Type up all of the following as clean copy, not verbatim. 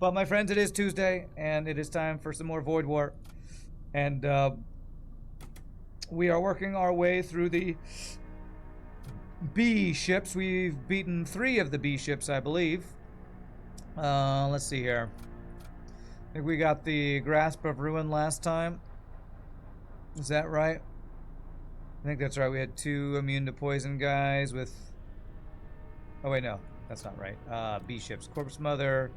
But my friends, it is Tuesday, and it is time for some more Void War. And we are working our way through the B ships. We've beaten 3 of the B ships, I believe. Let's see here. I think we got the Grasp of Ruin last time. Is that right? I think that's right. We had 2 immune to poison guys with... Oh, wait, no. That's not right. B ships. Corpse Mother,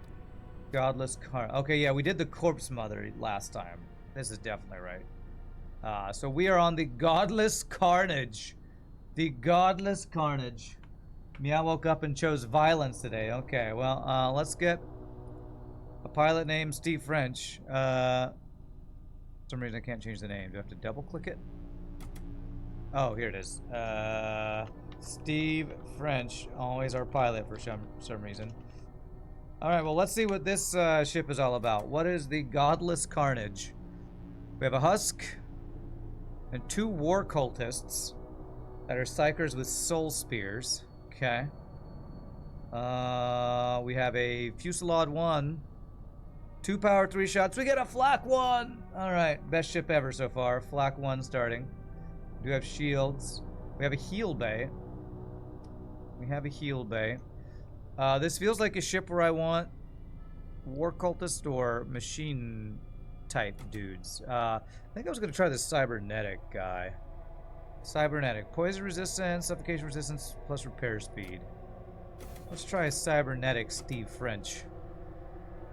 Godless, Okay, yeah, we did the Corpse Mother last time. This is definitely right. So we are on the Godless Carnage. The Godless Carnage. Meow woke up and chose violence today. Okay, well, let's get a pilot named Steve French. For some reason I can't change the name. Do I have to double click it? Oh, here it is. Steve French, always our pilot for some reason. Alright, well, let's see what this ship is all about. What is the Godless Carnage? We have a Husk and 2 War Cultists that are Psychers with Soul Spears. Okay. We have a Fusillade 1. 2 power, 3 shots. We get a Flak 1! Alright, best ship ever so far. Flak 1 starting. We do have shields. We have a heal bay. This feels like a ship where I want War Cultist or machine type dudes. I think I was going to try the Cybernetic guy. Cybernetic. Poison resistance, suffocation resistance, plus repair speed. Let's try a Cybernetic Steve French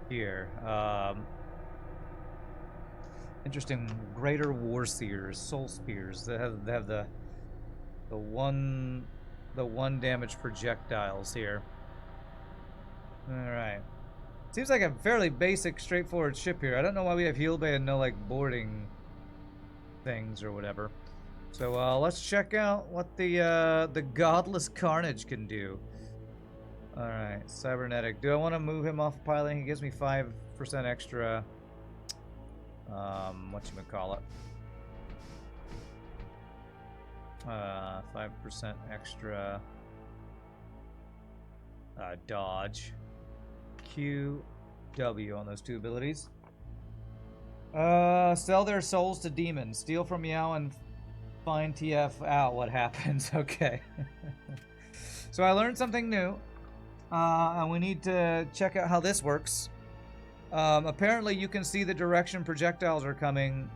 here. Interesting. Greater Warseers, Soul Spears. They have the one damage projectiles here. Alright. Seems like a fairly basic, straightforward ship here. I don't know why we have heal bay and no, like, boarding things or whatever. So, let's check out what the Godless Carnage can do. Alright, Cybernetic. Do I want to move him off piloting? He gives me 5% extra... whatchamacallit? 5% extra... dodge. QW on those 2 abilities. Sell their souls to demons. Steal from Meow and find TF out. What happens? Okay. So I learned something new. And we need to check out how this works. Apparently you can see the direction projectiles are coming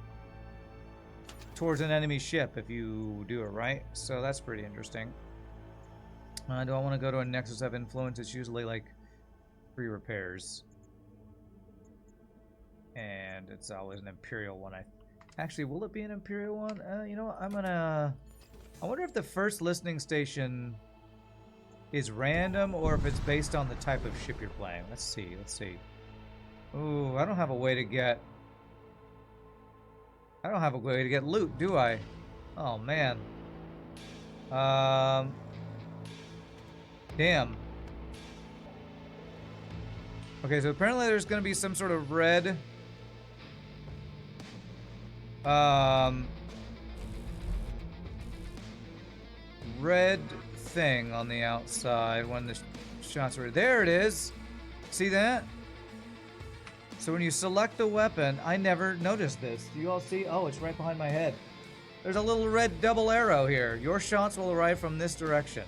towards an enemy ship if you do it right. So that's pretty interesting. Do I want to go to a Nexus of Influence? It's usually like 3 repairs. And it's always an Imperial one. Actually, will it be an Imperial one? You know what? I wonder if the first listening station is random or if it's based on the type of ship you're playing. Let's see. Ooh, I don't have a way to get loot, do I? Oh, man. Damn. Okay, so apparently there's going to be some sort of red... red thing on the outside when the shots were... There it is! See that? So when you select the weapon... I never noticed this. Do you all see? Oh, it's right behind my head. There's a little red double arrow here. Your shots will arrive from this direction.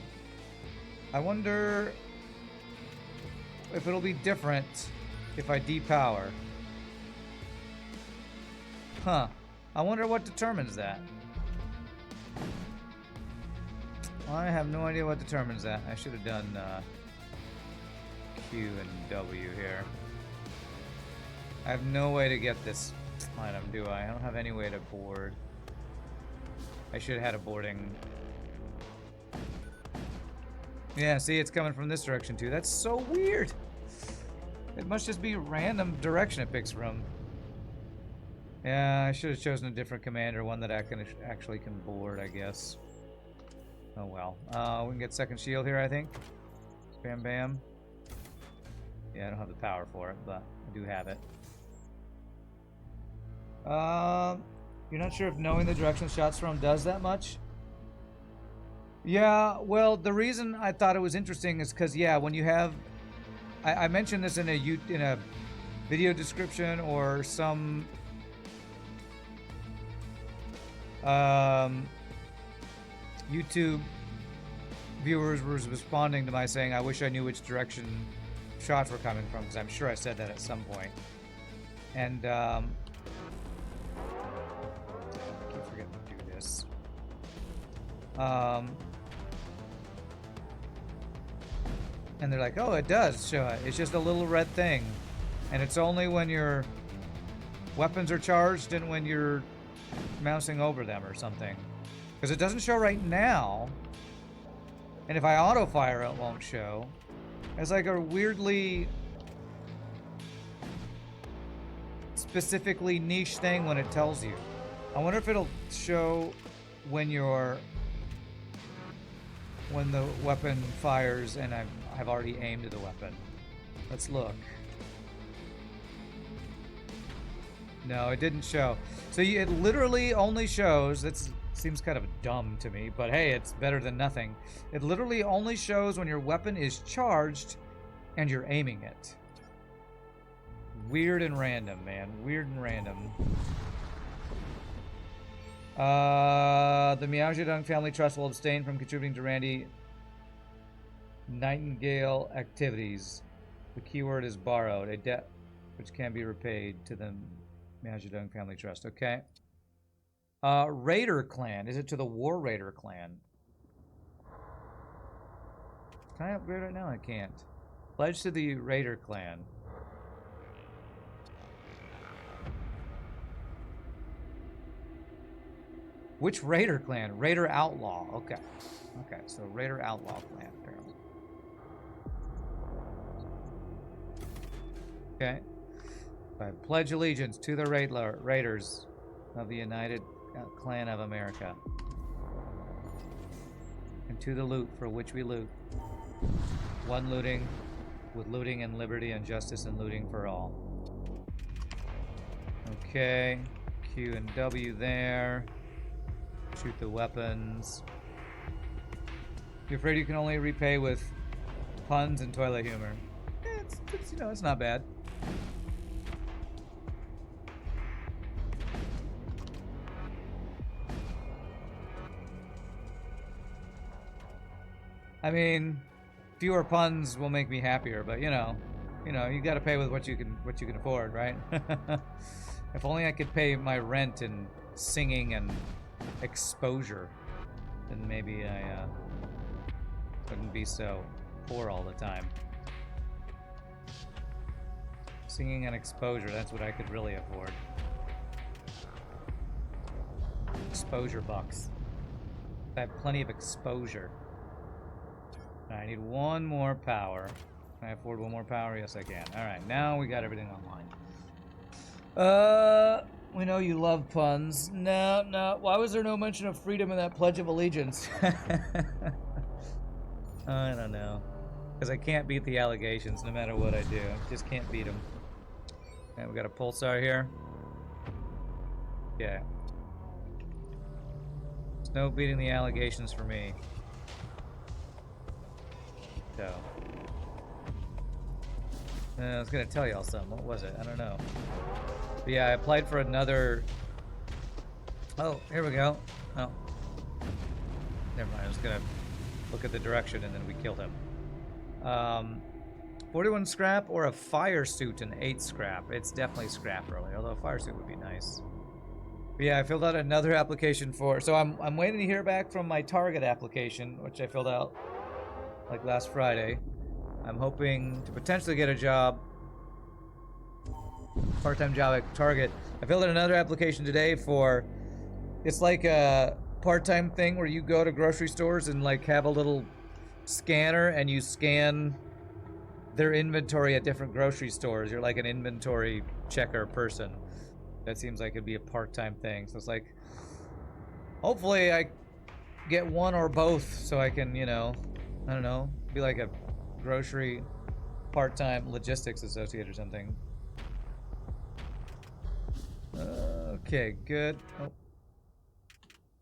I wonder if it'll be different if I depower. Huh. I wonder what determines that. I have no idea what determines that. I should have done Q and W here. I have no way to get this item, do I? I don't have any way to board. I should have had a boarding. Yeah, see, it's coming from this direction too. That's so weird. It must just be a random direction it picks from. Yeah, I should have chosen a different commander, one that I can actually can board, I guess. Oh well. We can get second shield here, I think. Bam, bam. Yeah, I don't have the power for it, but I do have it. You're not sure if knowing the direction the shot's from does that much? Yeah, well, the reason I thought it was interesting is because, yeah, when you have... I mentioned this in a video description or some YouTube viewers was responding to my saying, I wish I knew which direction shots were coming from, because I'm sure I said that at some point. And I keep forgetting to do this. And they're like, oh, it does show it. It's just a little red thing. And it's only when your weapons are charged and when you're mousing over them or something. Because it doesn't show right now. And if I auto-fire, it won't show. It's like a weirdly specifically niche thing when it tells you. I wonder if it'll show when the weapon fires and I've already aimed at the weapon. Let's look. No, it didn't show. So it literally only shows, that seems kind of dumb to me, but hey, it's better than nothing. It literally only shows when your weapon is charged and you're aiming it. Weird and random, man. Weird and random. The Miao Zedong Family Trust will abstain from contributing to Randy Nightingale activities. The keyword is borrowed, a debt which can be repaid to the Miao Zedong Family Trust. Okay. Raider Clan. Is it to the War Raider Clan? Can I upgrade right now? I can't. Pledge to the Raider Clan. Which Raider Clan? Raider Outlaw. Okay. Okay, so Raider Outlaw Clan, apparently. Okay. I pledge allegiance to the Raiders of the United Clan of America. And to the loot for which we loot. One looting, with looting and liberty and justice and looting for all. Okay. Q and W there. Shoot the weapons. You're afraid you can only repay with puns and toilet humor. It's you know, it's not bad. I mean, fewer puns will make me happier, but you know, you got to pay with what you can afford, right? If only I could pay my rent and singing and exposure, then maybe I wouldn't be so poor all the time. Singing and exposure, that's what I could really afford. Exposure bucks. I have plenty of exposure. I need one more power. Can I afford one more power? Yes, I can. Alright, now we got everything online. We know you love puns. No. Why was there no mention of freedom in that Pledge of Allegiance? I don't know. Because I can't beat the allegations no matter what I do. I just can't beat them. Okay, we got a pulsar here. Yeah. There's no beating the allegations for me. So. I was going to tell y'all something. What was it? I don't know. But yeah, I applied for another... Oh, here we go. Oh. Never mind. I was going to look at the direction and then we killed him. 41 scrap or a fire suit and 8 scrap. It's definitely scrap really, although a fire suit would be nice. But yeah, I filled out another application for... So I'm waiting to hear back from my Target application, which I filled out like last Friday. I'm hoping to potentially get a job, part-time job at Target. I filled out another application today for, it's like a part-time thing where you go to grocery stores and like have a little scanner and you scan their inventory at different grocery stores. You're like an inventory checker person. That seems like it'd be a part-time thing. So it's like, hopefully I get one or both so I can, you know, I don't know, be like a grocery part-time logistics associate or something. Okay, good. Oh.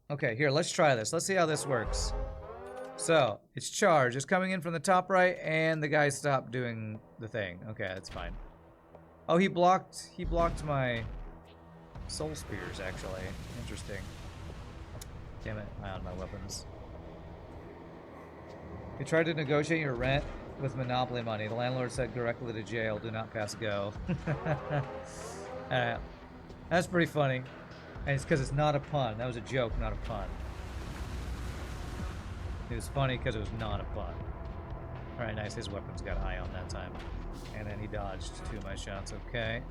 Okay, here, let's try this. Let's see how this works. So, it's charged. It's coming in from the top right, and the guy stopped doing the thing. Okay, that's fine. Oh, he blocked my soul spears, actually. Interesting. Damn it, I on my weapons. You tried to negotiate your rent with Monopoly money. The landlord said directly to jail, do not pass go. That's pretty funny. And it's because it's not a pun. That was a joke, not a pun. It was funny because it was not a pun. Alright, nice. His weapons got high on that time. And then he dodged 2 of my shots. Okay.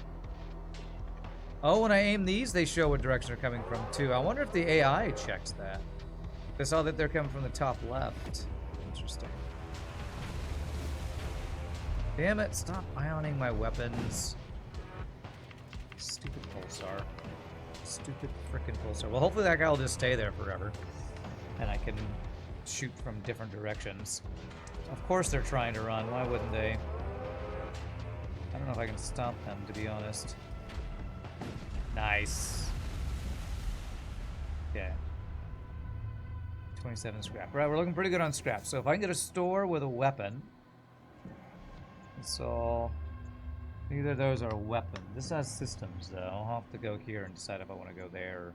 Oh, when I aim these, they show what direction they're coming from, too. I wonder if the AI checks that. They saw that they're coming from the top left. Interesting. Damn it, stop ioning my weapons. Stupid pulsar. Stupid frickin' pulsar. Well, hopefully that guy will just stay there forever. And I can shoot from different directions. Of course they're trying to run. Why wouldn't they? I don't know if I can stop them, to be honest. Nice. Okay. 27 scrap. Right, we're looking pretty good on scrap. So if I can get a store with a weapon. So either of those are a weapon. This has systems, though. I'll have to go here and decide if I want to go there or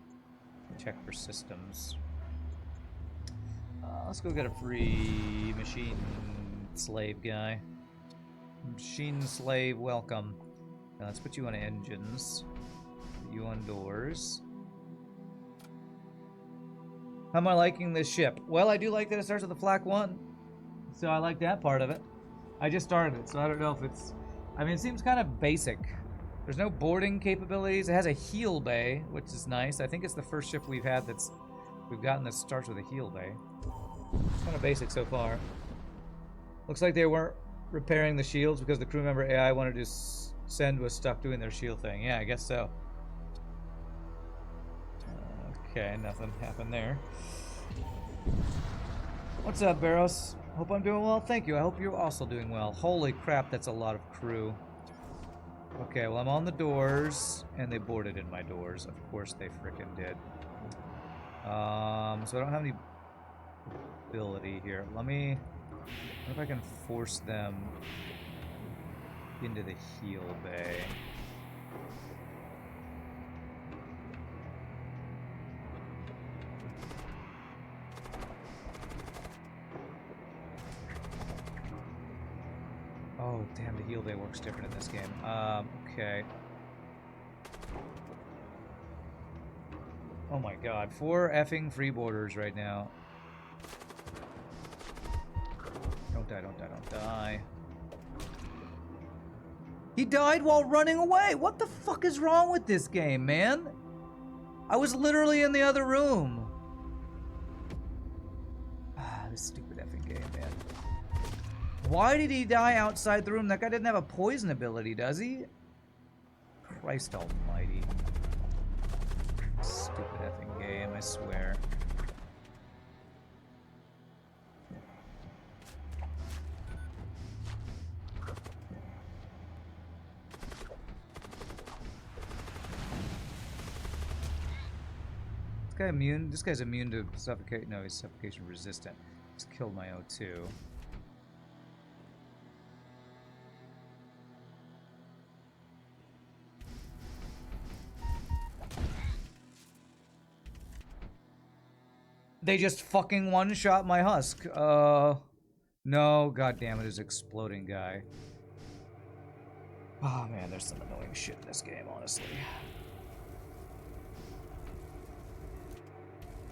check for systems. Let's go get a free machine slave guy. Machine slave, welcome. Now let's put you on engines. Put you on doors. How am I liking this ship? Well, I do like that it starts with a flak 1. So I like that part of it. I just started it, so I don't know if it's... I mean, it seems kind of basic. There's no boarding capabilities. It has a heal bay, which is nice. I think it's the first ship we've had we've gotten that starts with a heal bay. It's kind of basic so far. Looks like they weren't repairing the shields because the crew member AI wanted to send was stuck doing their shield thing. Yeah, I guess so. Okay, nothing happened there. What's up, Barros? Hope I'm doing well. Thank you. I hope you're also doing well. Holy crap, that's a lot of crew. Okay, well, I'm on the doors, and they boarded in my doors. Of course they frickin' did. So I don't have any ability here. Let me... what if I can force them into the heal bay? Oh, damn, the heal bay works different in this game. Okay. Oh my god, 4 effing freeboarders right now. Don't die, don't die, don't die. He died while running away! What the fuck is wrong with this game, man? I was literally in the other room. Ah, this stupid effing game, man. Why did he die outside the room? That guy didn't have a poison ability, does he? Christ almighty. Stupid effing game, I swear. This guy's immune to suffocate. No, he's suffocation resistant. Just killed my O2. They just fucking one-shot my husk. No, god damn it, is exploding guy. Oh man, there's some annoying shit in this game, honestly.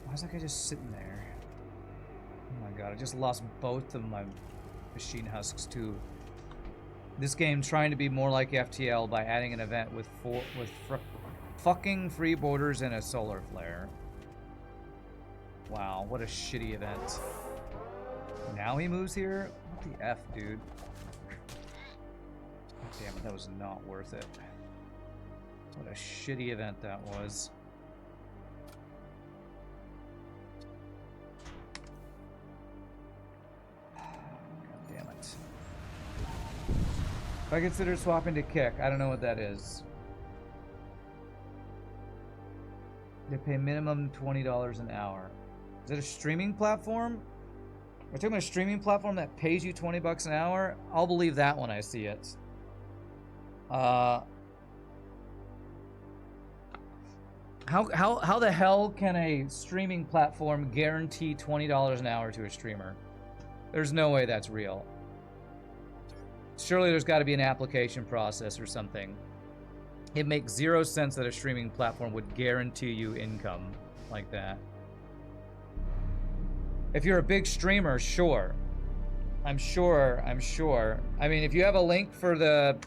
Why is that guy just sitting there? Oh my god, I just lost both of my machine husks too. This game trying to be more like FTL by adding an event with fucking freeboarders and a solar flare. Wow, what a shitty event. Now he moves here? What the F, dude? God damn it, that was not worth it. What a shitty event that was. If I consider swapping to Kick, I don't know what that is. They pay minimum $20 an hour. Is it a streaming platform? We're talking about a streaming platform that pays you $20 an hour? I'll believe that when I see it. How the hell can a streaming platform guarantee $20 an hour to a streamer? There's no way that's real. Surely there's got to be an application process or something. It makes zero sense that a streaming platform would guarantee you income like that. If you're a big streamer, sure. I'm sure. I mean, if you have a link for the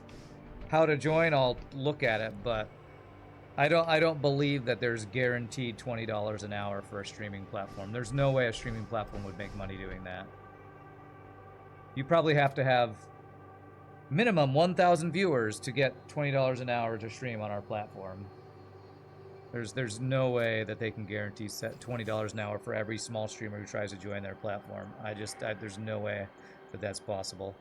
how to join, I'll look at it, but I don't believe that there's guaranteed $20 an hour for a streaming platform. There's no way a streaming platform would make money doing that. You probably have to have minimum 1,000 viewers to get $20 an hour to stream on our platform. There's no way that they can guarantee set $20 an hour for every small streamer who tries to join their platform. There's no way that that's possible.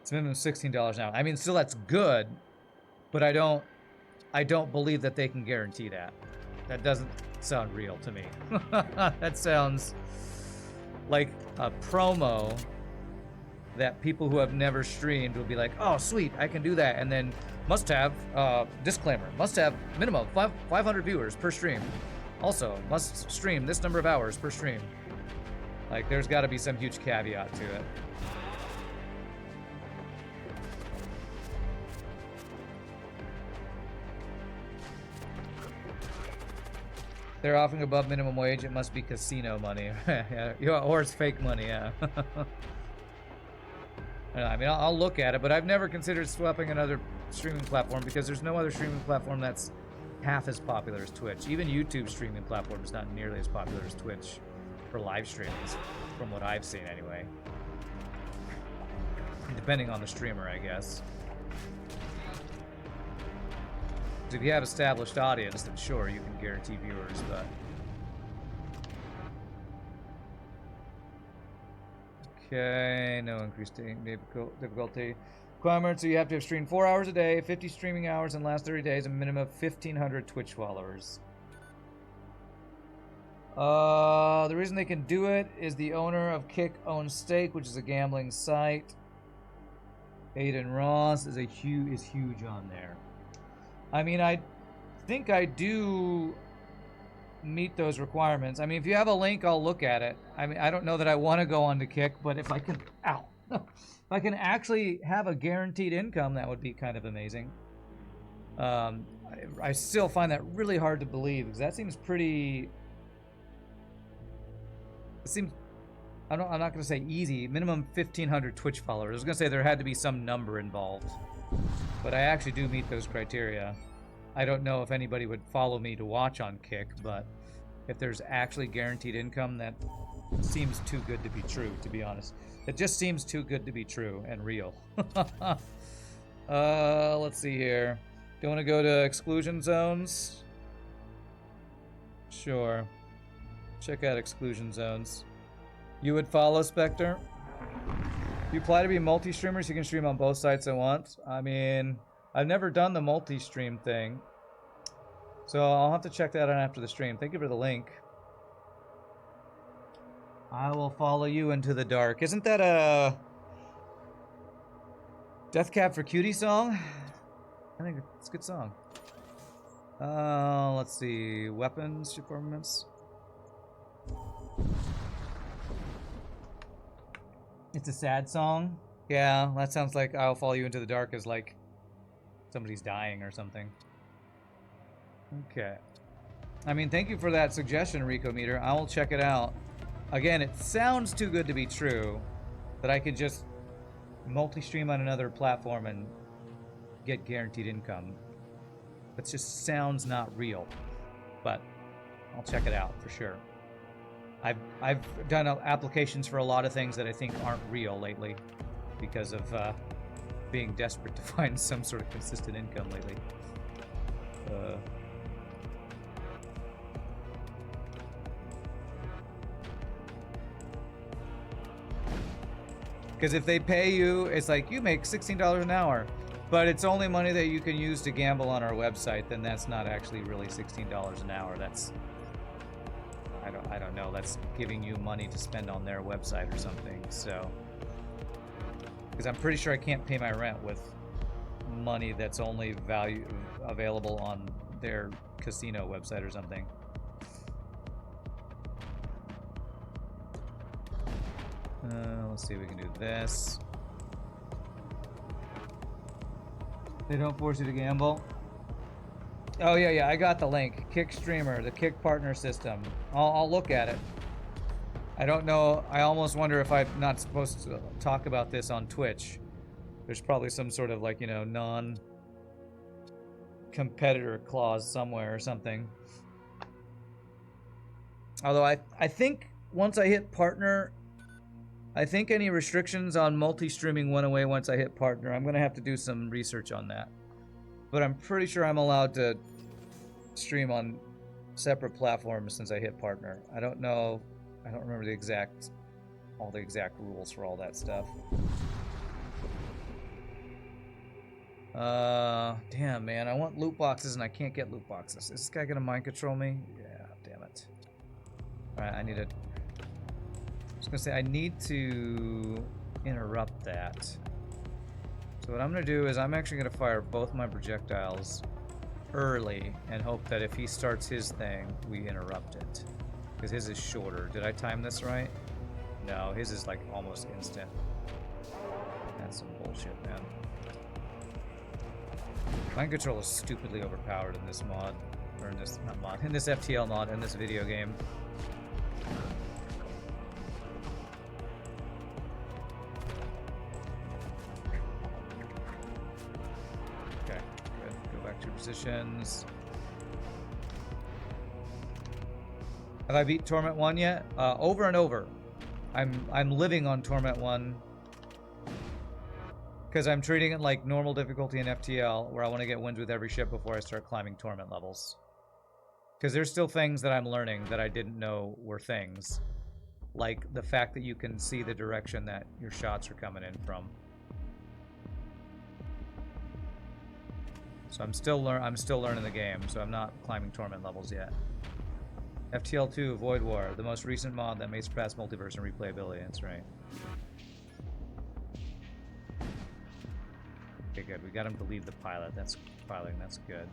It's minimum $16 an hour. I mean, still that's good, but I don't believe that they can guarantee that. That doesn't sound real to me. That sounds like a promo that people who have never streamed will be like, oh, sweet, I can do that. And then must have, disclaimer, must have minimum 500 viewers per stream. Also, must stream this number of hours per stream. Like, there's got to be some huge caveat to it. They're offering above minimum wage. It must be casino money. Yeah, or it's fake money, yeah. I mean, I'll look at it, but I've never considered swapping another streaming platform because there's no other streaming platform that's half as popular as Twitch. Even YouTube streaming platform is not nearly as popular as Twitch for live streams, from what I've seen anyway. Depending on the streamer, I guess. If you have established audience, then sure, you can guarantee viewers, but... Okay, no increased difficulty. Requirements, so you have to have streamed 4 hours a day, 50 streaming hours in the last 30 days, and a minimum of 1,500 Twitch followers. The reason they can do it is the owner of Kick owns Stake, which is a gambling site. Aiden Ross is huge on there. I mean, I think I do meet those requirements. I mean, if you have a link, I'll look at it. I mean, I don't know that I want to go on to Kick, but if I can, if I can actually have a guaranteed income, that would be kind of amazing. I still find that really hard to believe because that seems pretty. It seems. I'm not going to say easy. Minimum 1,500 Twitch followers. I was going to say there had to be some number involved, but I actually do meet those criteria. I don't know if anybody would follow me to watch on Kick, but if there's actually guaranteed income, that seems too good to be true, to be honest. It just seems too good to be true and real. Let's see here. Do you want to go to exclusion zones? Sure. Check out exclusion zones. You would follow, Spectre? You apply to be multi-streamers, you can stream on both sites at once. I mean, I've never done the multi-stream thing, so I'll have to check that out after the stream. Thank you for the link. I will follow you into the dark. Isn't that a Death Cab for Cutie song? I think it's a good song. Let's see. Weapons, performance. It's a sad song. Yeah, that sounds like I'll Follow You Into the Dark is like somebody's dying or something. Okay. I mean, thank you for that suggestion, Rico Meter. I will check it out. Again, it sounds too good to be true that I could just multi-stream on another platform and get guaranteed income. That just sounds not real. But I'll check it out for sure. I've done applications for a lot of things that I think aren't real lately because of being desperate to find some sort of consistent income lately. Because if they pay you, it's like you make $16 an hour, but it's only money that you can use to gamble on our website, then that's not actually really $16 an hour. That's I don't know, that's giving you money to spend on their website or something. So because I'm pretty sure I can't pay my rent with money that's only available on their casino website or something. Let's see if we can do this. They don't force you to gamble. Oh yeah, I got the link. Kick Streamer, the Kick Partner System. I'll look at it. I don't know. I almost wonder if I'm not supposed to talk about this on Twitch. There's probably some sort of, like, you know, non-competitor clause somewhere or something. Although I think once I hit partner, I think any restrictions on multi-streaming went away once I hit partner. I'm going to have to do some research on that. But I'm pretty sure I'm allowed to stream on separate platforms since I hit partner. I don't know. I don't remember all the exact rules for all that stuff. Damn, man. I want loot boxes and I can't get loot boxes. Is this guy going to mind control me? Yeah, damn it. Alright, I was gonna say, I need to interrupt that. So what I'm gonna do is I'm actually gonna fire both my projectiles early and hope that if he starts his thing, we interrupt it. Because his is shorter. Did I time this right? No, his is like almost instant. That's some bullshit, man. Mind control is stupidly overpowered in this mod. Or in this, not mod, in this FTL mod, in this video game. Positions. Have I beat Torment 1 yet? Over and over. I'm living on Torment 1 because I'm treating it like normal difficulty in FTL, where I want to get wins with every ship before I start climbing Torment levels. Because there's still things that I'm learning that I didn't know were things, like the fact that you can see the direction that your shots are coming in from. So I'm still learning the game, so I'm not climbing Torment levels yet. FTL 2 Void War, the most recent mod that may surpass multiverse and replayability. That's right. Okay, good. We got him to leave the pilot. That's piloting. That's good.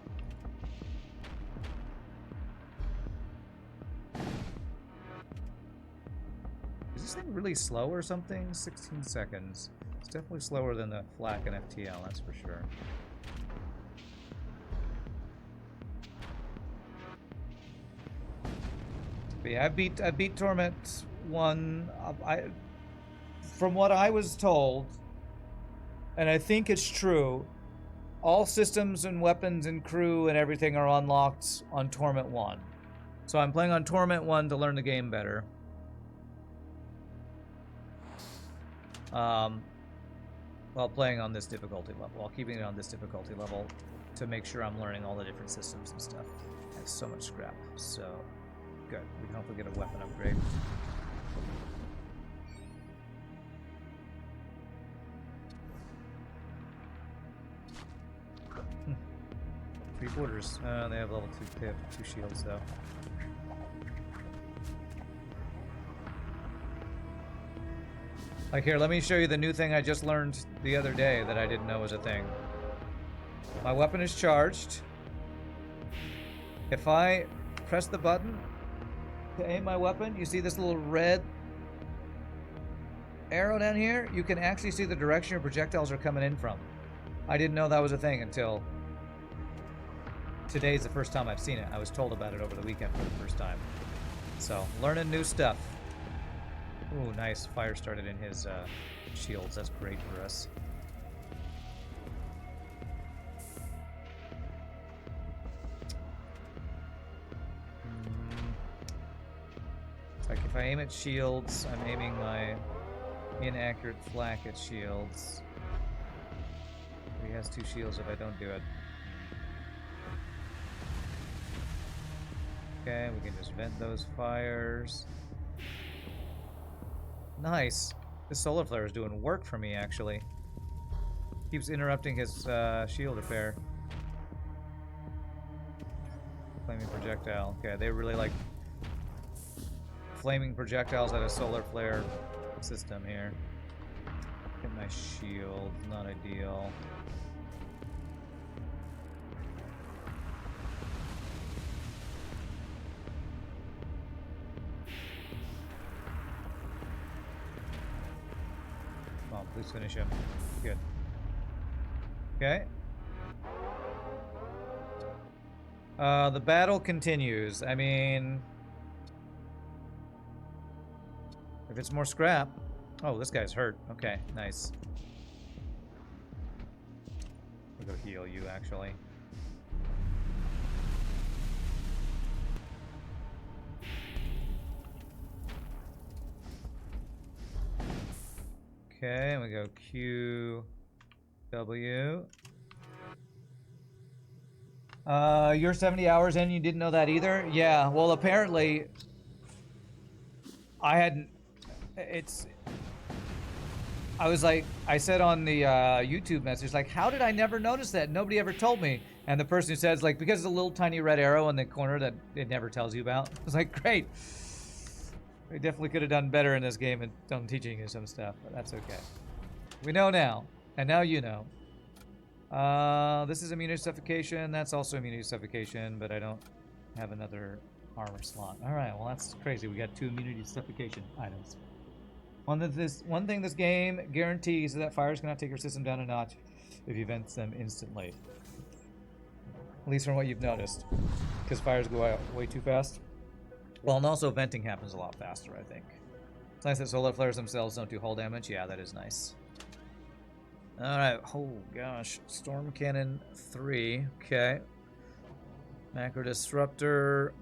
Is this thing really slow or something? 16 seconds. It's definitely slower than the flak and FTL. That's for sure. But yeah, I beat Torment 1. From what I was told, and I think it's true, all systems and weapons and crew and everything are unlocked on Torment 1. So I'm playing on Torment 1 to learn the game better. While playing on this difficulty level, while keeping it on this difficulty level to make sure I'm learning all the different systems and stuff. I have so much scrap, so good. We can hopefully get a weapon upgrade. Three quarters. They have level 2. They have 2 shields though. Like here, let me show you the new thing I just learned the other day that I didn't know was a thing. My weapon is charged. If I press the button to aim my weapon, you see this little red arrow down here? You can actually see the direction your projectiles are coming in from. I didn't know that was a thing until today's the first time I've seen it. I was told about it over the weekend for the first time. So, learning new stuff. Ooh, nice. Fire started in his shields. That's great for us. It's like if I aim at shields, I'm aiming my inaccurate flak at shields. He has 2 shields if I don't do it. Okay, we can just vent those fires. Nice. This solar flare is doing work for me, actually. Keeps interrupting his shield repair. Flaming projectile. Okay, they really like flaming projectiles at a solar flare system here. Hit my shield. Not ideal. Please finish him. Good. Okay. The battle continues. I mean, if it's more scrap. Oh, this guy's hurt. Okay, nice. I'll go heal you, actually. Okay, and we go Q, W. You're 70 hours in, you didn't know that either? Yeah, well, apparently, I hadn't, I was like, I said on the YouTube message, like, how did I never notice that? Nobody ever told me. And the person who says, like, because there's a little tiny red arrow in the corner that it never tells you about. I was like, great. We definitely could have done better in this game and done teaching you some stuff, but that's okay. We know now, and now you know. This is immunity suffocation. That's also immunity suffocation, but I don't have another armor slot. All right, well that's crazy. We got 2 immunity suffocation items. One thing this game guarantees is that fires cannot take your system down a notch if you vent them instantly. At least from what you've noticed, because fires go out way too fast. Well, and also venting happens a lot faster, I think. It's nice that solar flares themselves don't do hull damage. Yeah, that is nice. Alright, oh gosh. Storm Cannon 3. Okay. Macro Disruptor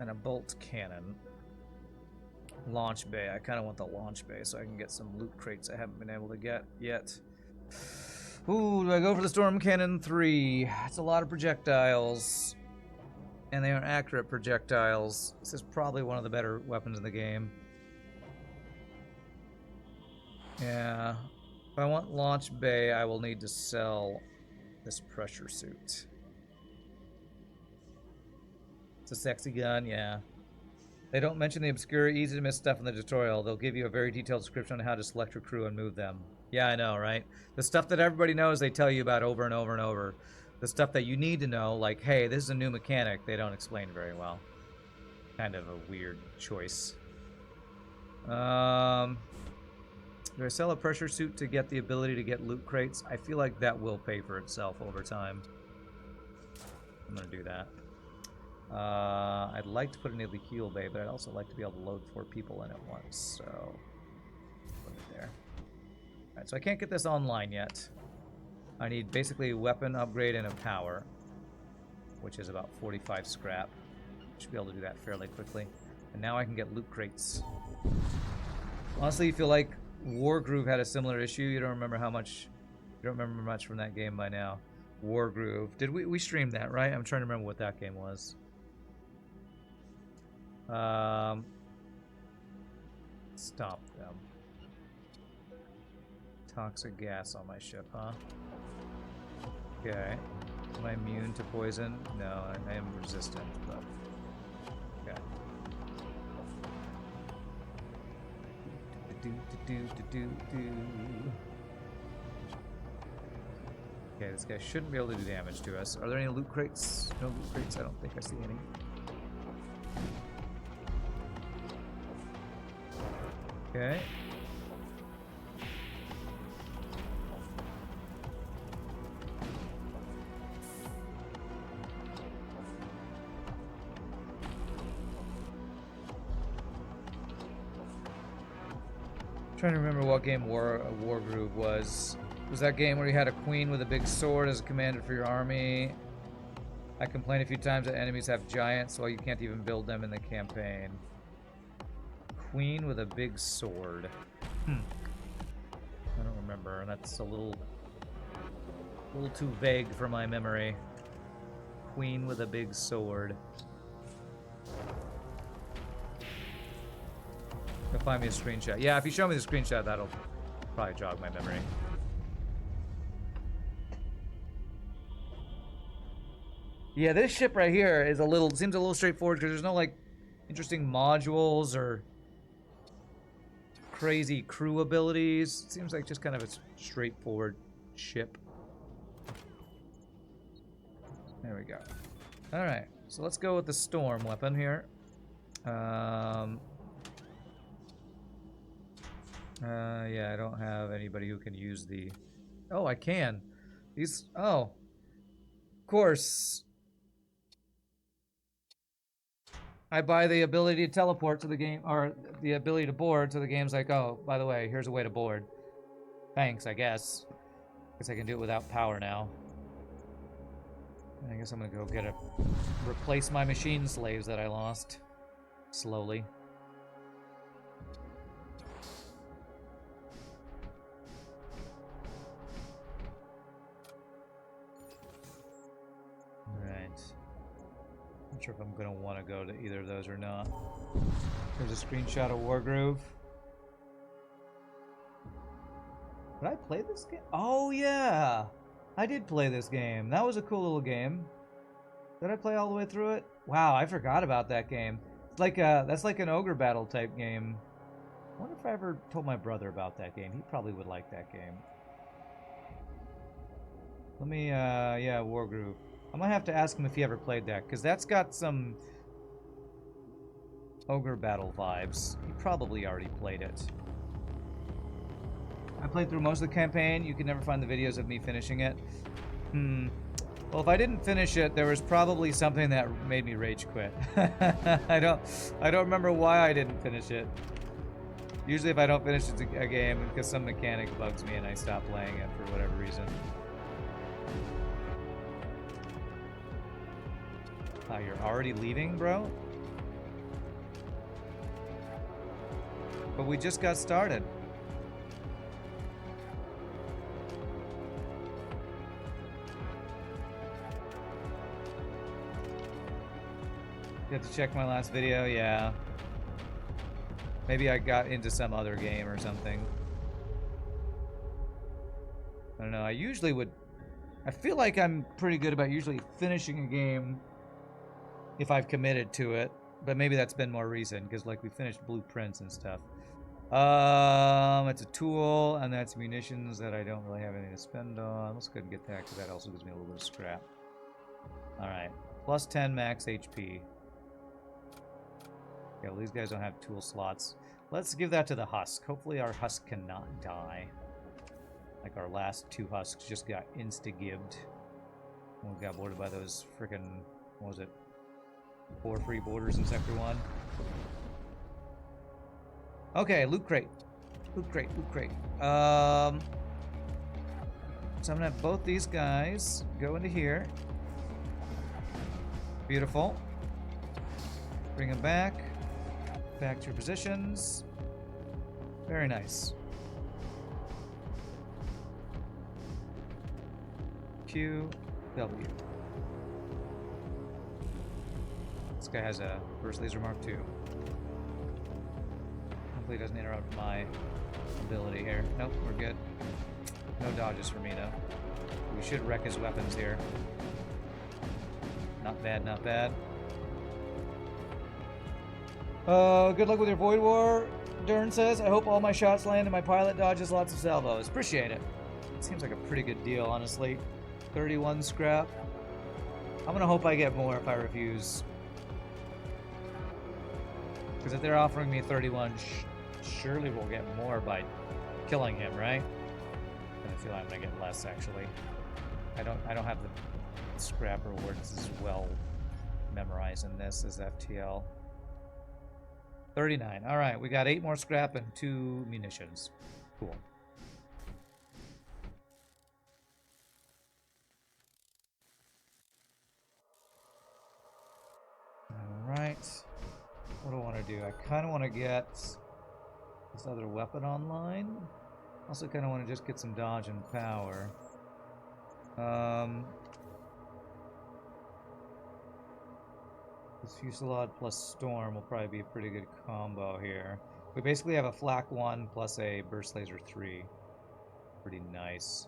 and a Bolt Cannon. Launch Bay. I kind of want the Launch Bay so I can get some loot crates I haven't been able to get yet. Ooh, do I go for the Storm Cannon 3? It's a lot of projectiles. And they are accurate projectiles. This is probably one of the better weapons in the game. Yeah. If I want Launch Bay, I will need to sell this pressure suit. It's a sexy gun, yeah. They don't mention the obscure, easy to miss stuff in the tutorial. They'll give you a very detailed description on how to select your crew and move them. Yeah, I know, right? The stuff that everybody knows, they tell you about over and over and over. The stuff that you need to know, like, hey, this is a new mechanic, they don't explain very well. Kind of a weird choice. Do I sell a pressure suit to get the ability to get loot crates? I feel like that will pay for itself over time. I'm gonna do that. I'd like to put it in the heal bay, but I'd also like to be able to load 4 people in at once, so put it there. Alright, so I can't get this online yet. I need basically a weapon upgrade and a power, which is about 45 scrap. Should be able to do that fairly quickly. And now I can get loot crates. Honestly, you feel like Wargroove had a similar issue. You don't remember how much. You don't remember much from that game by now. Wargroove. Did we streamed that, right? I'm trying to remember what that game was. Stop them. Toxic gas on my ship, huh? Okay. Am I immune to poison? No, I am resistant, but... Okay. Okay, this guy shouldn't be able to do damage to us. Are there any loot crates? No loot crates? I don't think I see any. Okay. Trying to remember what game Wargroove was. Was that game where you had a queen with a big sword as a commander for your army? I complained a few times that enemies have giants, so you can't even build them in the campaign. Queen with a big sword. I don't remember. That's a little too vague for my memory. Queen with a big sword. Find me a screenshot. Yeah, if you show me the screenshot, that'll probably jog my memory. Yeah, this ship right here is seems a little straightforward because there's no like interesting modules or crazy crew abilities. It seems like just kind of a straightforward ship. There we go. All right, so let's go with the storm weapon here. Yeah, I don't have anybody who can use the... Oh, I can. These... Oh. Of course. I buy the ability to teleport to the game, or the ability to board, so the game's like, oh, by the way, here's a way to board. Thanks, I guess. Guess I can do it without power now. I guess I'm gonna go replace my machine slaves that I lost. Slowly. Alright. Not sure if I'm gonna want to go to either of those or not. There's a screenshot of Wargroove. Did I play this game? Oh yeah! I did play this game. That was a cool little game. Did I play all the way through it? Wow, I forgot about that game. It's like that's like an ogre battle type game. I wonder if I ever told my brother about that game. He probably would like that game. Let me, yeah, Wargroove. I might have to ask him if he ever played that, because that's got some ogre battle vibes. He probably already played it. I played through most of the campaign. You can never find the videos of me finishing it. Well, if I didn't finish it, there was probably something that made me rage quit. I don't remember why I didn't finish it. Usually if I don't finish a game, because some mechanic bugs me and I stop playing it for whatever reason. Oh, you're already leaving, bro? But we just got started. You have to check my last video? Yeah. Maybe I got into some other game or something. I don't know. I usually would... I feel like I'm pretty good about usually finishing a game if I've committed to it. But maybe that's been more recent, because like we finished Blueprints and stuff. It's a tool, and that's munitions that I don't really have anything to spend on. Let's go ahead and get that, because that also gives me a little bit of scrap. Alright. Plus 10 max HP. Yeah, well, these guys don't have tool slots. Let's give that to the husk. Hopefully our husk cannot die. Like our last two husks just got insta-gibbed. We got boarded by those frickin', what was it? 4 free boarders in Sector 1. Okay, loot crate. Loot crate, loot crate. So I'm gonna have both these guys go into here. Beautiful. Bring them back. Back to your positions. Very nice. Q, W. This guy has a burst laser Mark II. Hopefully it doesn't interrupt my ability here. Nope, we're good. No dodges for me though. We should wreck his weapons here. Not bad, not bad. Good luck with your Void War, Dern says. I hope all my shots land and my pilot dodges lots of salvos. Appreciate it. Seems like a pretty good deal, honestly. 31 scrap. I'm gonna hope I get more if I refuse. Because if they're offering me 31, surely we'll get more by killing him, right? I feel like I'm gonna get less, actually. I don't have the scrap rewards as well memorized in this as FTL. 39. Alright, we got 8 more scrap and 2 munitions. Cool. Alright. What do I want to do? I kind of want to get this other weapon online. Also kind of want to just get some dodge and power. This Fusillade plus Storm will probably be a pretty good combo here. We basically have a Flak 1 plus a Burst Laser 3. Pretty nice.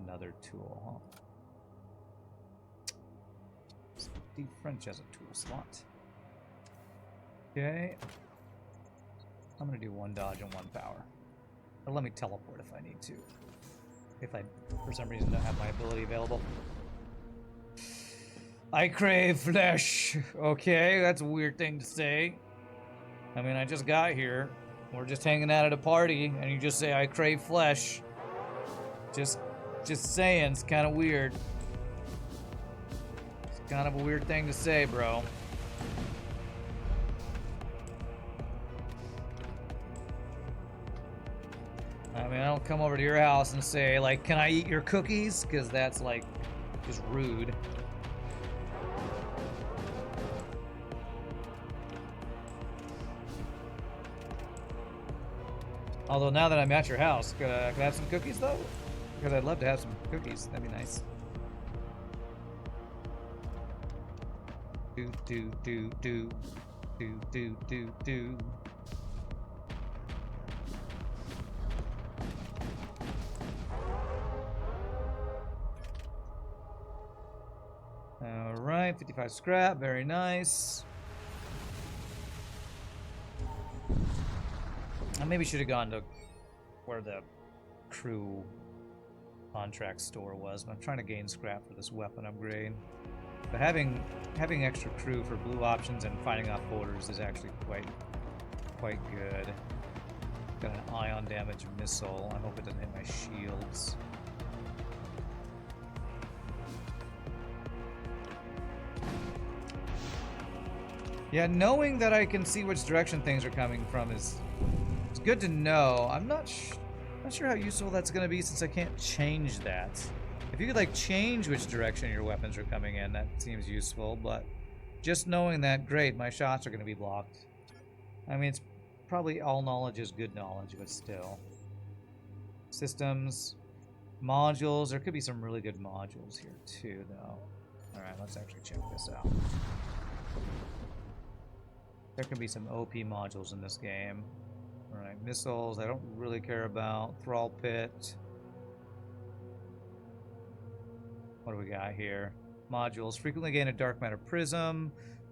Another tool, huh? Steve French has a tool slot. Okay. I'm gonna do 1 dodge and 1 power. Or let me teleport if I need to. If I, for some reason, don't have my ability available. I crave flesh. Okay, that's a weird thing to say. I mean, I just got here. We're just hanging out at a party, and you just say, I crave flesh. Just saying, it's kind of weird. It's kind of a weird thing to say, bro. I mean, I don't come over to your house and say, like, can I eat your cookies? Because that's, like, just rude. Although now that I'm at your house, could I have some cookies though? Because I'd love to have some cookies. That'd be nice. Do. All right, 55 scrap. Very nice. I maybe should have gone to where the crew contract store was, but I'm trying to gain scrap for this weapon upgrade. But having extra crew for blue options and fighting off borders is actually quite good. Got an ion damage missile. I hope it doesn't hit my shields. Yeah, knowing that I can see which direction things are coming from is good to know. I'm not sure how useful that's going to be since I can't change that. If you could like change which direction your weapons are coming in, that seems useful, but just knowing that, great, my shots are going to be blocked. I mean, it's probably all knowledge is good knowledge, but still. Systems, modules, there could be some really good modules here too, though. Alright, let's actually check this out. There could be some OP modules in this game. Alright, missiles, I don't really care about. Thrall Pit. What do we got here? Modules. Frequently gain a dark matter prism.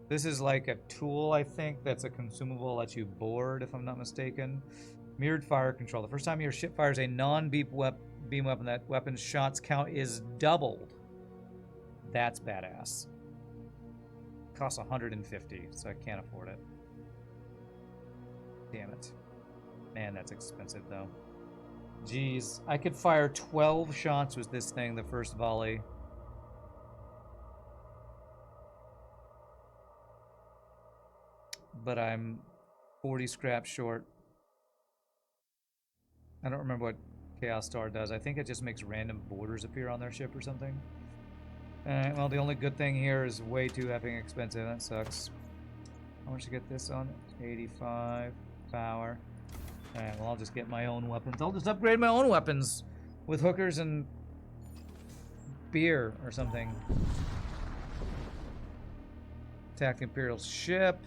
This is like a tool, I think, that's a consumable that lets you board, if I'm not mistaken. Mirrored fire control. The first time your ship fires a non-beam weapon, that weapon's shots count is doubled. That's badass. Costs 150, so I can't afford it. Damn it. Man, that's expensive, though. Jeez, I could fire 12 shots with this thing the first volley. But I'm 40 scrap short. I don't remember what Chaos Star does. I think it just makes random borders appear on their ship or something. Alright, well, the only good thing here is way too effing expensive. That sucks. How much to get this on? 85 power. Alright, well, I'll just get my own weapons. I'll just upgrade my own weapons with hookers and beer or something. Attack the Imperial ship.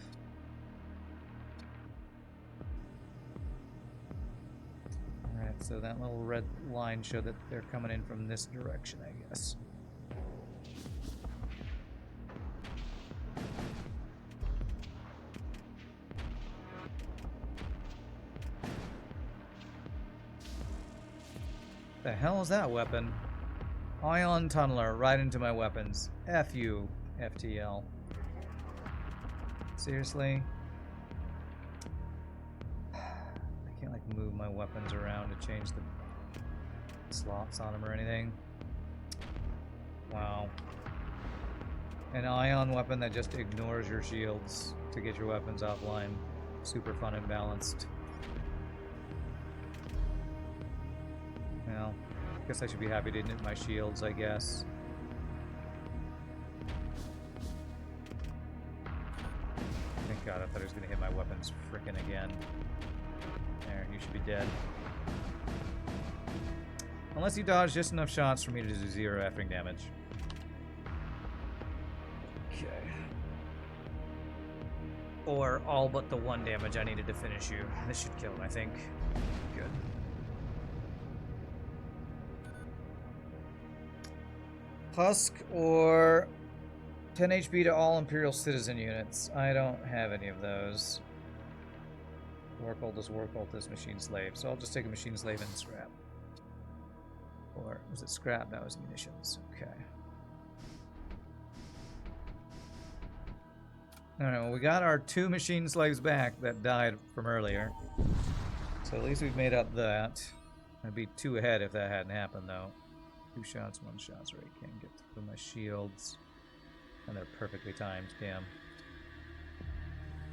Alright, so that little red line showed that they're coming in from this direction, I guess. The hell is that weapon? Ion Tunneler right into my weapons. F you, FTL. Seriously? I can't like move my weapons around to change the slots on them or anything. Wow. An ion weapon that just ignores your shields to get your weapons offline. Super fun and balanced. Well, I guess I should be happy it didn't hit my shields, I guess. Thank God, I thought it was going to hit my weapons frickin' again. There, you should be dead. Unless you dodge just enough shots for me to do 0 effing damage. Okay. Or all but the 1 damage I needed to finish you. This should kill him, I think. Good. Husk or 10 HP to all Imperial citizen units. I don't have any of those. War cultist, machine slave. So I'll just take a machine slave and scrap. Or was it scrap? That was munitions. Okay. Alright, well, we got our 2 machine slaves back that died from earlier. So at least we've made up that. I'd be 2 ahead if that hadn't happened, though. 2 shots, 1 shot, right? Can't get through my shields. And they're perfectly timed, damn.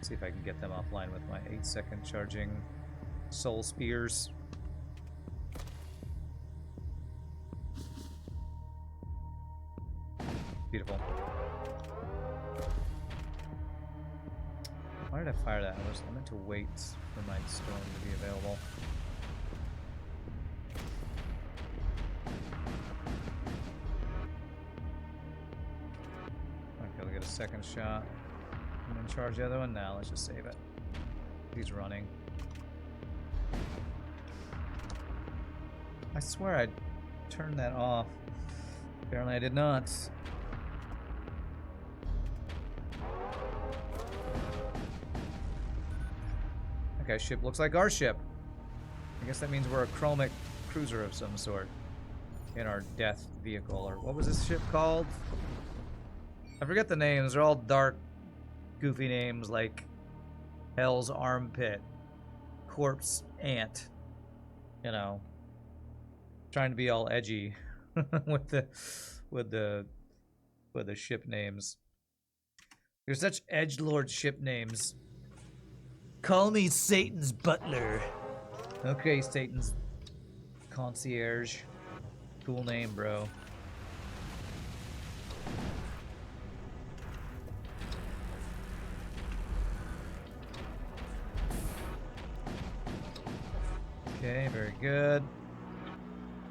See if I can get them offline with my 8-second charging soul spears. Beautiful. Why did I fire that? I meant to wait for my storm to be available. Okay, we'll get a second shot. And then charge the other one. Now let's just save it. He's running. I swear I turned that off. Apparently I did not. Okay, ship looks like our ship. I guess that means we're a chromic cruiser of some sort in our death vehicle. Or what was this ship called? I forget the names. They're all dark, goofy names like Hell's Armpit, Corpse Ant. You know, trying to be all edgy with the ship names. There's such edgelord ship names. Call me Satan's butler. Okay, Satan's concierge. Cool name, bro. Okay, very good.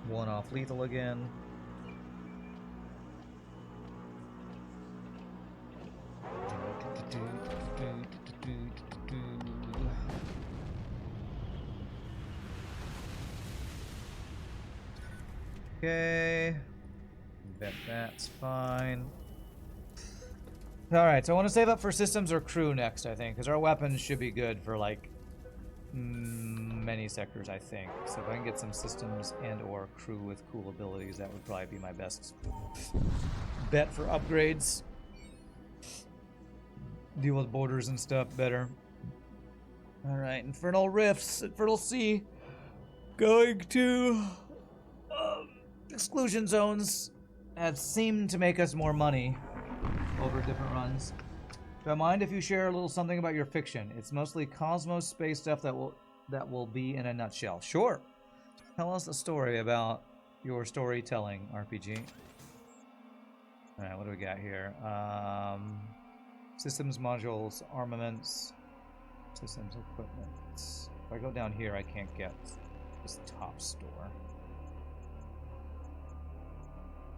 1 off lethal again. Okay. Bet that's fine. Alright, so I want to save up for systems or crew next, I think, because our weapons should be good for, like, many sectors, I think. So if I can get some systems and or crew with cool abilities, that would probably be my best bet for upgrades. Deal with borders and stuff better. Alright, Infernal Rifts, Infernal Sea. Going to... exclusion zones have seemed to make us more money over different runs. Do I mind if you share a little something about your fiction? It's mostly cosmos space stuff that will be in a nutshell. Sure. Tell us a story about your storytelling RPG. All right, what do we got here? Systems, modules, armaments, systems, equipment. If I go down here, I can't get this top store.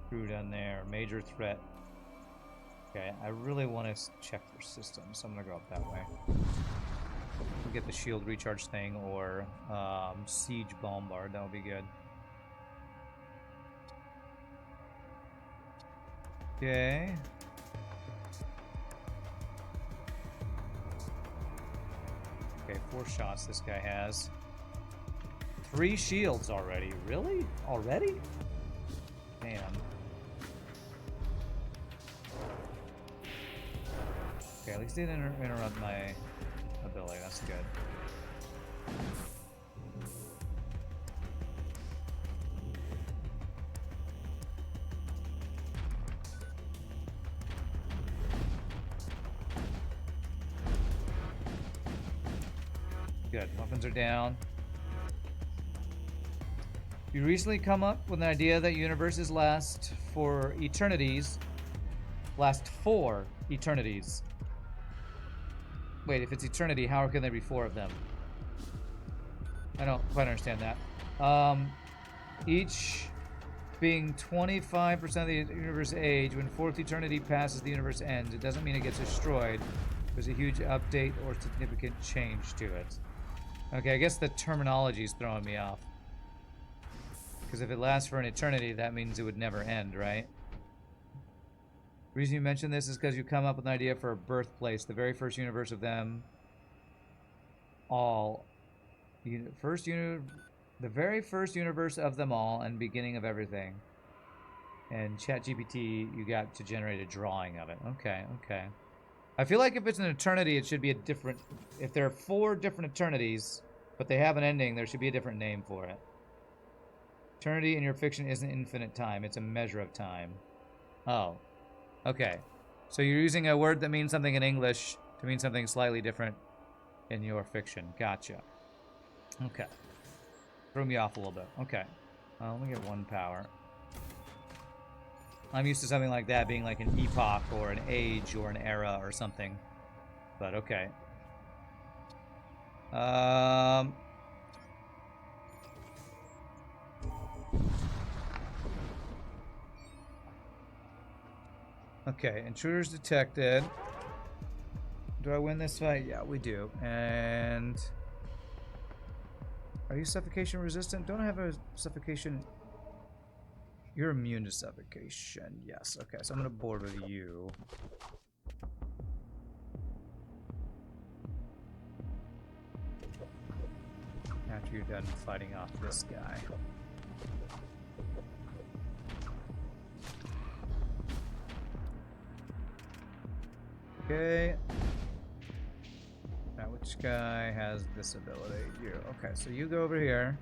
Crew down there, major threat. Okay, I really want to check for systems, so I'm gonna go up that way. We'll get the shield recharge thing or siege bombard. That would be good. Okay. Okay, 4 shots this guy has. 3 shields already. Really? Already? Damn. Okay, at least they didn't interrupt my ability. That's good. Good. Weapons are down. You recently come up with an idea that universes last for eternities. Last for eternities. Wait, if it's eternity, how can there be 4 of them? I don't quite understand that. Each being 25% of the universe age, when 4th eternity passes, the universe ends. It doesn't mean it gets destroyed. There's a huge update or significant change to it. Okay, I guess the terminology is throwing me off. Because if it lasts for an eternity, that means it would never end, right? The reason you mention this is because you come up with an idea for a birthplace, the very first universe of them all. The very first universe of them all and beginning of everything. And ChatGPT, you got to generate a drawing of it. Okay, okay. I feel like if it's an eternity, it should be a different... If there are 4 different eternities, But they have an ending. There should be a different name for it. Eternity in your fiction isn't infinite time. It's a measure of time. Oh. Okay. So you're using a word that means something in English to mean something slightly different in your fiction. Gotcha. Okay. Threw me off a little bit. Okay. Let me get 1 power. I'm used to something like that being like an epoch or an age or an era or something. But okay. Okay, intruders detected. Do I win this fight? Yeah, we do. And are you suffocation resistant? Don't I have a suffocation? You're immune to suffocation. Yes. Okay, so I'm gonna board with you. After you're done fighting off this guy. Okay. Now, which guy has this ability? You. Okay, so you go over here.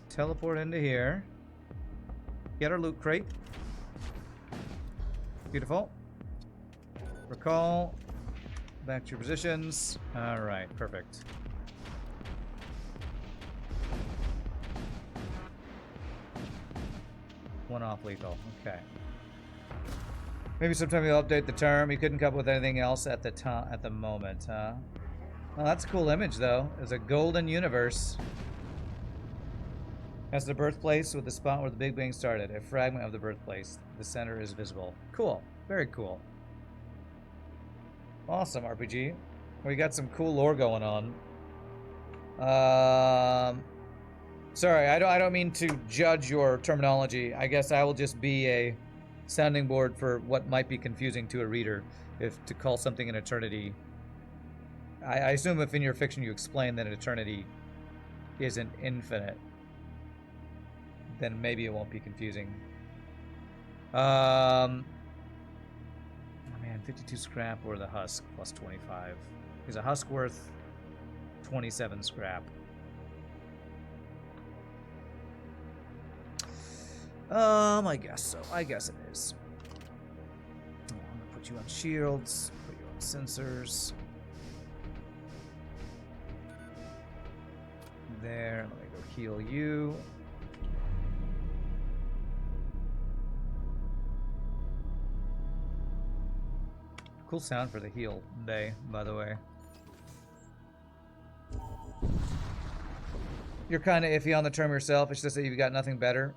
Teleport into here. Get our loot crate. Beautiful. Recall. Back to your positions. Alright, perfect. One off lethal. Okay. Maybe sometime you'll update the term. You couldn't come up with anything else at the moment, huh? Well, that's a cool image, though. It's a golden universe. That's the birthplace with the spot where the Big Bang started. A fragment of the birthplace. The center is visible. Cool. Very cool. Awesome, RPG. We got some cool lore going on. Sorry, I don't mean to judge your terminology. I guess I will just be a sounding board for what might be confusing to a reader. If to call something an eternity. I assume if in your fiction you explain that an eternity isn't infinite, then maybe it won't be confusing. Oh man, 52 scrap or the husk plus 25. Is a husk worth 27 scrap? I guess so. I guess it is. I'm gonna put you on shields, put you on sensors. There, let me go heal you. Cool sound for the heal bay, by the way. You're kind of iffy on the term yourself. It's just that you've got nothing better.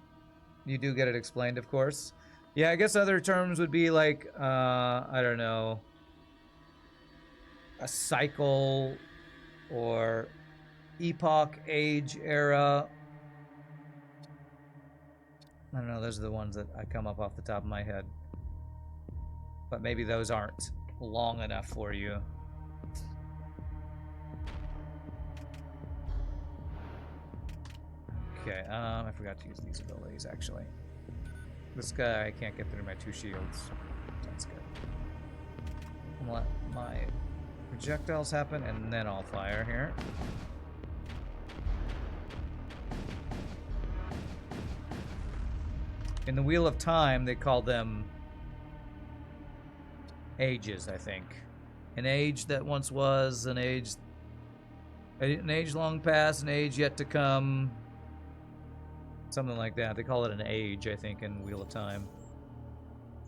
You do get it explained, of course. Yeah, I guess other terms would be like, I don't know, a cycle or epoch, age, era. I don't know, those are the ones that I come up off the top of my head. But maybe those aren't long enough for you. Okay, I forgot to use these abilities, actually. This guy, I can't get through my 2 shields. That's good. I'm gonna let my projectiles happen, and then I'll fire here. In the Wheel of Time, they call them ages, I think. An age that once was, an age long past, an age yet to come. Something like that. They call it an age, I think, in Wheel of Time.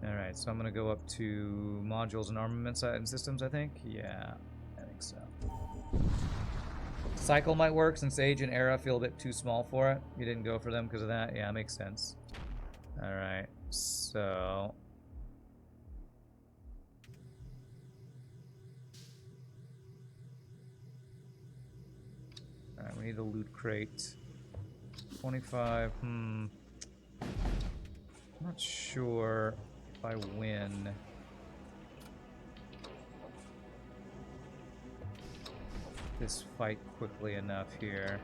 Alright, so I'm going to go up to modules and armaments and systems, I think. Yeah, I think so. Cycle might work since age and era feel a bit too small for it. You didn't go for them because of that? Yeah, makes sense. Alright, so... Alright, we need the loot crate. 25, I'm not sure if I win. This fight quickly enough here.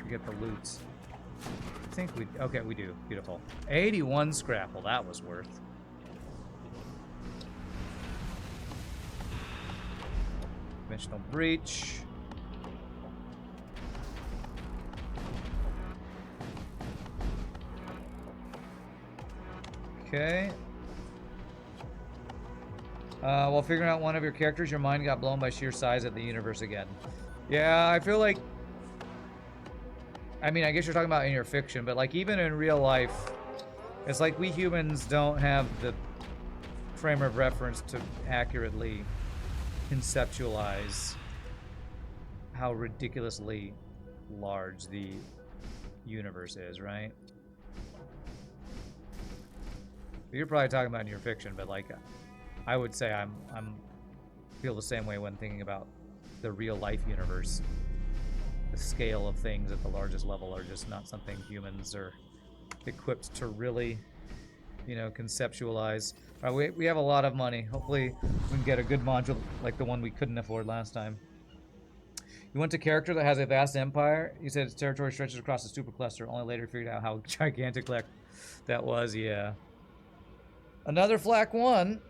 Get the loot. think we... Okay, we do. Beautiful. 81 scrapple. That was worth. Dimensional breach. Okay. While figuring out one of your characters, your mind got blown by sheer size of the universe again. Yeah, I feel like... I mean, I guess you're talking about in your fiction, but like even in real life, it's like we humans don't have the frame of reference to accurately conceptualize how ridiculously large the universe is, right? You're probably talking about in your fiction, but like, I would say I'm feel the same way when thinking about the real life universe. The scale of things at the largest level are just not something humans are equipped to really, you know, conceptualize. All right, we have a lot of money. Hopefully we can get a good module like the one we couldn't afford last time. You went to character that has a vast empire. You said its territory stretches across the supercluster. Only later figured out how gigantic that was. Yeah. Another flak 1.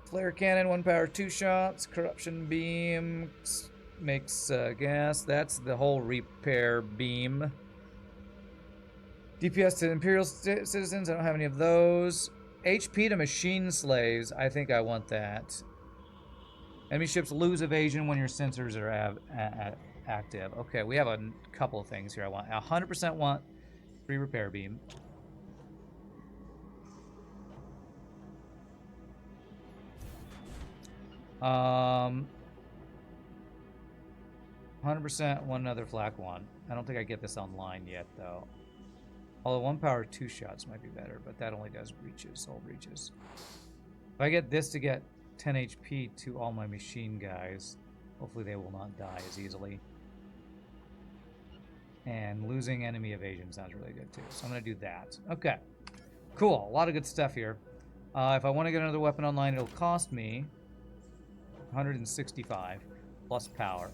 Flare cannon, 1 power, 2 shots. Corruption beam makes gas. That's the whole repair beam. DPS to Imperial citizens. I don't have any of those. HP to machine slaves. I think I want that. Enemy ships lose evasion when your sensors are active. Okay, we have a couple of things here I want. 100% want free repair beam. Um, 100% want another flak 1. I don't think I get this online yet, though. Although 1 power 2 shots might be better, but that only does breaches, all breaches. If I get this to get 10 HP to all my machine guys, hopefully they will not die as easily. And losing enemy evasion sounds really good too, so I'm going to do that. Okay, cool. A lot of good stuff here. If I want to get another weapon online, it'll cost me 165 plus power.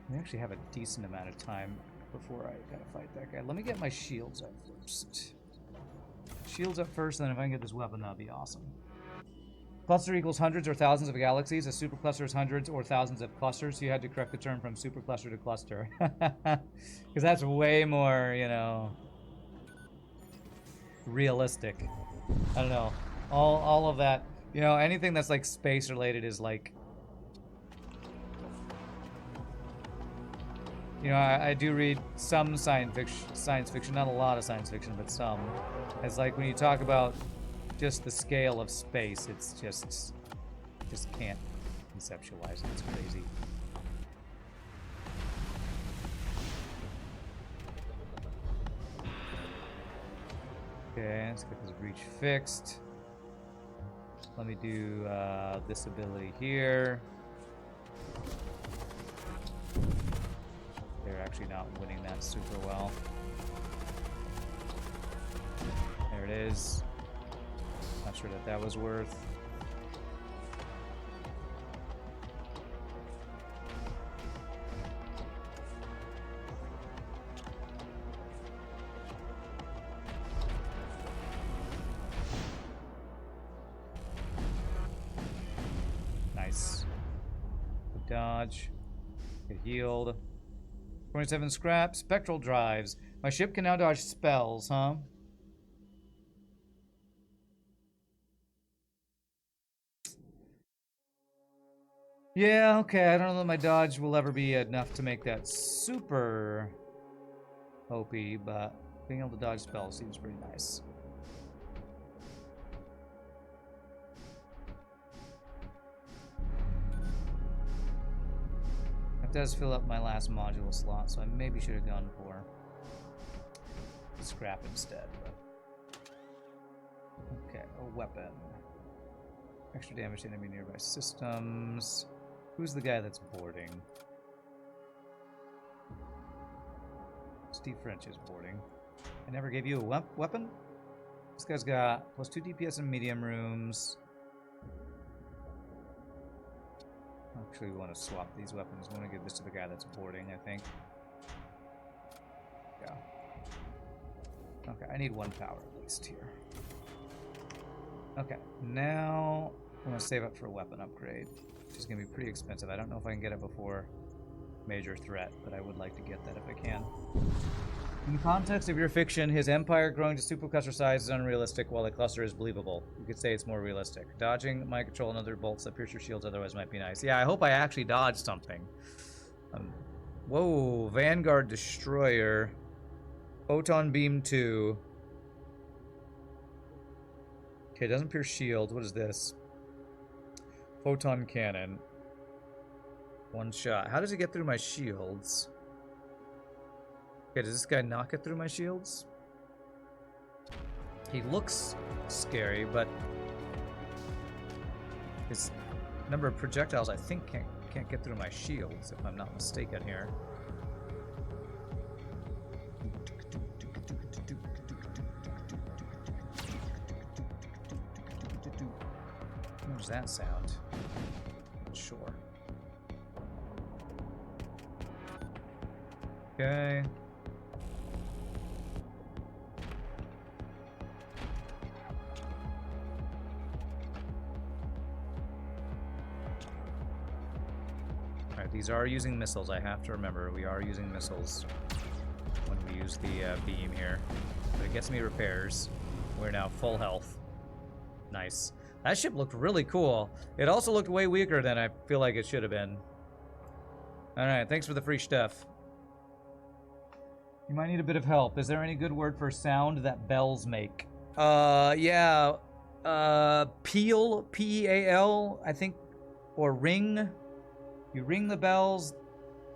We actually have a decent amount of time before I gotta fight that guy. Let me get my shields up first. Shields up first, then if I can get this weapon, that'd be awesome. Cluster equals hundreds or thousands of galaxies. A supercluster is hundreds or thousands of clusters. So you had to correct the term from supercluster to cluster. Because that's way more, you know, realistic. I don't know. All of that, you know, anything that's like space related is like, you know, I do read some science fiction, not a lot of science fiction, but some. It's like when you talk about just the scale of space, it's just can't conceptualize it. It's crazy. Okay, let's get this breach fixed. Let me do this ability here. They're actually not winning that super well. There it is. Not sure that was worth. Nice. Good dodge. Get healed. 27 scrap. Spectral drives. My ship can now dodge spells, huh? Yeah, okay. I don't know that my dodge will ever be enough to make that super OP, but being able to dodge spells seems pretty nice. That does fill up my last module slot, so I maybe should have gone for scrap instead. But okay, a weapon. Extra damage to enemy nearby systems. Who's the guy that's boarding? Steve French is boarding. I never gave you a weapon? This guy's got plus 2 DPS in medium rooms. Actually, we want to swap these weapons. We want to give this to the guy that's boarding, I think. go. Okay, I need 1 power at least here. Okay, now I'm going to save up for a weapon upgrade, which is going to be pretty expensive. I don't know if I can get it before major threat, but I would like to get that if I can. In the context of your fiction, his empire growing to supercluster size is unrealistic, while the cluster is believable. You could say it's more realistic. Dodging, mind control, and other bolts that pierce your shields otherwise might be nice. Yeah, I hope I actually dodged something. Whoa, Vanguard Destroyer. Photon Beam 2. Okay, it doesn't pierce shields. What is this? Photon Cannon. 1 shot. How does it get through my shields? Okay, does this guy not get through my shields? He looks scary, but his number of projectiles, I think, can't get through my shields, if I'm not mistaken here. What does that sound? Not sure. Okay. Alright, these are using missiles. I have to remember, we are using missiles when we use the beam here. But it gets me repairs. We're now full health. Nice. That ship looked really cool. It also looked way weaker than I feel like it should have been. Alright, thanks for the free stuff. You might need a bit of help. Is there any good word for sound that bells make? Yeah. Peal, P-E-A-L, I think, or ring. You ring the bells,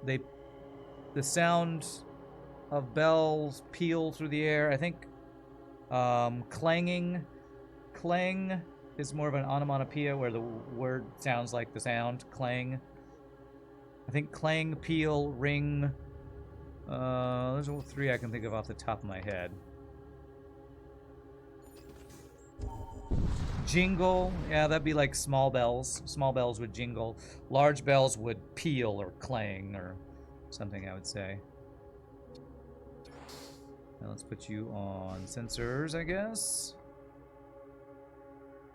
the sound of bells peal through the air. I think clanging, clang is more of an onomatopoeia where the word sounds like the sound, clang. I think clang, peal, ring. There's only 3 I can think of off the top of my head. Jingle, yeah, that'd be like small bells. Small bells would jingle. Large bells would peal or clang or something, I would say. Now let's put you on sensors, I guess.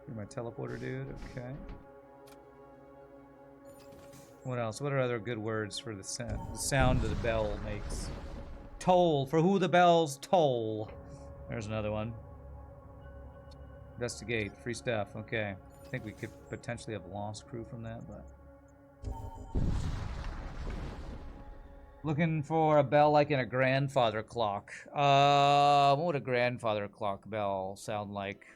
You're my teleporter dude, okay. What else? What are other good words for the sound that the bell makes? Toll, for who the bells toll. There's another one. Investigate, free stuff, okay. I think we could potentially have lost crew from that, but... Looking for a bell like in a grandfather clock. What would a grandfather clock bell sound like?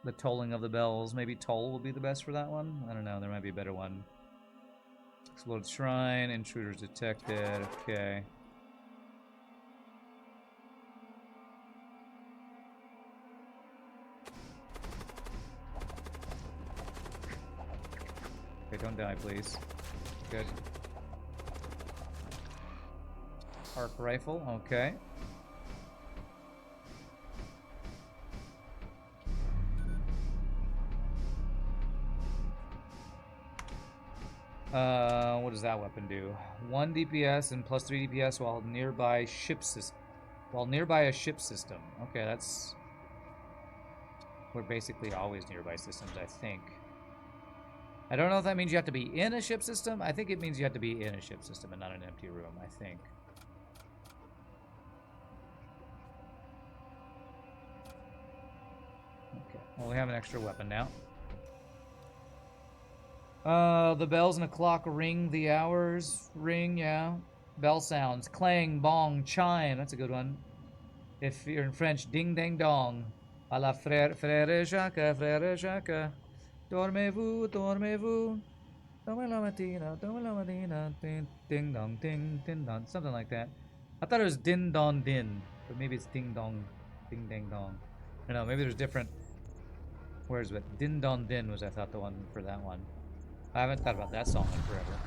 The tolling of the bells. Maybe toll would be the best for that one? I don't know, there might be a better one. Exploded shrine, intruders detected, okay. Okay, don't die, please. Good. Arc rifle, okay. What does that weapon do? 1 DPS and plus 3 DPS while nearby a ship system. Okay, that's... We're basically always nearby systems, I think. I don't know if that means you have to be in a ship system. I think it means you have to be in a ship system and not an empty room, I think. Okay, well, we have an extra weapon now. The bells and the clock ring, the hours ring, yeah. Bell sounds, clang, bong, chime, that's a good one. If you're in French, ding, dang, dong. A la frère Jacques, frère Jacques. Dormez-vous, dormez-vous. Dome la mattina, ding, dong, ding, dong. Something like that. I thought it was din, don, din. But maybe it's ding, dong, ding, dang, dong. I don't know, maybe there's different words, but din, don, din was, I thought, the one for that one. I haven't thought about that song in forever.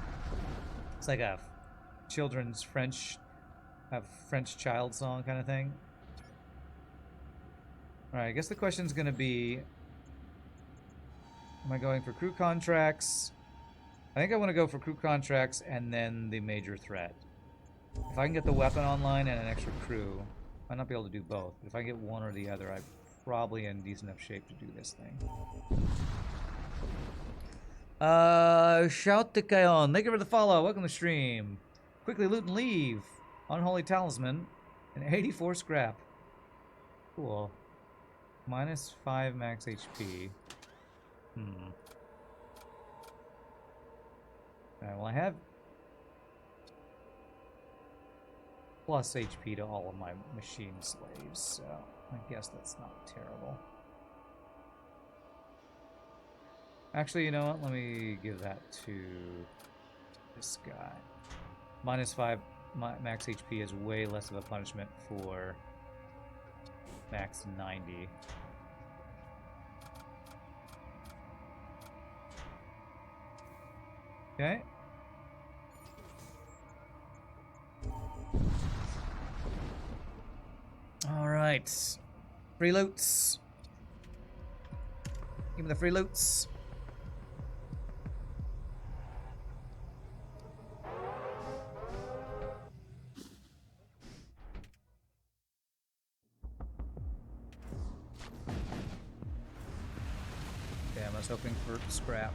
It's like a children's French child song kind of thing. Alright, I guess the question's gonna be, am I going for crew contracts? I think I want to go for crew contracts and then the major threat. If I can get the weapon online and an extra crew, I might not be able to do both. But if I get one or the other, I'm probably in decent enough shape to do this thing. Shout to Kayon. Thank you for the follow. Welcome to the stream. Quickly loot and leave. Unholy Talisman. And 84 scrap. Cool. -5 max HP. Alright, well I have plus HP to all of my machine slaves, so I guess that's not terrible. Actually, you know what? Let me give that to this guy. -5 max HP is way less of a punishment for max 90. Okay. Alright. Free loots. Give me the free loots. Damn, I was hoping for scrap.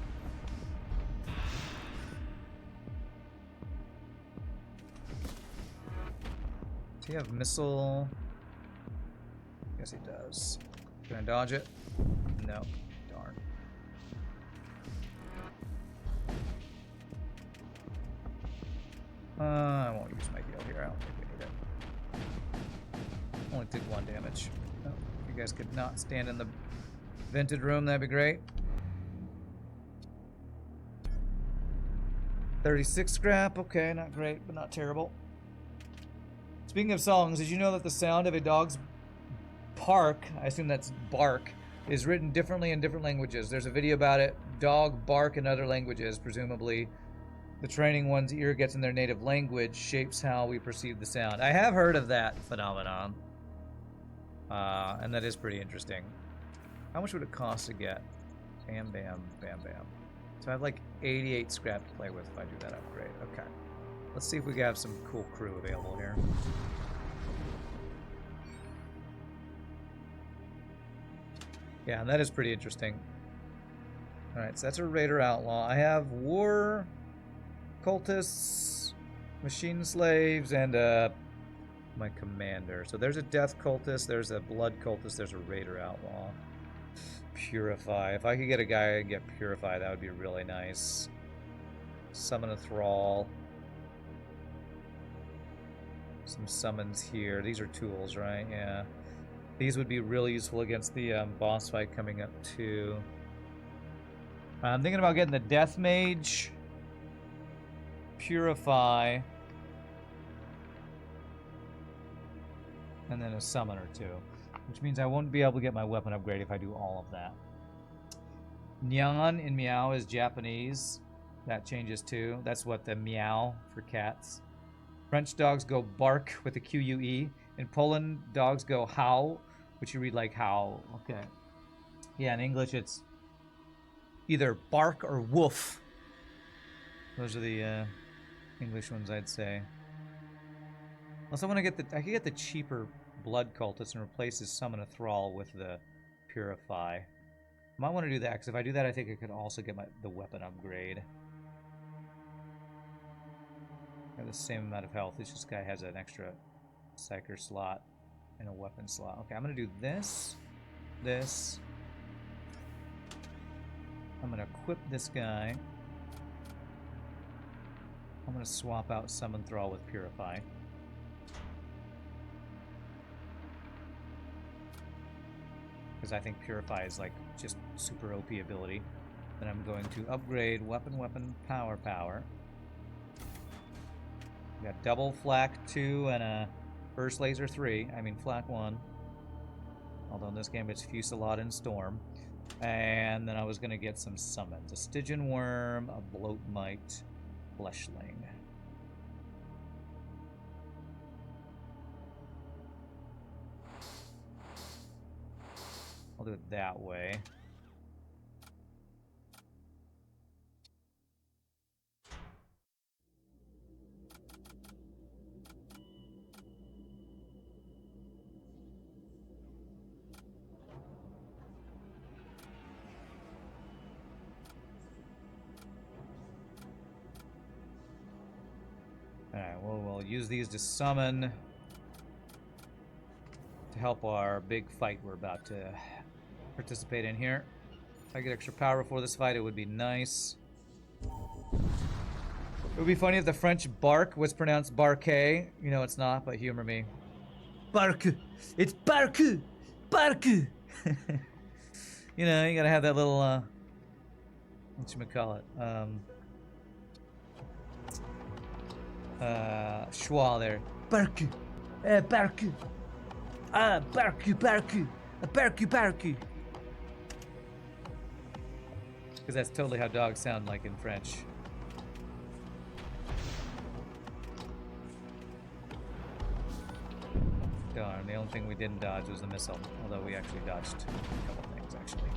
Does he have missile? Yes, he does. Can I dodge it? No. Darn. I won't use my heal here. I don't think we need it. Only did 1 damage. Oh, if you guys could not stand in the vented room, that'd be great. 36 scrap. Okay, not great, but not terrible. Speaking of songs, did you know that the sound of a dog's bark, I assume that's bark, is written differently in different languages? There's a video about it. Dog bark in other languages, presumably. The training one's ear gets in their native language, shapes how we perceive the sound. I have heard of that phenomenon. And that is pretty interesting. How much would it cost to get? Bam, bam, bam, bam. So I have like 88 scrap to play with if I do that upgrade. Okay. Let's see if we have some cool crew available here. Yeah, and that is pretty interesting. Alright, so that's a Raider Outlaw. I have War Cultists, Machine Slaves, and my Commander. So there's a Death Cultist, there's a Blood Cultist, there's a Raider Outlaw. Purify. If I could get a guy and get Purify, that would be really nice. Summon a Thrall. Some summons here. These are tools, right? Yeah. These would be really useful against the boss fight coming up, too. I'm thinking about getting the Death Mage, Purify, and then a Summon or two. Which means I won't be able to get my weapon upgrade if I do all of that. Nyan in Meow is Japanese. That changes too. That's what the meow for cats. French dogs go bark with a Q-U-E. In Poland, dogs go howl, which you read like howl. Okay. Yeah, in English it's either bark or woof. Those are the English ones, I'd say. Unless I want to get I could get the cheaper Blood Cultist and replace his Summon a Thrall with the Purify. I might want to do that, because if I do that, I think I could also get the weapon upgrade. I have the same amount of health. This guy has an extra Psyker slot and a weapon slot. Okay, I'm going to do this, this. I'm going to equip this guy. I'm going to swap out Summon Thrall with Purify. Because I think Purify is like just super OP ability. Then I'm going to upgrade weapon, power. We got double flak 2 and a burst laser 3. I mean flak 1. Although in this game it's Fusillade and Storm. And then I was going to get some summons. A Stygian Worm, a Bloat Mite, Fleshling. I'll do it that way. we'll use these to summon to help our big fight we're about to participate in here. If I get extra power before this fight, it would be nice. It would be funny if the French bark was pronounced barquet. You know it's not, but humor me. Barque! It's barque! Barque! You know, you gotta have that little, whatchamacallit, schwa there. Barque! Barque! Ah, barque, barque! Barque, barque! Because that's totally how dogs sound like in French. Darn, the only thing we didn't dodge was the missile. Although we actually dodged a couple things, actually.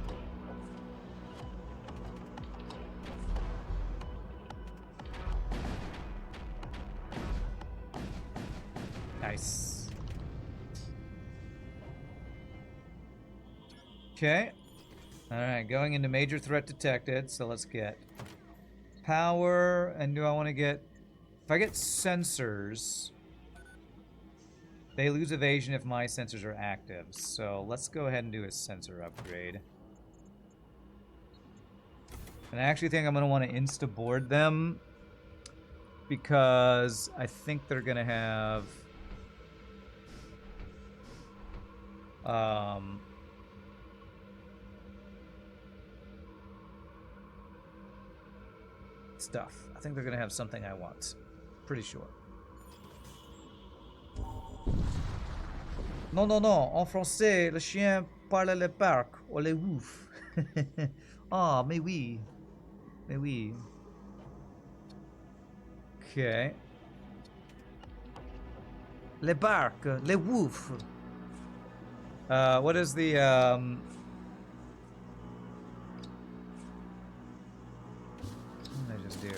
Nice. Okay. Alright, going into major threat detected, so let's get power, and do I want to get... If I get sensors... They lose evasion if my sensors are active, so let's go ahead and do a sensor upgrade. And I actually think I'm going to want to insta-board them, because I think they're going to have... stuff. I think they're going to have something I want. Pretty sure. Non, non, non. En français, le chien parle le parc ou le ouf. Ah, mais oui. Mais oui. Okay. Le bark, le woof. What is the, what did I just do?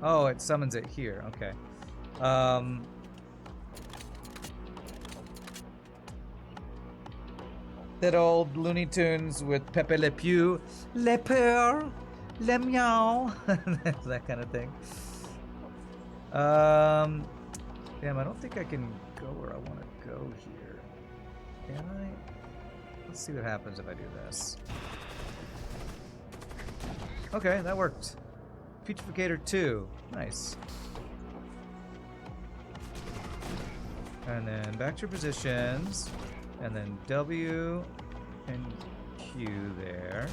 Oh, it summons it here. Okay. That old Looney Tunes with Pepe Le Pew. Le peur, le meow. That kind of thing. Damn, I don't think I can go where I want to go here. Can I? Let's see what happens if I do this. Okay, that worked. Putreficator 2. Nice. And then back to your positions. And then W and Q there.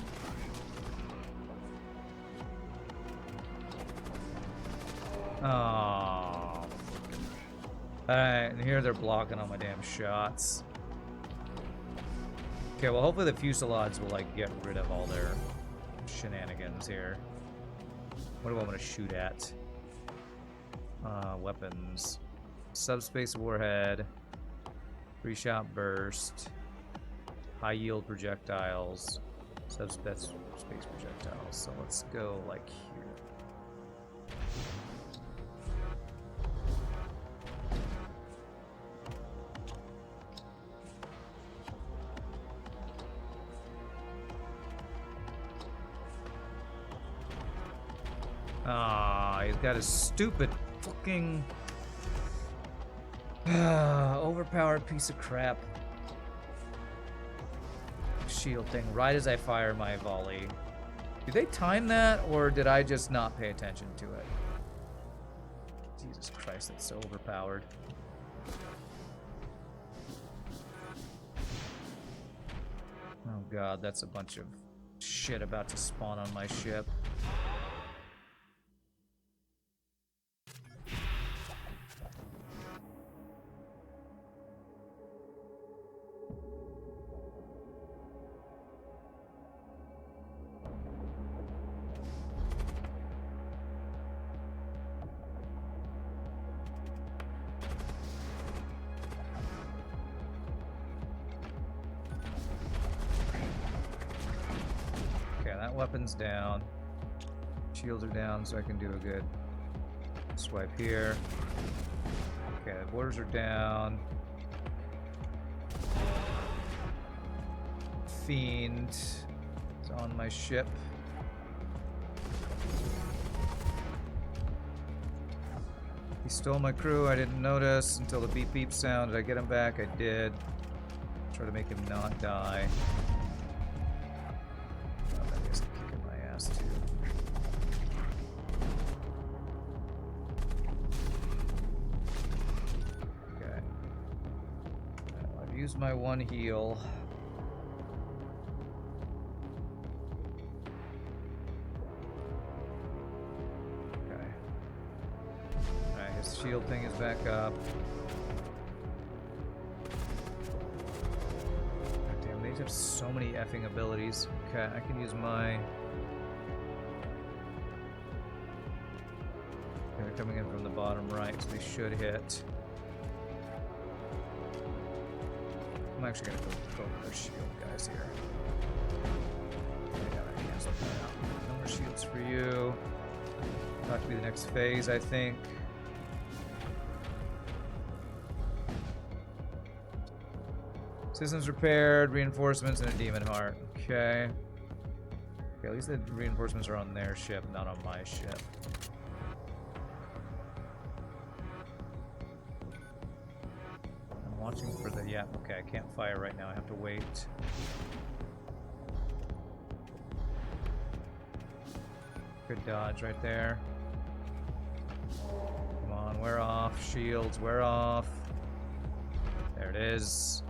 Oh. Alright, and here they're blocking all my damn shots. Okay, well hopefully the Fusillades will like get rid of all their shenanigans here. What do I want to shoot at? Weapons. Subspace warhead. 3-shot burst. High yield projectiles. Subspace projectiles. So let's go like here. Ah, he's got a stupid fucking overpowered piece of crap shield thing right as I fire my volley. Did they time that, or did I just not pay attention to it? Jesus Christ, that's so overpowered. Oh god, that's a bunch of shit about to spawn on my ship. Weapons down. Shields are down, so I can do a good swipe here. Okay, the borders are down. Fiend is on my ship. He stole my crew. I didn't notice until the beep beep sound. Did I get him back? I did. Try to make him not die. Oh, that is kicking my ass too. Okay. I've used my one heal. Okay. Alright, his shield thing is back up. They have so many effing abilities. Okay, I can use my... They're coming in from the bottom right, so they should hit. I'm actually gonna go with their shield guys here. I gotta cancel that out. No more shields for you. About to be the next phase, I think. Systems repaired, reinforcements, and a demon heart. Okay. Okay, at least the reinforcements are on their ship, not on my ship. I'm watching for the... Yeah, okay, I can't fire right now. I have to wait. Good dodge right there. Come on, wear off. Shields, wear off. There it is.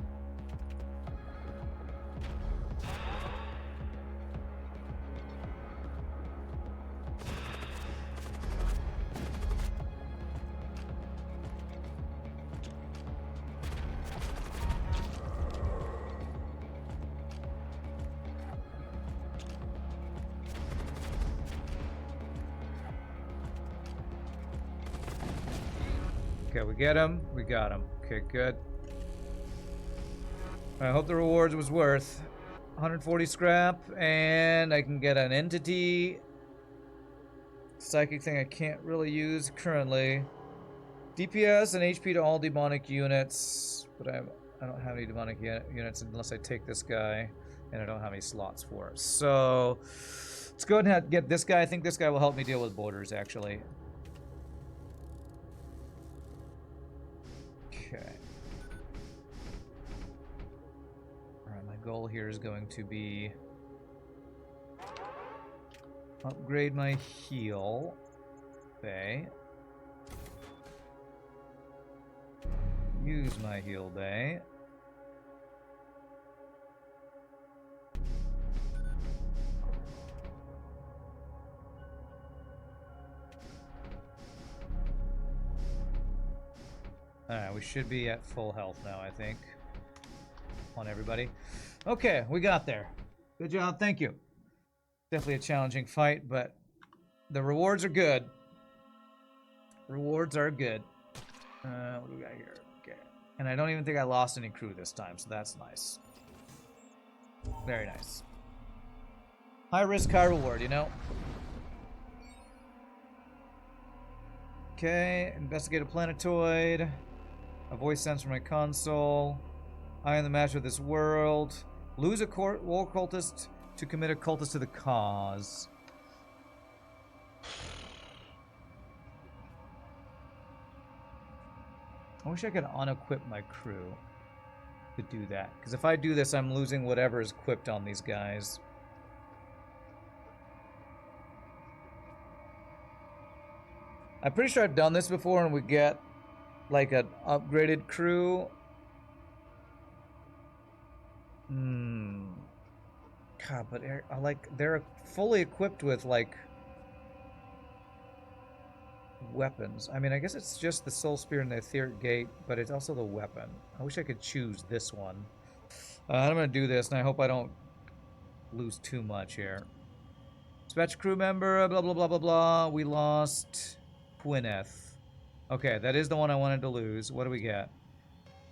Okay, we get him. We got him. Okay, good. I hope the rewards was worth 140 scrap, and I can get an entity psychic thing I can't really use currently. DPS and HP to all demonic units, but I don't have any demonic units unless I take this guy, and I don't have any slots for it. So let's go ahead and get this guy. I think this guy will help me deal with borders, actually. Okay. Alright, my goal here is going to be upgrade my heal bay. Use my heal bay. Alright, we should be at full health now, I think. On everybody. Okay, we got there. Good job, thank you. Definitely a challenging fight, but the rewards are good. Rewards are good. What do we got here? Okay. And I don't even think I lost any crew this time, so that's nice. Very nice. High risk, high reward, you know? Okay, investigate a planetoid. A voice sense from my console. I am the master of this world. Lose a war cultist to commit a cultist to the cause. I wish I could unequip my crew to do that. Because if I do this, I'm losing whatever is equipped on these guys. I'm pretty sure I've done this before and we get like an upgraded crew. God, but they're fully equipped with like weapons. I mean, I guess it's just the Soul Spear and the Etheric Gate, but it's also the weapon. I wish I could choose this one. I'm gonna do this, and I hope I don't lose too much here. Dispatch crew member, blah blah blah blah blah. We lost Gwyneth. Okay, that is the one I wanted to lose. What do we get?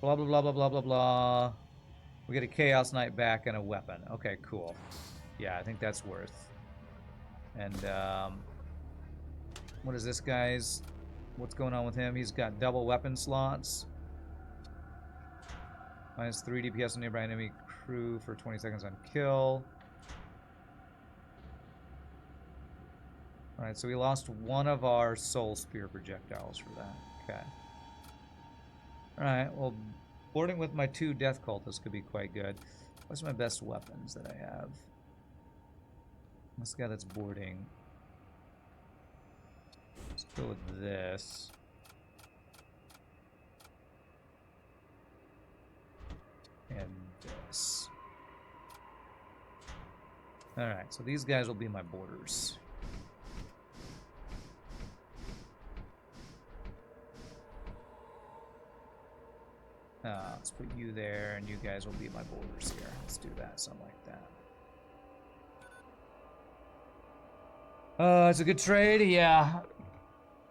Blah blah blah blah blah blah blah. We get a Chaos Knight back and a weapon. Okay, cool. Yeah, I think that's worth. And what is this guy's? What's going on with him? He's got double weapon slots. Minus 3 DPS on nearby enemy crew for 20 seconds on kill. Alright, so we lost one of our Soul Spear projectiles for that. Okay. Alright, well, boarding with my 2 death cultists could be quite good. What's my best weapons that I have? This guy that's boarding. Let's go with this. And this. Alright, so these guys will be my boarders. Let's put you there, and you guys will be my boarders here. Let's do that, something like that. It's a good trade, yeah.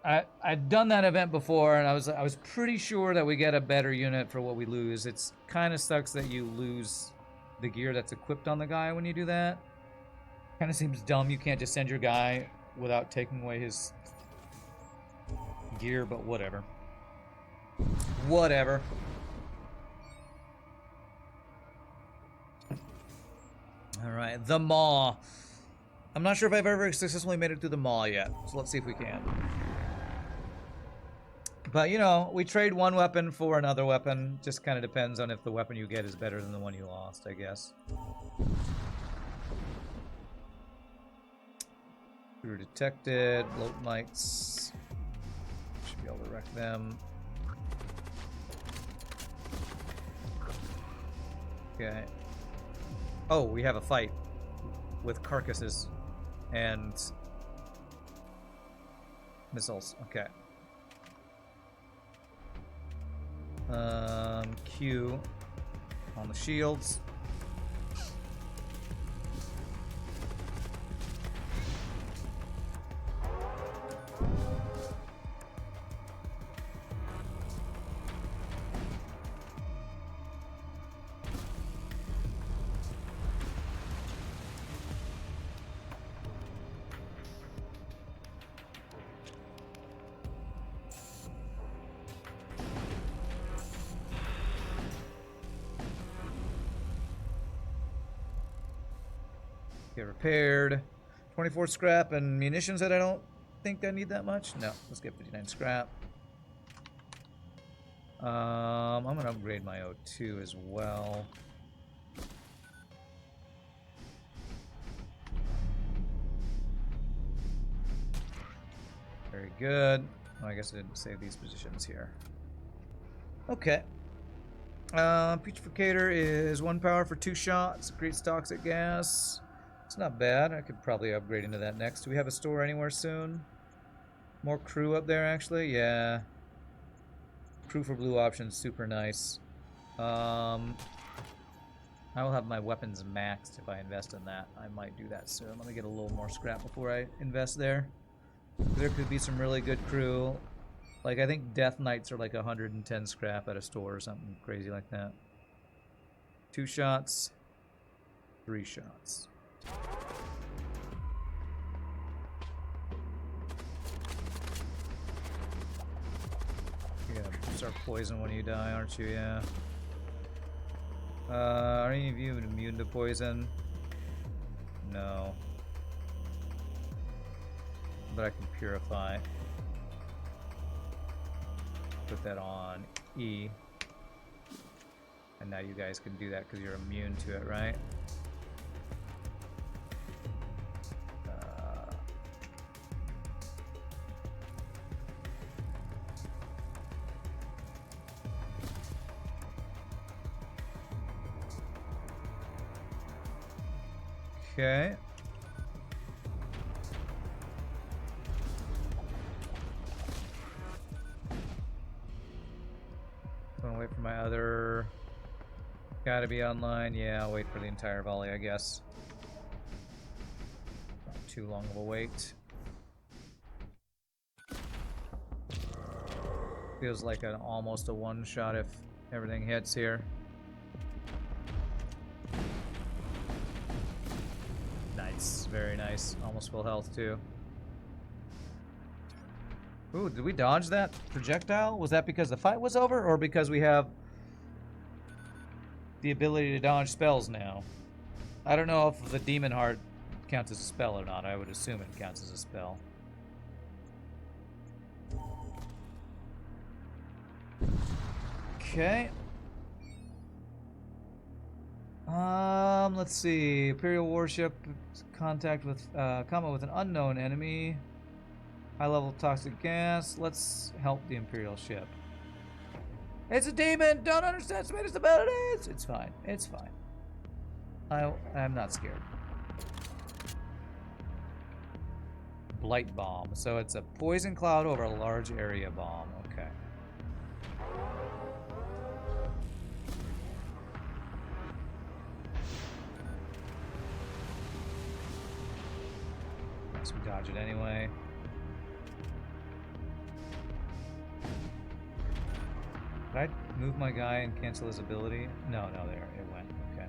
I'd done that event before, and I was pretty sure that we get a better unit for what we lose. It's kind of sucks that you lose the gear that's equipped on the guy when you do that. Kind of seems dumb. You can't just send your guy without taking away his gear, but whatever. Whatever. Alright, the Maw. I'm not sure if I've ever successfully made it through the Maw yet, so let's see if we can. But, you know, we trade one weapon for another weapon. Just kind of depends on if the weapon you get is better than the one you lost, I guess. We were detected. Load Knights. Should be able to wreck them. Okay. Oh, we have a fight with carcasses and missiles. Okay. Q on the shields. Get repaired. 24 scrap and munitions that I don't think I need that much. No, let's get 59 scrap. I'm gonna upgrade my O2 as well. Very good. Oh, I guess I didn't save these positions here. Okay. Putreficator is 1 power for 2 shots. Creates toxic gas. It's not bad. I could probably upgrade into that next. Do we have a store anywhere soon? More crew up there, actually? Yeah. Crew for blue options, super nice. I will have my weapons maxed if I invest in that. I might do that soon. Let me get a little more scrap before I invest there. There could be some really good crew. Like, I think Death Knights are like 110 scrap at a store or something crazy like that. 2 shots. 3 shots. You're gonna start poison when you die, aren't you? Yeah. Are any of you immune to poison? No. But I can purify. Put that on E. And now you guys can do that because you're immune to it, right? Okay. Gonna wait for my other guy to be online. Yeah, I'll wait for the entire volley, I guess. Not too long of a wait. Feels like almost a one-shot if everything hits here. Nice, very nice. Almost full health too. Ooh, did we dodge that projectile? Was that because the fight was over, or because we have the ability to dodge spells now? I don't know if the Demon Heart counts as a spell or not. I would assume it counts as a spell. Okay. Let's see. Imperial warship contact with combat with an unknown enemy. High level toxic gas. Let's help the Imperial ship. It's a demon. Don't underestimate its abilities. It's fine. It's fine. I'm not scared. Blight bomb. So it's a poison cloud over a large area bomb. Okay. Guess we dodge it anyway. Did I move my guy and cancel his ability? No, there it went. Okay.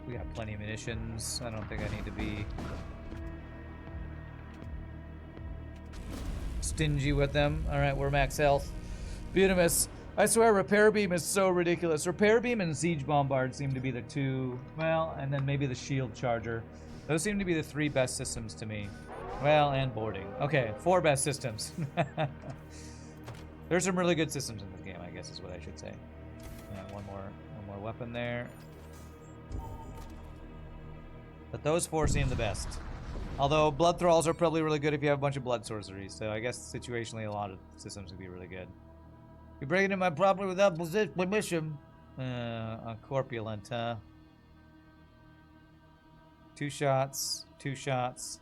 We got plenty of munitions. I don't think I need to be stingy with them. Alright, we're max health. Beautimus. I swear, Repair Beam is so ridiculous. Repair Beam and Siege Bombard seem to be the two. Well, and then maybe the Shield Charger. Those seem to be the three best systems to me. Well, and boarding. Okay, 4 best systems. There's some really good systems in this game, I guess is what I should say. One more weapon there. But those 4 seem the best. Although Blood Thralls are probably really good if you have a bunch of blood sorceries. So I guess situationally a lot of systems would be really good. You're breaking into my property without permission. Corpulent, huh? 2 shots. 2 shots.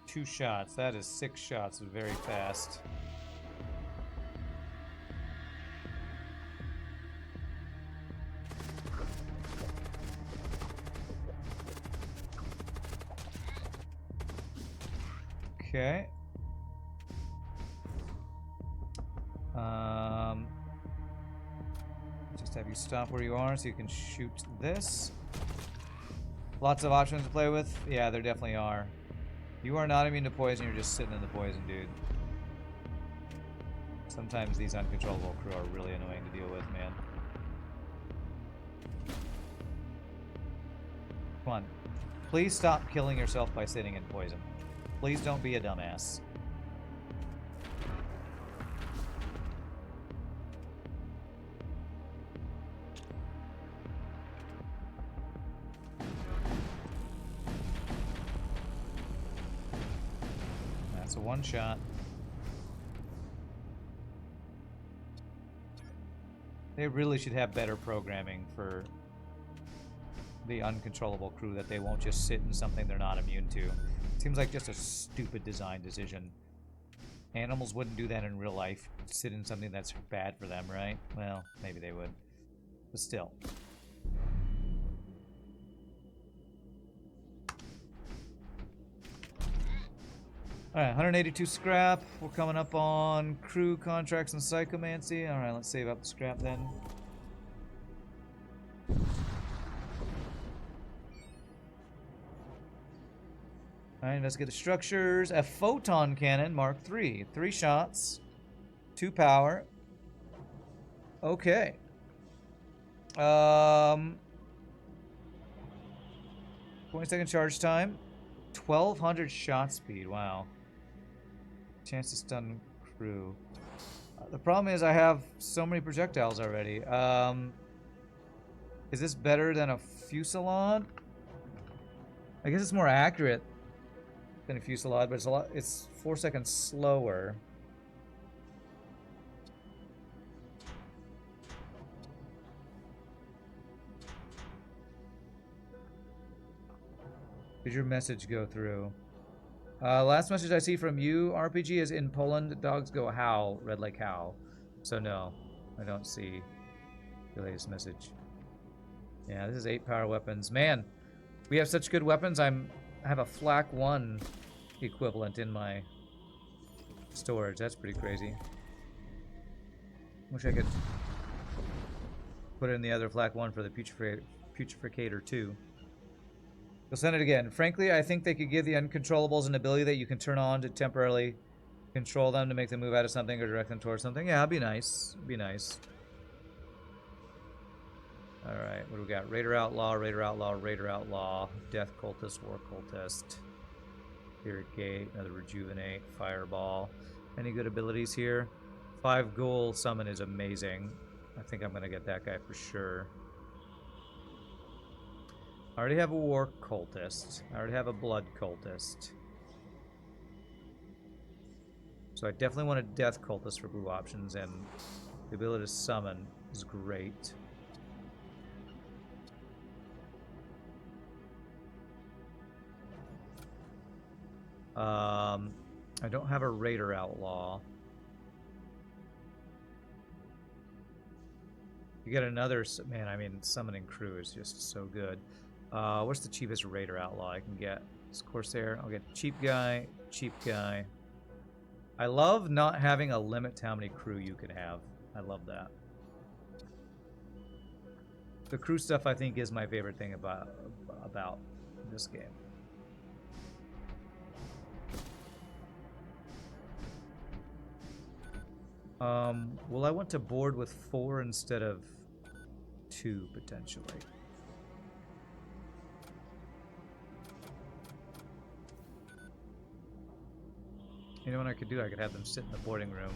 2 shots. That is 6 shots very fast. Okay. Just have you stop where you are so you can shoot this. Lots of options to play with. Yeah, there definitely are. You are not immune to poison, you're just sitting in the poison, dude. Sometimes these uncontrollable crew are really annoying to deal with, man. Come on. Please stop killing yourself by sitting in poison. Please don't be a dumbass. That's a 1 shot. They really should have better programming for the uncontrollable crew, that they won't just sit in something they're not immune to. Seems like just a stupid design decision. Animals wouldn't do that in real life. Sit in something that's bad for them, right? Well, maybe they would. But still. Alright, 182 scrap. We're coming up on crew contracts and psychomancy. Alright, let's save up the scrap then. Alright, investigate the structures. A photon cannon, Mark III. 3 shots. 2 power. Okay. 20-second charge time. 1200 shot speed. Wow. Chance to stun crew. The problem is I have so many projectiles already. Is this better than a fusillade? I guess it's more accurate than a fusillade, but it's 4 seconds slower. Did your message go through? Last message I see from you, RPG, is in Poland, dogs go howl, red like howl. So no, I don't see the latest message. Yeah, this is 8 power weapons. Man, we have such good weapons. I have a Flak 1 equivalent in my storage. That's pretty crazy. Wish I could put in the other Flak 1 for the Putreficator 2. We'll send it again. Frankly, I think they could give the uncontrollables an ability that you can turn on to temporarily control them to make them move out of something or direct them towards something. Yeah, it'd be nice. It'd be nice. Alright, what do we got? Raider Outlaw, Raider Outlaw, Raider Outlaw, Death Cultist, War Cultist. Irrigate, another Rejuvenate, Fireball. Any good abilities here? 5 Ghoul Summon is amazing. I think I'm going to get that guy for sure. I already have a War Cultist. I already have a Blood Cultist. So I definitely want a Death Cultist for blue options, and the ability to summon is great. I don't have a Raider Outlaw. You get another... Man, I mean, Summoning Crew is just so good. What's the cheapest Raider Outlaw I can get? It's Corsair. I'll get cheap guy, cheap guy. I love not having a limit to how many crew you can have. I love that. The crew stuff, I think, is my favorite thing about this game. Well, I want to board with 4 instead of 2, potentially. You know what I could do? I could have them sit in the boarding room.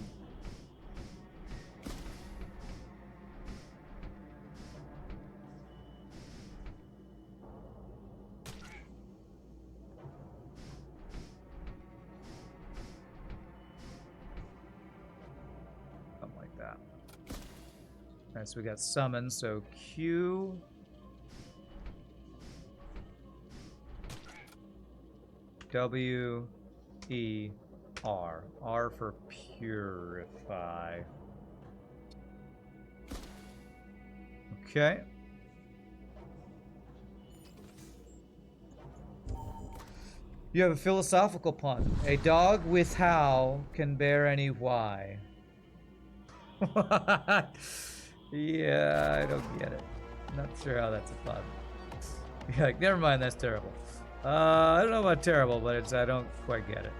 Something like that. Alright, so we got summon, so Q. W. E. R. R for Purify. Okay. You have a philosophical pun. A dog with how can bear any why. Yeah, I don't get it. Not sure how that's a pun. You're like, never mind, that's terrible. I don't know about terrible, but it's I don't quite get it.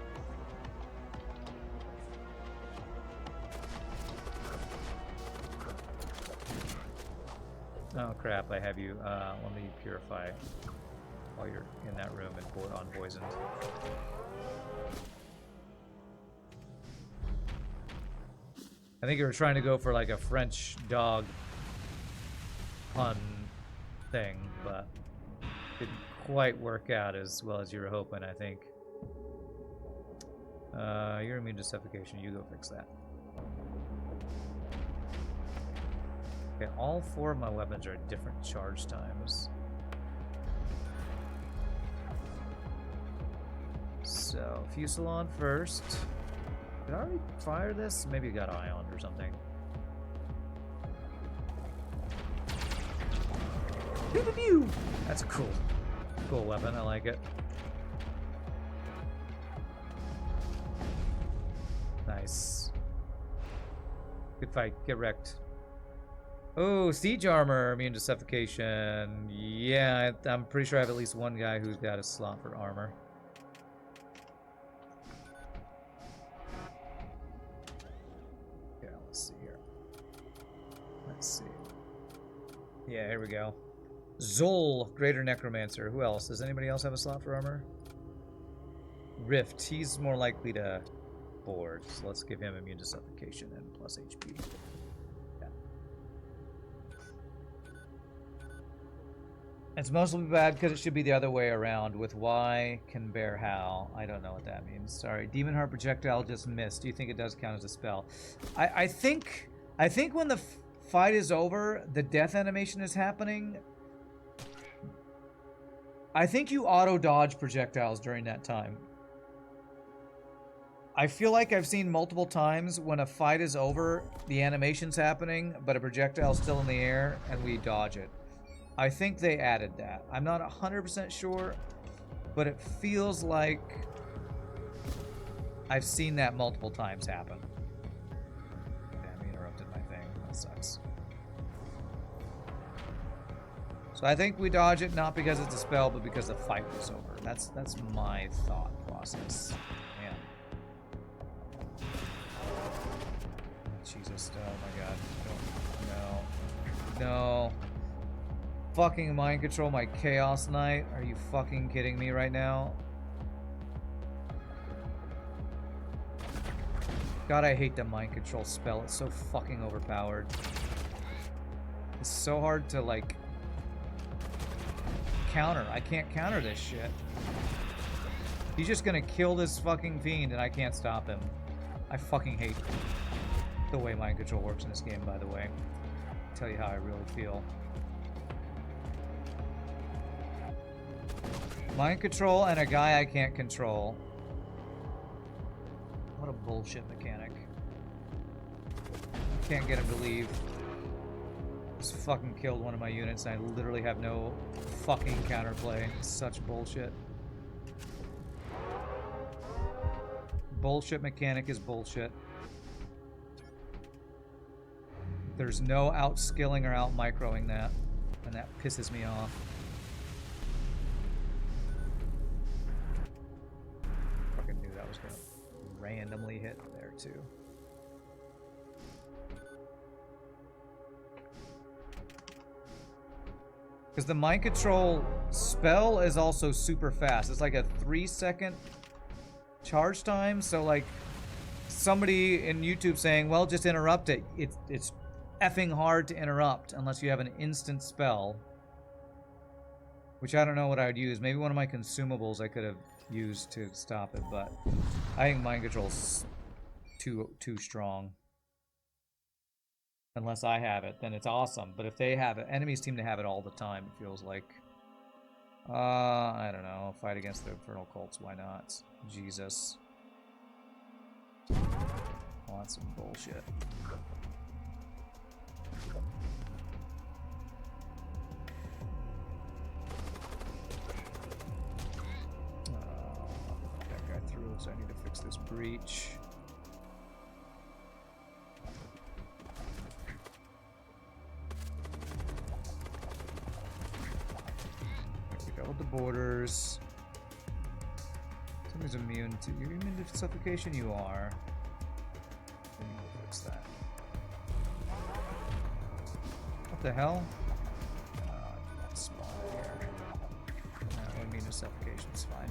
Oh crap, I have you. Let me purify while you're in that room and unpoisoned. I think you were trying to go for like a French dog pun thing, but didn't quite work out as well as you were hoping, I think. You're immune to suffocation, you go fix that. Okay, all 4 of my weapons are at different charge times. So, Fusillon first. Did I already fire this? Maybe it got Ion or something. Pew pew pew! That's a cool weapon, I like it. Nice. Good fight, get wrecked. Oh, siege armor, immune to suffocation. Yeah, I'm pretty sure I have at least one guy who's got a slot for armor. Yeah, let's see here. Let's see. Yeah, here we go. Zol, Greater Necromancer. Who else? Does anybody else have a slot for armor? Rift, he's more likely to board, so let's give him immune to suffocation and plus HP. It's mostly bad because it should be the other way around with why can bear how. I don't know what that means. Sorry. Demon Heart Projectile just missed. Do you think it does count as a spell? I think when the fight is over, the death animation is happening. I think you auto-dodge projectiles during that time. I feel like I've seen multiple times when a fight is over, the animation's happening, but a projectile's still in the air, and we dodge it. I think they added that. I'm not 100% sure, but it feels like I've seen that multiple times happen. Damn, he interrupted my thing. That sucks. So I think we dodge it not because it's a spell, but because the fight was over. That's my thought process. Man. Jesus, oh my god. No. Fucking mind control my Chaos Knight? Are you fucking kidding me right now? God, I hate the mind control spell. It's so fucking overpowered. It's so hard to, like, counter. I can't counter this shit. He's just gonna kill this fucking fiend and I can't stop him. I fucking hate the way mind control works in this game, by the way. I'll tell you how I really feel. Mind control and a guy I can't control. What a bullshit mechanic. Can't get him to leave. Just fucking killed one of my units and I literally have no fucking counterplay. Such bullshit. Bullshit mechanic is bullshit. There's no outskilling or out-microing that, and that pisses me off. Fucking knew that was gonna randomly hit there too. Because the mind control spell is also super fast. It's like a 3-second charge time, so like somebody in YouTube saying, well, just interrupt it. It's effing hard to interrupt unless you have an instant spell, which I don't know what I would use. Maybe one of my consumables I could have used to stop it, but I think mind control's too strong. Unless I have it, then it's awesome. But if they have it, enemies seem to have it all the time, it feels like. I don't know. Fight against the Infernal Cults, why not? Jesus. Oh, that's some bullshit. That guy through, so I need to fix this breach. With the borders. Somebody's immune to. You're immune to suffocation? You are. Then you will fix that. What the hell? Not spawn here. No, immune to suffocation is fine.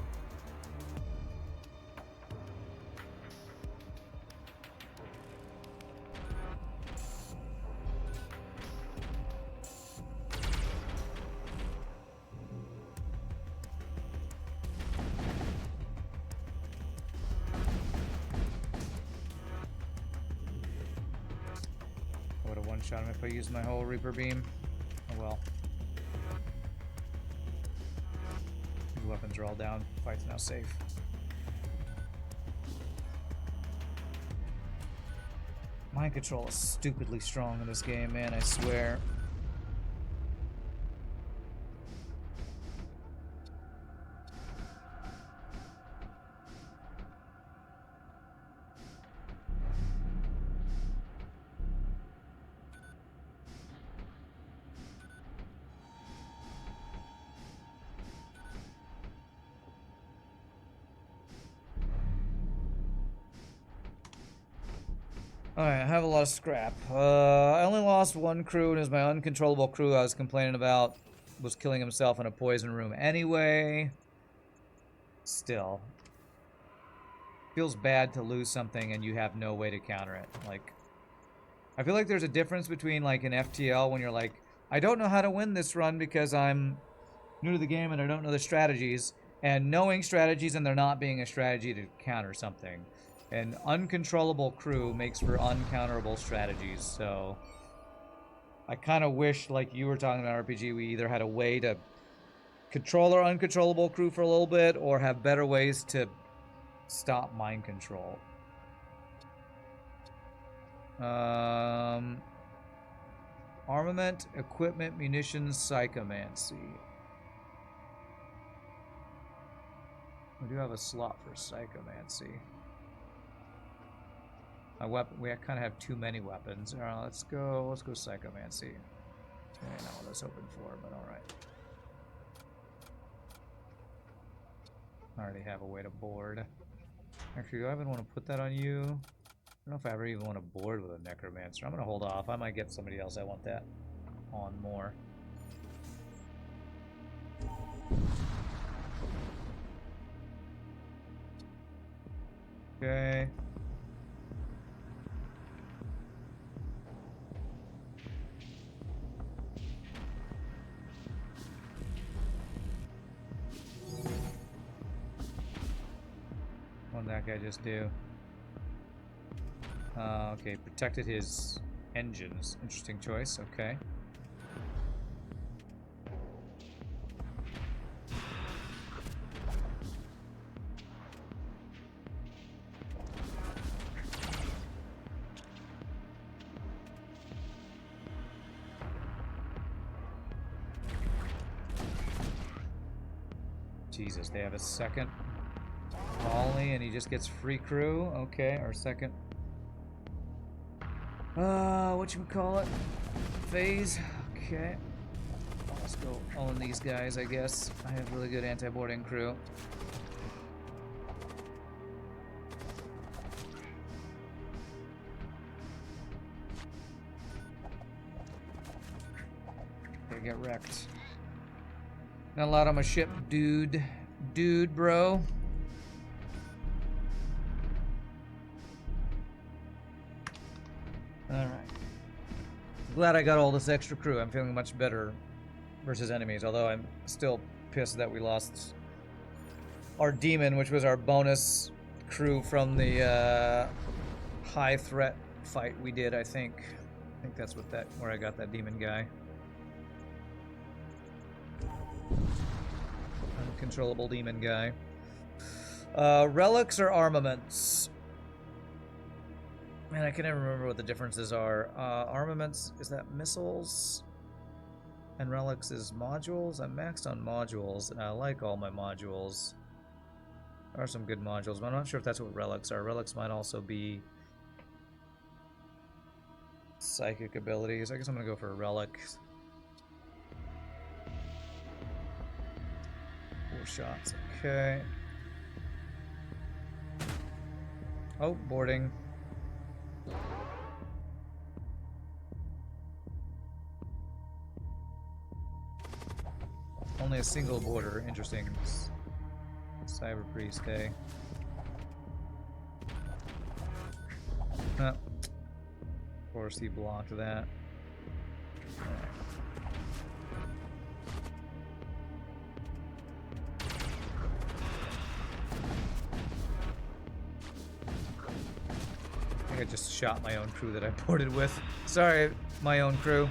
Shot him if I use my whole Reaper Beam. Oh well. His weapons are all down. Fight's now safe. Mind control is stupidly strong in this game, man, I swear. Alright, I have a lot of scrap. I only lost one crew, and it was my uncontrollable crew I was complaining about was killing himself in a poison room anyway. Still. Feels bad to lose something and you have no way to counter it. Like, I feel like there's a difference between, like, an FTL when you're like, I don't know how to win this run because I'm new to the game and I don't know the strategies, and knowing strategies and there not being a strategy to counter something. An uncontrollable crew makes for uncounterable strategies, so I kind of wish, like you were talking about RPG, we either had a way to control our uncontrollable crew for a little bit or have better ways to stop mind control. Armament, equipment, munitions, psychomancy. We do have a slot for psychomancy. My weapon, we kind of have too many weapons. All right, let's go psychomancy. I don't know what I was hoping for, but all right. I already have a way to board. Actually, do I even want to put that on you? I don't know if I ever even want to board with a necromancer. I'm gonna hold off. I might get somebody else I want that on more. Okay. that guy just do? Okay, protected his engines. Interesting choice, okay. Jesus, they have a second volley and he just gets free crew. Okay, or second. Whatchamacallit? Phase. Okay. Let's go own these guys, I guess. I have really good anti-boarding crew. They get wrecked. Not a lot on my ship, dude. Dude, bro. Alright. Glad I got all this extra crew. I'm feeling much better versus enemies, although I'm still pissed that we lost our demon, which was our bonus crew from the high threat fight we did, I think. I think that's what where I got that demon guy. Uncontrollable demon guy. Relics or armaments? Man, I can never remember what the differences are. Armaments, is that missiles? And relics is modules? I'm maxed on modules, and I like all my modules. There are some good modules, but I'm not sure if that's what relics are. Relics might also be psychic abilities. I guess I'm gonna go for a relic. 4 shots, okay. Oh, boarding. Only a single border. Interesting. Cyber Priest, eh? Of course he blocked that. I think I just shot my own crew that I boarded with. Sorry, my own crew.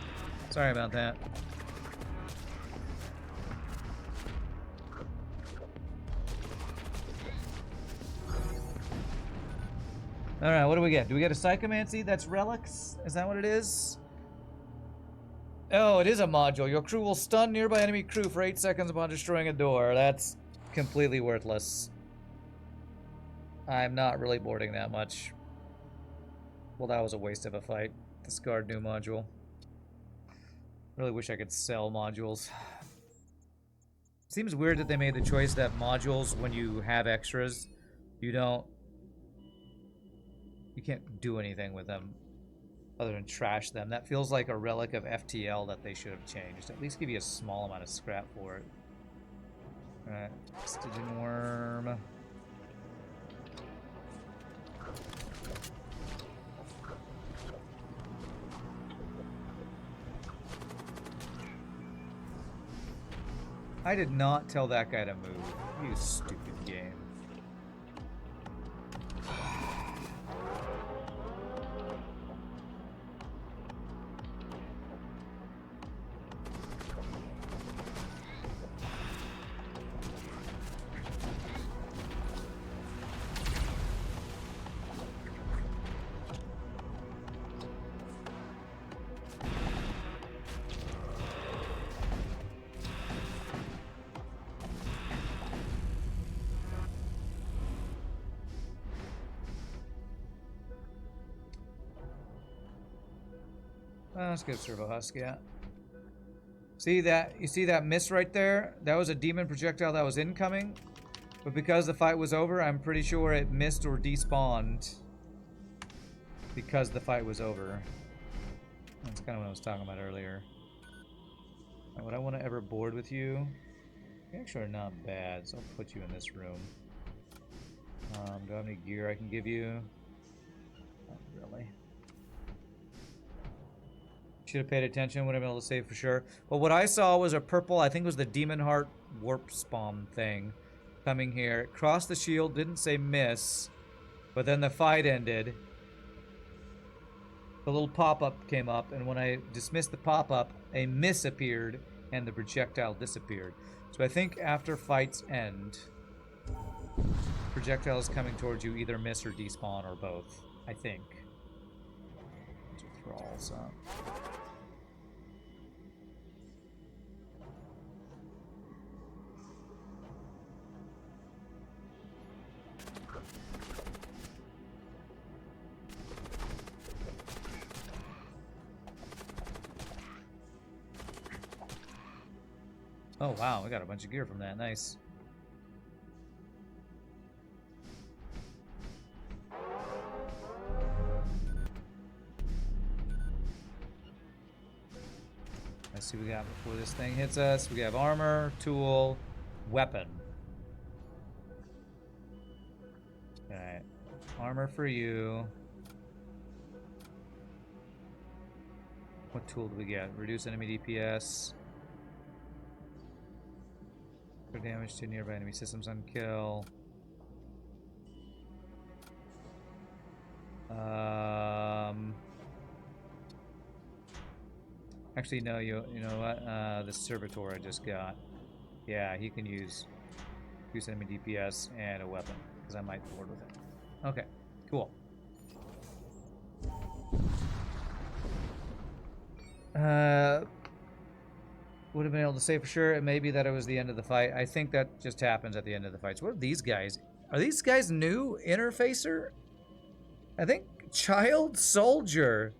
Sorry about that. Alright, what do we get? Do we get a Psychomancy? That's relics? Is that what it is? Oh, it is a module. Your crew will stun nearby enemy crew for 8 seconds upon destroying a door. That's completely worthless. I'm not really boarding that much. Well, that was a waste of a fight. Discard new module. Really wish I could sell modules. Seems weird that they made the choice that modules, when you have extras, you can't do anything with them other than trash them. That feels like a relic of FTL that they should have changed. At least give you a small amount of scrap for it. Alright, Stygian Worm. I did not tell that guy to move. You stupid game. Let's get Servo Husk, yeah. See that? You see that miss right there? That was a demon projectile that was incoming. But because the fight was over, I'm pretty sure it missed or despawned. Because the fight was over. That's kind of what I was talking about earlier. Right, would I want to ever board with you? You actually are not bad, so I'll put you in this room. Do I have any gear I can give you? Not really. Should have paid attention, would have been able to save for sure. But what I saw was a purple, I think it was the Demon Heart Warp Spawn thing coming here. It crossed the shield, didn't say miss. But then the fight ended. The little pop-up came up, and when I dismissed the pop-up, a miss appeared, and the projectile disappeared. So I think after fights end, projectiles coming towards you either miss or despawn, or both. I think. Thralls up. Oh wow, we got a bunch of gear from that. Nice. Let's see what we got before this thing hits us. We have armor, tool, weapon. Alright. Armor for you. What tool do we get? Reduce enemy DPS. For damage to nearby enemy systems on kill. Actually, no. You know what? The servitor I just got. Yeah, he can use enemy DPS and a weapon because I might board with it. Okay, cool. Would have been able to say for sure. It may be that it was the end of the fight. I think that just happens at the end of the fights. What are these guys? Are these guys new? Interfacer? I think Child Soldier.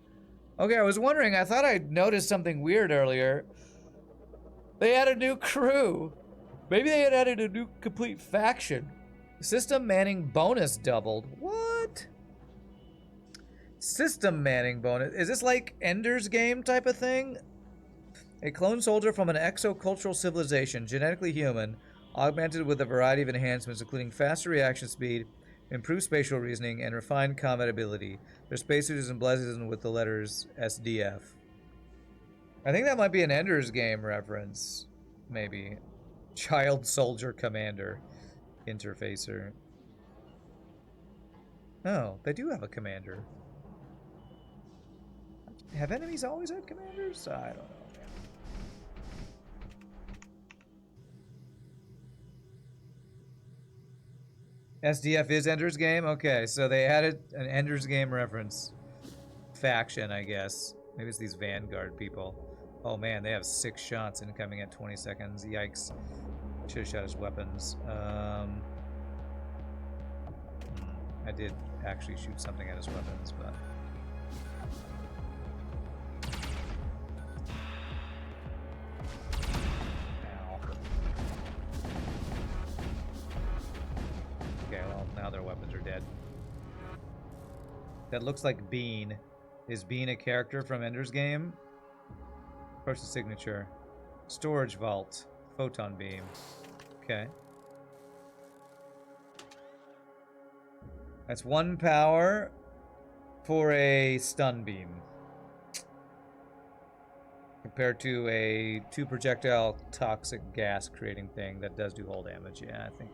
Okay, I was wondering. I thought I noticed something weird earlier. They had a new crew. Maybe they had added a new complete faction. System manning bonus doubled. What? System manning bonus. Is this like Ender's Game type of thing? A clone soldier from an exocultural civilization, genetically human, augmented with a variety of enhancements, including faster reaction speed, improved spatial reasoning, and refined combat ability. Their spacesuit is emblazoned with the letters SDF. I think that might be an Ender's Game reference. Maybe. Child Soldier Commander Interfacer. Oh, they do have a commander. Have enemies always had commanders? I don't know. SDF is Ender's Game? Okay, so they added an Ender's Game reference. Faction, I guess. Maybe it's these Vanguard people. Oh man, they have 6 shots incoming at 20 seconds. Yikes. Should have shot his weapons. I did actually shoot something at his weapons, but... Now their weapons are dead. That looks like Bean. Is Bean a character from Ender's Game? Approach the signature. Storage vault. Photon beam. Okay. That's 1 power for a stun beam. Compared to a 2 projectile toxic gas creating thing that does do hull damage. Yeah, I think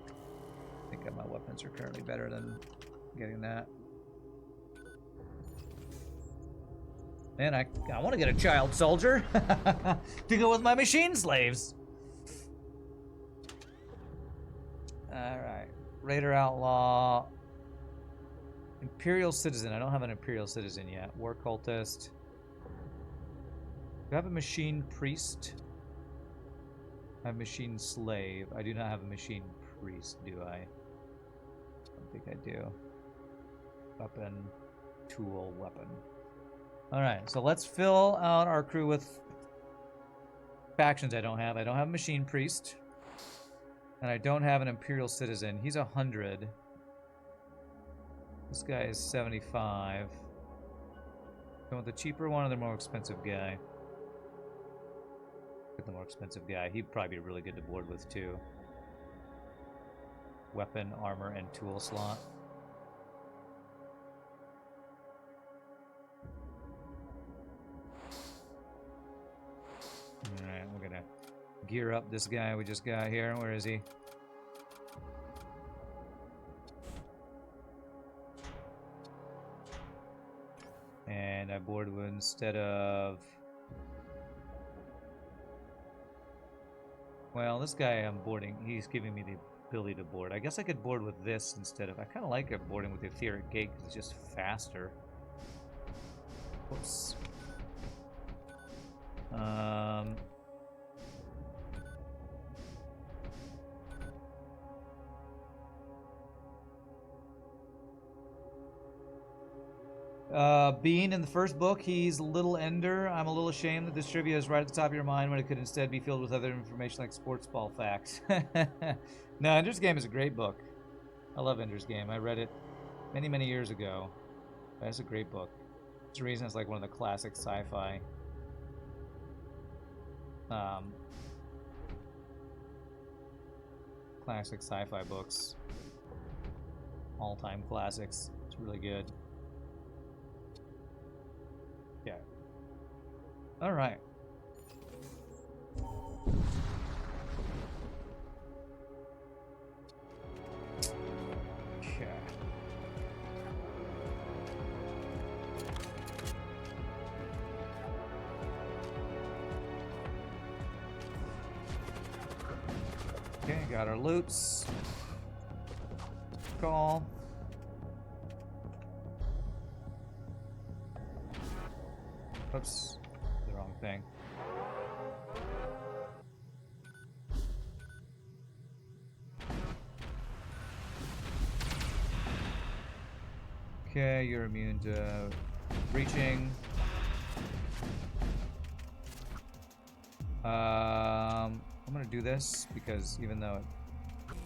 my weapons are currently better than getting that. Man, I want to get a child soldier to go with my machine slaves. Alright. Raider Outlaw. Imperial Citizen. I don't have an Imperial Citizen yet. War Cultist. Do I have a Machine Priest? I have Machine Slave. I do not have a Machine Priest, do I? I think I do. Weapon, tool, weapon. Alright, so let's fill out our crew with factions I don't have. I don't have a Machine Priest. And I don't have an Imperial Citizen. He's 100. This guy is 75. Going with the cheaper one or the more expensive guy? Get the more expensive guy. He'd probably be really good to board with too. Weapon, armor, and tool slot. Alright, we're gonna gear up this guy we just got here. Where is he? instead of... Well, this guy I'm boarding, he's giving me the ability to board. I guess I could board with this instead of... I kind of like boarding with the Etheric Gate because it's just faster. Whoops. Bean in the first book, he's Little Ender. I'm a little ashamed that this trivia is right at the top of your mind when it could instead be filled with other information like sports ball facts. No, Ender's Game is a great book. I love Ender's Game. I read it many, many years ago. That's a great book. It's the reason it's like one of the classic sci-fi. Classic sci-fi books. All-time classics. It's really good. Yeah. All right. Okay. Okay, got our loots. Call. Oops, the wrong thing. Okay, you're immune to breaching. I'm gonna do this because even though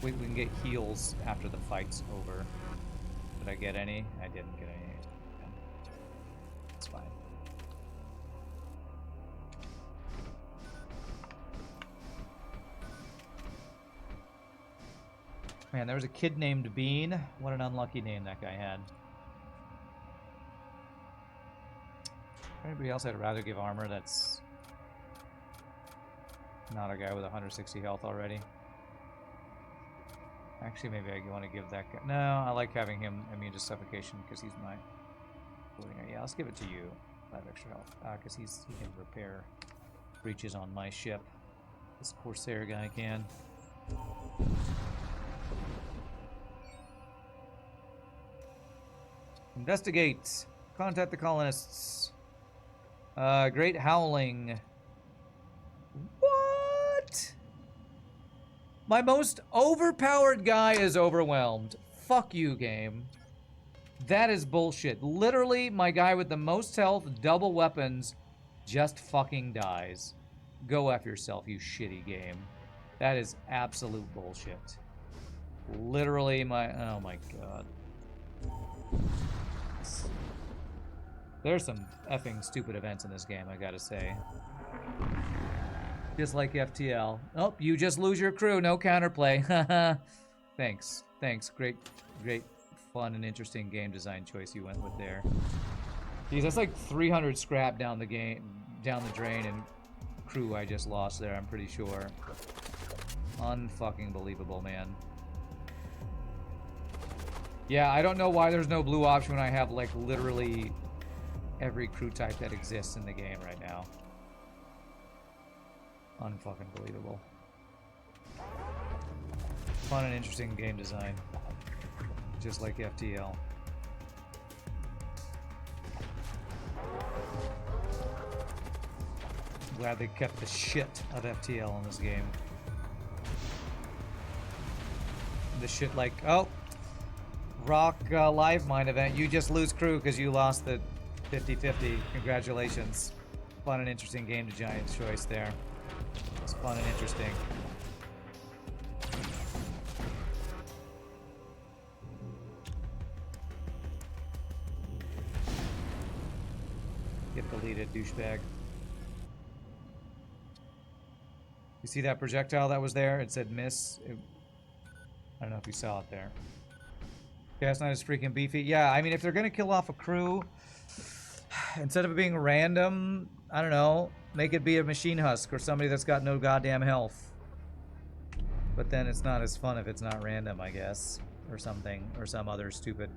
we can get heals after the fight's over. Did I get any? I didn't get any. It's fine. Man, there was a kid named Bean. What an unlucky name that guy had. Anybody else I'd rather give armor that's not a guy with 160 health already? Actually, maybe I want to give that guy... No, I like having him immune to suffocation because he's my... Yeah, let's give it to you. 5 extra health. Because he can repair breaches on my ship. This Corsair guy can. Investigate. Contact the colonists. Great Howling. What? My most overpowered guy is overwhelmed. Fuck you, game. That is bullshit. Literally, my guy with the most health, double weapons, just fucking dies. Go F yourself, you shitty game. That is absolute bullshit. Literally, oh my god. There's some effing stupid events in this game, I gotta say. Just like FTL. Oh, you just lose your crew, no counterplay. Thanks. Thanks. Great, fun and interesting game design choice you went with there. Geez, that's like 300 scrap down the drain, and crew I just lost there, I'm pretty sure. Unfucking believable, man. Yeah, I don't know why there's no blue option when I have like literally every crew type that exists in the game right now. Unfucking believable. Fun and interesting game design. Just like FTL. Glad they kept the shit of FTL in this game. The shit like, oh, Rock Live Mine event, you just lose crew because you lost the 50-50. Congratulations. Fun and interesting game design choice there. It's fun and interesting. Get deleted, douchebag. You see that projectile that was there? It said miss. I don't know if you saw it there. Gas Knight is freaking beefy. Yeah, I mean, if they're gonna kill off a crew, instead of it being random, I don't know, make it be a machine husk or somebody that's got no goddamn health. But then it's not as fun if it's not random, I guess. Or something, or some other stupid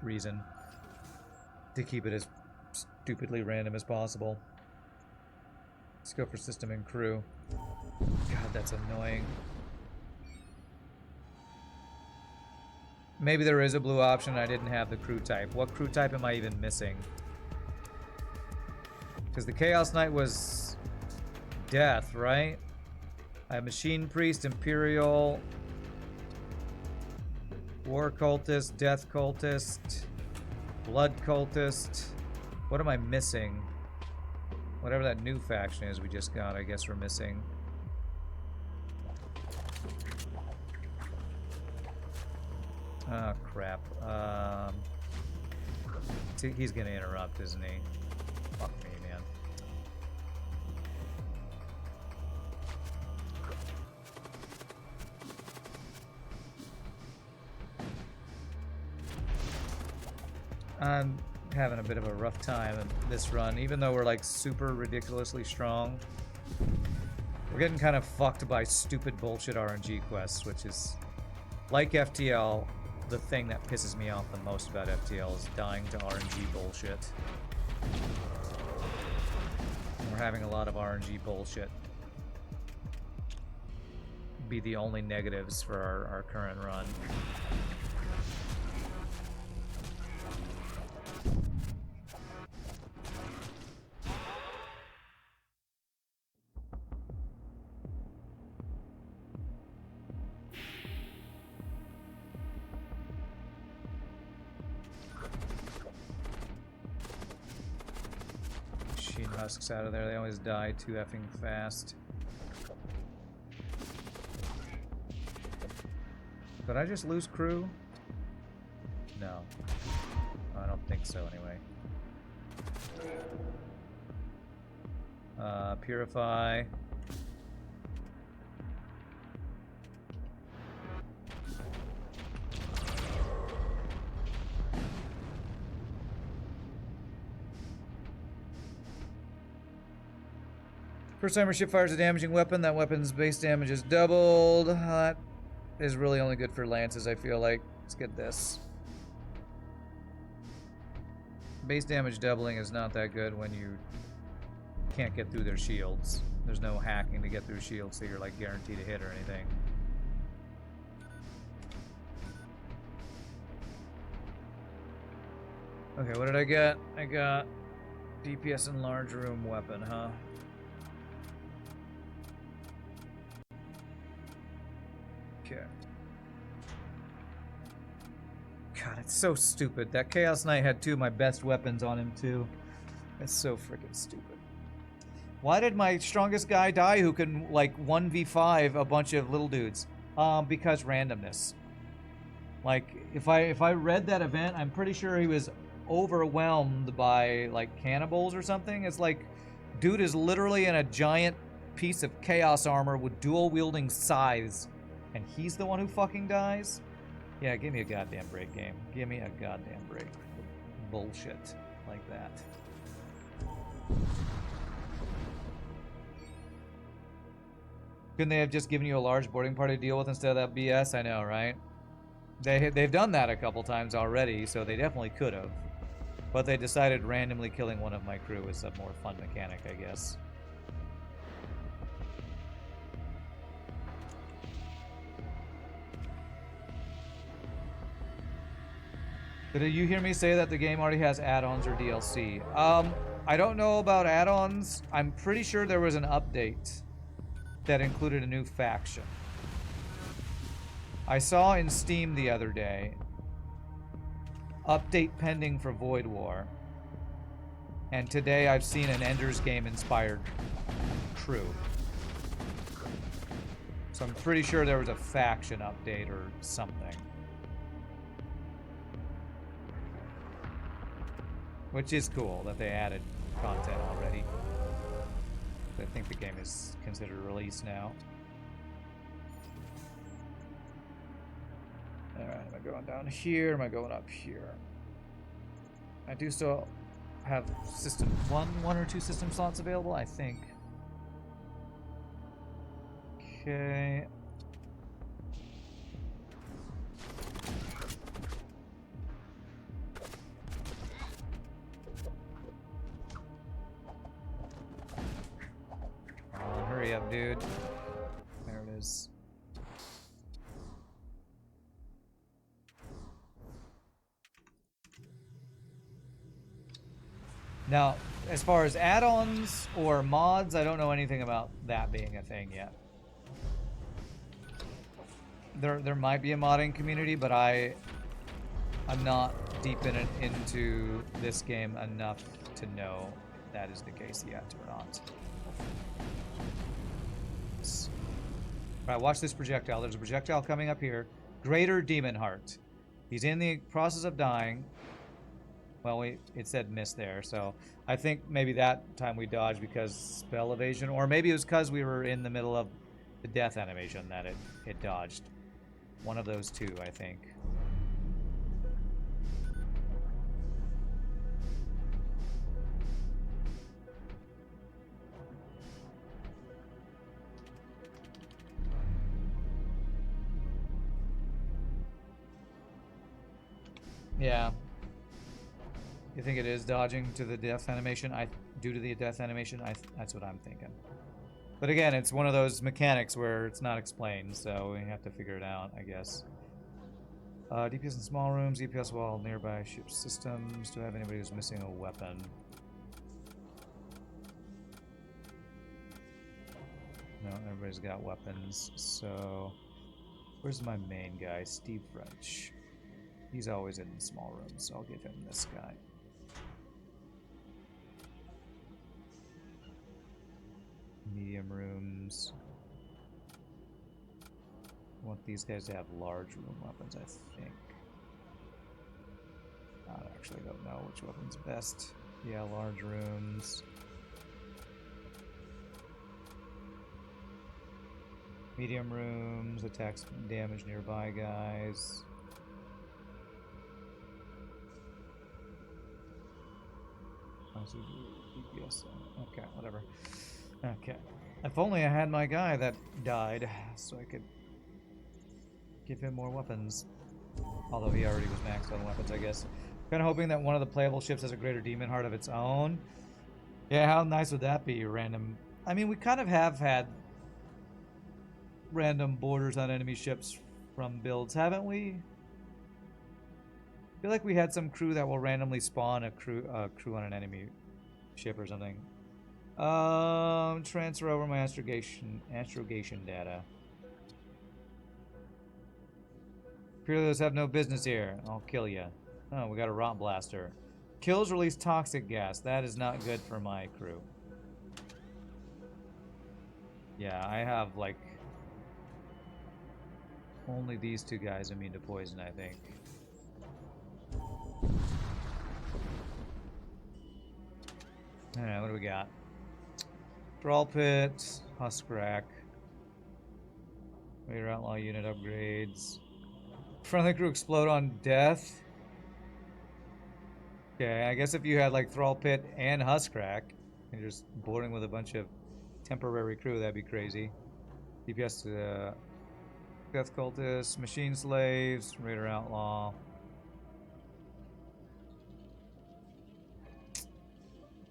reason to keep it as stupidly random as possible. Let's go for system and crew. God, that's annoying. Maybe there is a blue option and I didn't have the crew type. What crew type am I even missing? Because the Chaos Knight was death, right? I have Machine Priest, Imperial, War Cultist, Death Cultist, Blood Cultist. What am I missing? Whatever that new faction is we just got, I guess we're missing. Oh, crap. He's gonna interrupt, isn't he? Fuck me, man. I'm having a bit of a rough time in this run, even though we're like super ridiculously strong. We're getting kind of fucked by stupid bullshit RNG quests, which is, like FTL, the thing that pisses me off the most about FTL is dying to RNG bullshit. We're having a lot of RNG bullshit be the only negatives for our current run. Husks out of there. They always die too effing fast. Did I just lose crew? No. I don't think so anyway. Purify. First time a ship fires a damaging weapon, that weapon's base damage is doubled. That is really only good for lances, I feel like. Let's get this. Base damage doubling is not that good when you can't get through their shields. There's no hacking to get through shields, so you're like guaranteed to hit or anything. Okay, what did I get? I got DPS and large room weapon, huh? Okay. God, it's so stupid. That Chaos Knight had two of my best weapons on him, too. It's so freaking stupid. Why did my strongest guy die who can, like, 1v5 a bunch of little dudes? Because randomness. Like, if I read that event, I'm pretty sure he was overwhelmed by, like, cannibals or something. It's like, dude is literally in a giant piece of chaos armor with dual-wielding scythes. And he's the one who fucking dies? Yeah, give me a goddamn break, game. Give me a goddamn break. Bullshit like that. Couldn't they have just given you a large boarding party to deal with instead of that BS? I know, right? They've done that a couple times already, so they definitely could have. But they decided randomly killing one of my crew was a more fun mechanic, I guess. Did you hear me say that the game already has add-ons or DLC? I don't know about add-ons. I'm pretty sure there was an update that included a new faction. I saw in Steam the other day, update pending for Void War. And today I've seen an Ender's Game inspired crew. So I'm pretty sure there was a faction update or something. Which is cool that they added content already. I think the game is considered released now. Alright, am I going down here? Am I going up here? I do still have system one or two system slots available, I think. Okay. Hurry up, dude. There it is. Now, as far as add-ons or mods, I don't know anything about that being a thing yet. There might be a modding community, but I'm not deep into this game enough to know if that is the case yet or not. Alright, watch this projectile. There's a projectile coming up here. Greater Demon Heart. He's in the process of dying. Well, it said miss there, so I think maybe that time we dodged because spell evasion, or maybe it was because we were in the middle of the death animation that it dodged. One of those two, I think. Yeah. You think it is dodging to the death animation? Due to the death animation, that's what I'm thinking. But again, it's one of those mechanics where it's not explained, so we have to figure it out, I guess. DPS in small rooms, EPS while nearby ship systems. Do I have anybody who's missing a weapon? No, everybody's got weapons, so... Where's my main guy? Steve French. He's always in small rooms, so I'll give him this guy. Medium rooms. I want these guys to have large room weapons, I think. I actually don't know which weapon's best. Yeah, large rooms. Medium rooms, attacks damage nearby guys. DPS. Okay, whatever. Okay. If only I had my guy that died, so I could give him more weapons. Although he already was maxed on weapons, I guess. Kind of hoping that one of the playable ships has a greater demon heart of its own. Yeah, how nice would that be? Random. I mean, we kind of have had random borders on enemy ships from builds, haven't we? I feel like we had some crew that will randomly spawn a crew on an enemy ship or something. Transfer over my astrogation data. Peerless have no business here. I'll kill you. Oh, we got a rot blaster. Kills release toxic gas. That is not good for my crew. Yeah, I have like only these two guys immune to poison, I think. Alright, what do we got? Brawl Pit, Husk Rack. Raider Outlaw unit upgrades. Friendly crew explode on death. Okay, I guess if you had like Thrall Pit and Husk Rack, and you're just boarding with a bunch of temporary crew, that'd be crazy. DPS to Death Cultists, Machine Slaves, Raider Outlaw.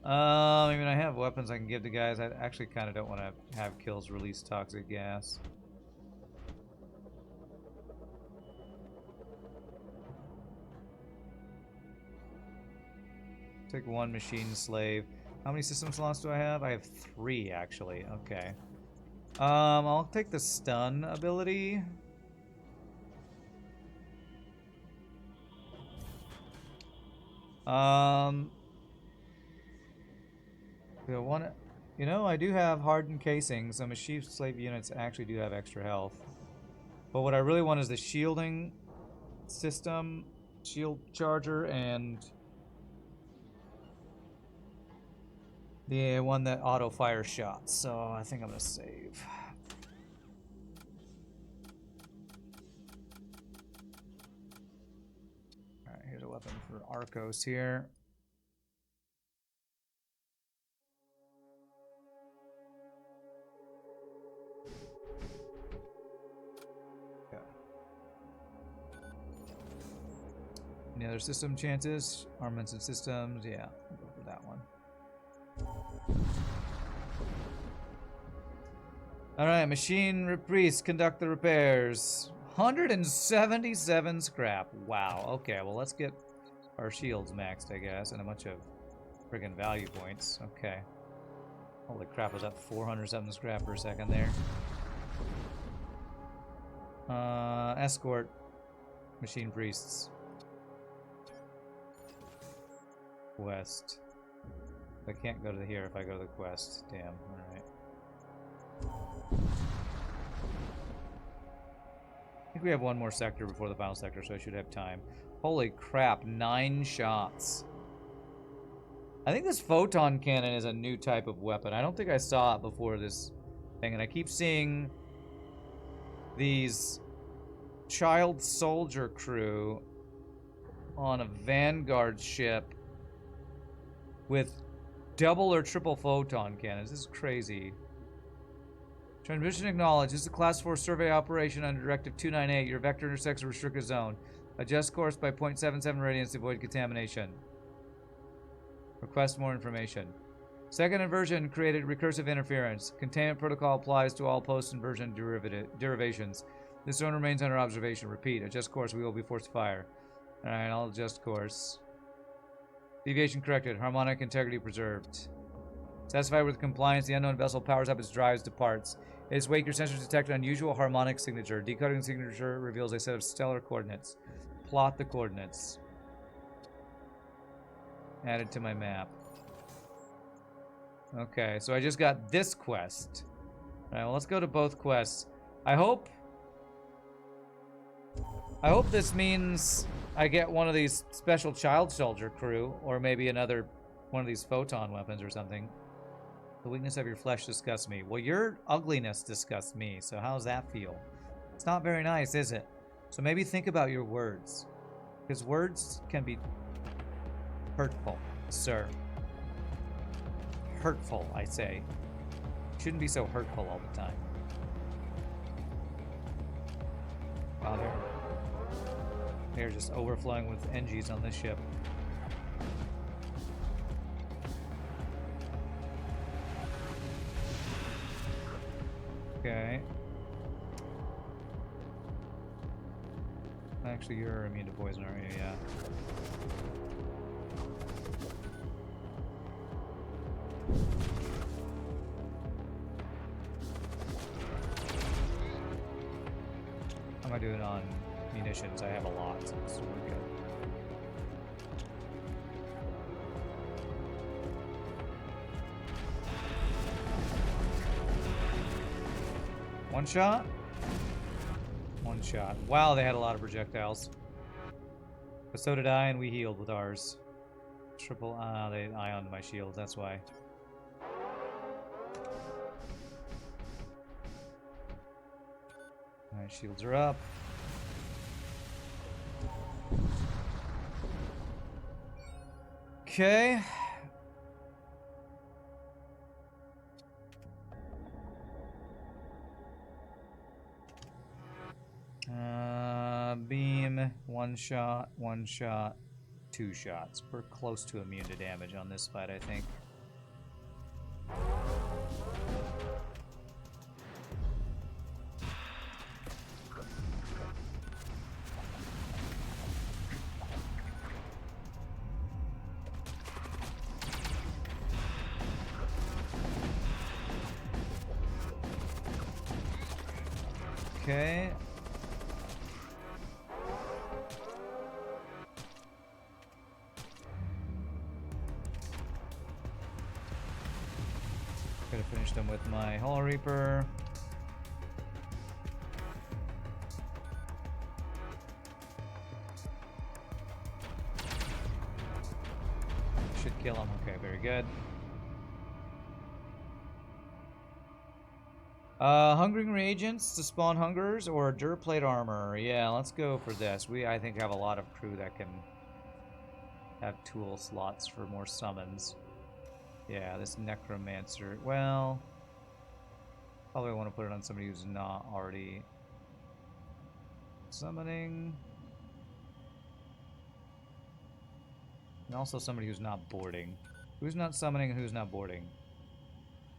I mean, I have weapons I can give to guys. I actually kind of don't want to have kills release toxic gas. Take one machine slave. How many system slots do I have? I have 3 actually. Okay. I'll take the stun ability. You know, I do have hardened casing. Some machine slave units actually do have extra health. But what I really want is the shielding system, shield charger, and the one that auto fires shots. So I think I'm gonna save. Alright, here's a weapon for Arcos here. Any other system chances? Armaments and systems, yeah, we'll go for that one. Alright, machine priest, conduct the repairs. 177 scrap. Wow. Okay, well, let's get our shields maxed, I guess, and a bunch of friggin' value points. Okay. Holy crap, was that 407 scrap per second there? Escort machine priests. Quest. I can't go to here if I go to the quest. Damn, alright. I think we have one more sector before the final sector, so I should have time. Holy crap, 9 shots. I think this photon cannon is a new type of weapon. I don't think I saw it before this thing, and I keep seeing these child soldier crew on a Vanguard ship with double or triple photon cannons. This is crazy. Transmission acknowledged. This is a Class 4 survey operation under Directive 298. Your vector intersects a restricted zone. Adjust course by 0.77 radians to avoid contamination. Request more information. Second inversion created recursive interference. Containment protocol applies to all post-inversion derivations. This zone remains under observation. Repeat. Adjust course. We will be forced to fire. Alright, I'll adjust course. Deviation corrected. Harmonic integrity preserved. Satisfied with compliance, the unknown vessel powers up its drives, departs. In its wake, your sensors detect an unusual harmonic signature. Decoding the signature reveals a set of stellar coordinates. Plot the coordinates. Added to my map. Okay, so I just got this quest. Alright, well, let's go to both quests. I hope this means I get one of these special child soldier crew, or maybe another one of these photon weapons or something. The weakness of your flesh disgusts me. Well, your ugliness disgusts me, so how does that feel? It's not very nice, is it? So maybe think about your words. Because words can be hurtful, sir. Hurtful, I say. Shouldn't be so hurtful all the time. Wow, they're just overflowing with NGs on this ship. Okay. Actually, you're immune to poison, aren't you? Yeah. How am I doing on munitions? I have a lot, so it's really good. One shot? One shot. Wow, they had a lot of projectiles. But so did I, and we healed with ours. Triple, they ioned my shield, that's why. Alright, shields are up. Okay. Beam, one shot, two shots. We're close to immune to damage on this fight, I think. Okay. Gotta finish them with my Hull Reaper. Should kill him. Okay, very good. Hungering reagents to spawn hungers or durplate armor. Yeah, let's go for this. I think have a lot of crew that can have tool slots for more summons. Yeah, this necromancer. Well, probably want to put it on somebody who's not already summoning. And also somebody who's not boarding. Who's not summoning and who's not boarding?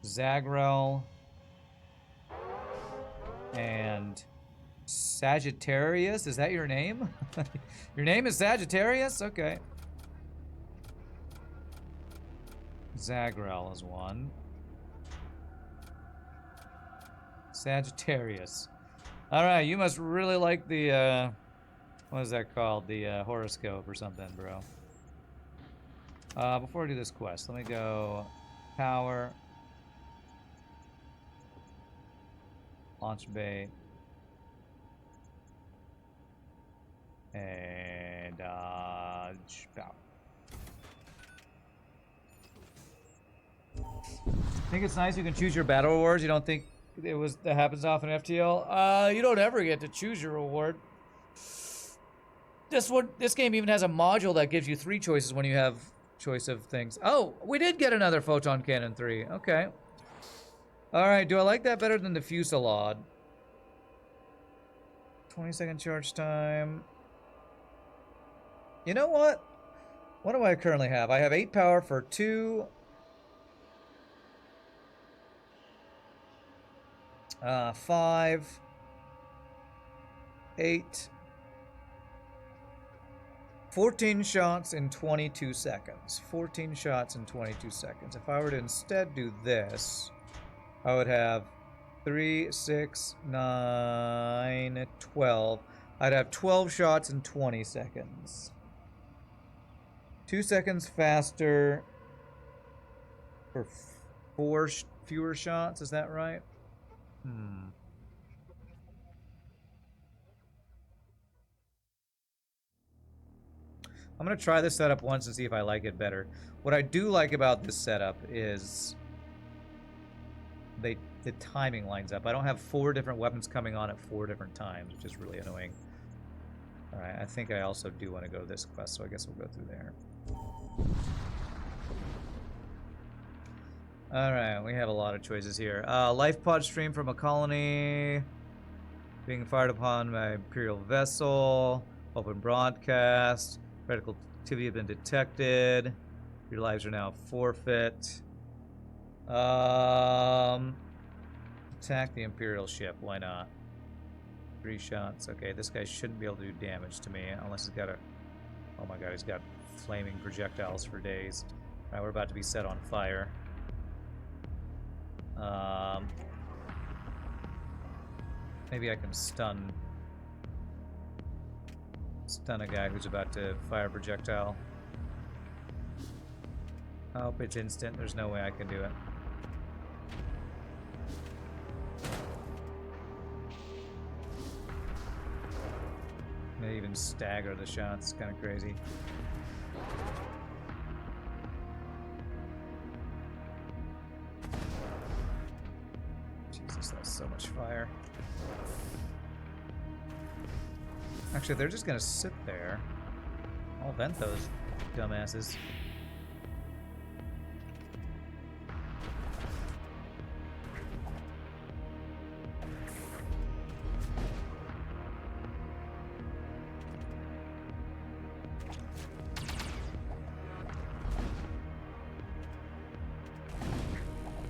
Zagrel. And Sagittarius, is that your name? Your name is Sagittarius? Okay. Zagrel is one. Sagittarius. Alright, you must really like the, what is that called? The horoscope or something, bro. Before I do this quest, let me go power. Launch bait. And dodge power. I think it's nice you can choose your battle rewards. You don't think that happens often in FTL? You don't ever get to choose your reward. This game even has a module that gives you 3 choices when you have choice of things. Oh, we did get another Photon Cannon 3. Okay. Alright, do I like that better than the Fusillade? 20-second charge time. You know what? What do I currently have? I have 8 power for 2. 5. 8. 14 shots in 22 seconds. 14 shots in 22 seconds. If I were to instead do this, I would have 3, 6, 9, 12. I'd have 12 shots in 20 seconds. 2 seconds faster for 4 fewer shots. Is that right? I'm going to try this setup once and see if I like it better. What I do like about this setup is the timing lines up. I don't have 4 different weapons coming on at 4 different times, which is really annoying. Alright, I think I also do want to go to this quest, so I guess we'll go through there. Alright, we have a lot of choices here. Life pod stream from a colony. Being fired upon by Imperial vessel. Open broadcast. Critical activity has been detected. Your lives are now forfeit. Attack the Imperial ship. Why not? 3 shots. Okay, this guy shouldn't be able to do damage to me unless he's got a... Oh my god, he's got flaming projectiles for days. Alright, we're about to be set on fire. Maybe I can stun a guy who's about to fire a projectile. I hope it's instant. There's no way I can do it. They even stagger the shots. It's kind of crazy. Jesus, that's so much fire. Actually, they're just gonna sit there. I'll vent those dumbasses.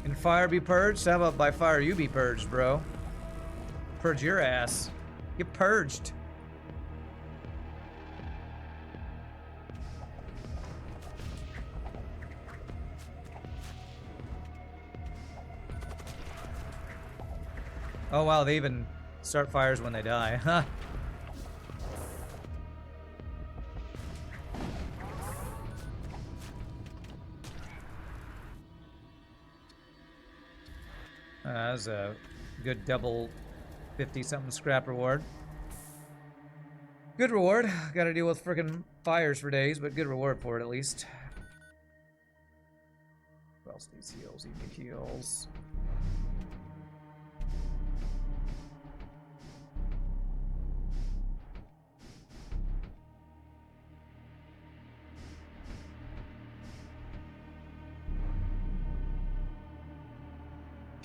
Can fire be purged? How about by fire you be purged, bro? Purge your ass. Get purged. Oh wow, they even start fires when they die, huh? That was a good double 50-something scrap reward. Good reward. Gotta deal with frickin' fires for days, but good reward for it at least. Who else needs heals? Eat the heals.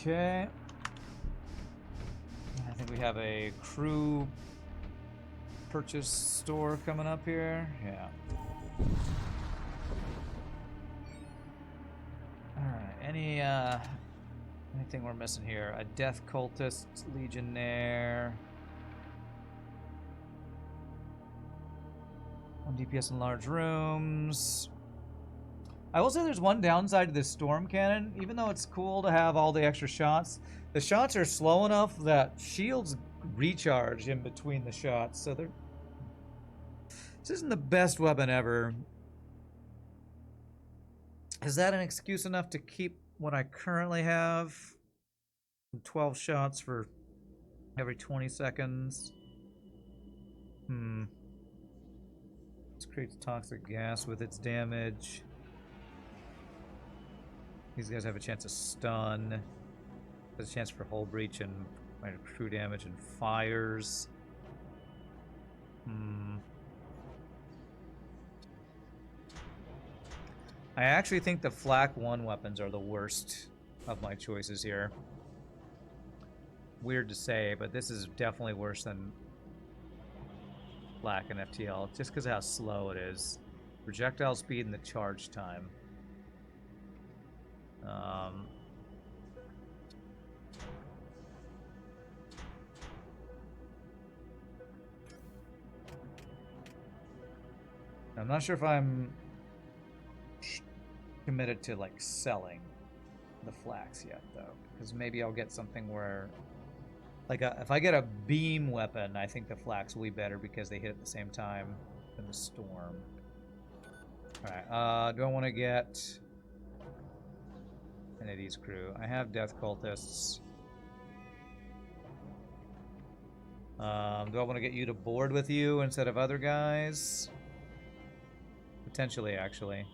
Okay. I think we have a crew purchase store coming up here. Yeah. Alright, any Anything we're missing here? A death cultist, legionnaire. 1 DPS in large rooms. I will say there's one downside to this storm cannon. Even though it's cool to have all the extra shots, the shots are slow enough that shields recharge in between the shots. So they're... This isn't the best weapon ever. Is that an excuse enough to keep what I currently have? 12 shots for every 20 seconds. This creates toxic gas with its damage. These guys have a chance to stun. There's a chance for hull breach and crew damage and fires. I actually think the Flak 1 weapons are the worst of my choices here. Weird to say, but this is definitely worse than Flak and FTL, just because of how slow it is. Projectile speed and the charge time. I'm not sure if I'm committed to like selling the Flaks yet, though, because maybe I'll get something where, like, if I get a beam weapon, I think the Flaks will be better because they hit at the same time than the Storm. All right, do I want to get an Eddie's crew? I have Death Cultists. Do I want to get you to board with you instead of other guys? Potentially, actually.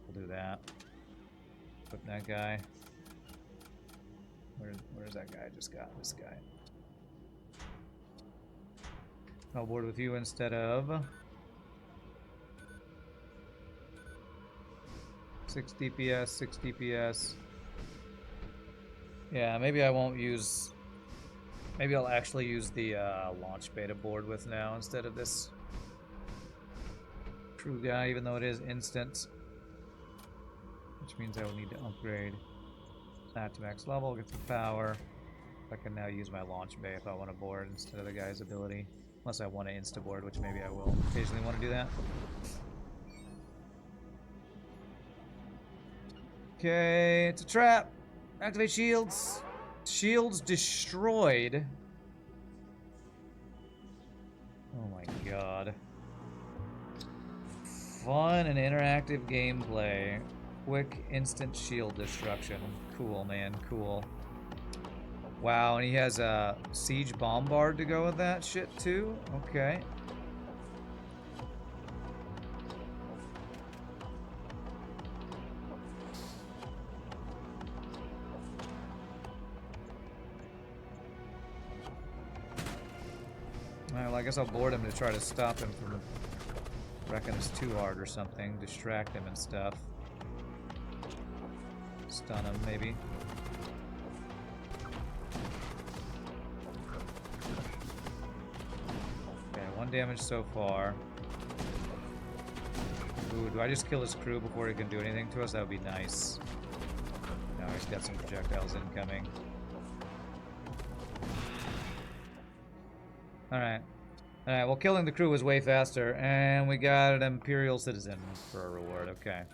We'll do that. Put that guy. Where's that guy? I just got this guy. I'll board with you instead of 6 DPS, 6 DPS. Yeah, maybe I won't use... Maybe I'll actually use the launch beta board with now instead of this crew guy, even though it is instant. Which means I will need to upgrade that to max level, get some power. I can now use my launch bay if I want to board instead of the guy's ability. Unless I want to insta-board, which maybe I will occasionally want to do that. Okay, it's a trap. Activate shields. Shields destroyed. Oh my god. Fun and interactive gameplay. Quick, instant shield destruction. Cool, man. Cool. Wow, and he has a siege bombard to go with that shit too? Okay. Well, I guess I'll board him to try to stop him from wrecking us too hard or something. Distract him and stuff. Stun him, maybe. Okay, 1 damage so far. Ooh, do I just kill his crew before he can do anything to us? That would be nice. No, he's got some projectiles incoming. Alright. Alright, well, killing the crew was way faster, and we got an Imperial Citizen for a reward. Okay.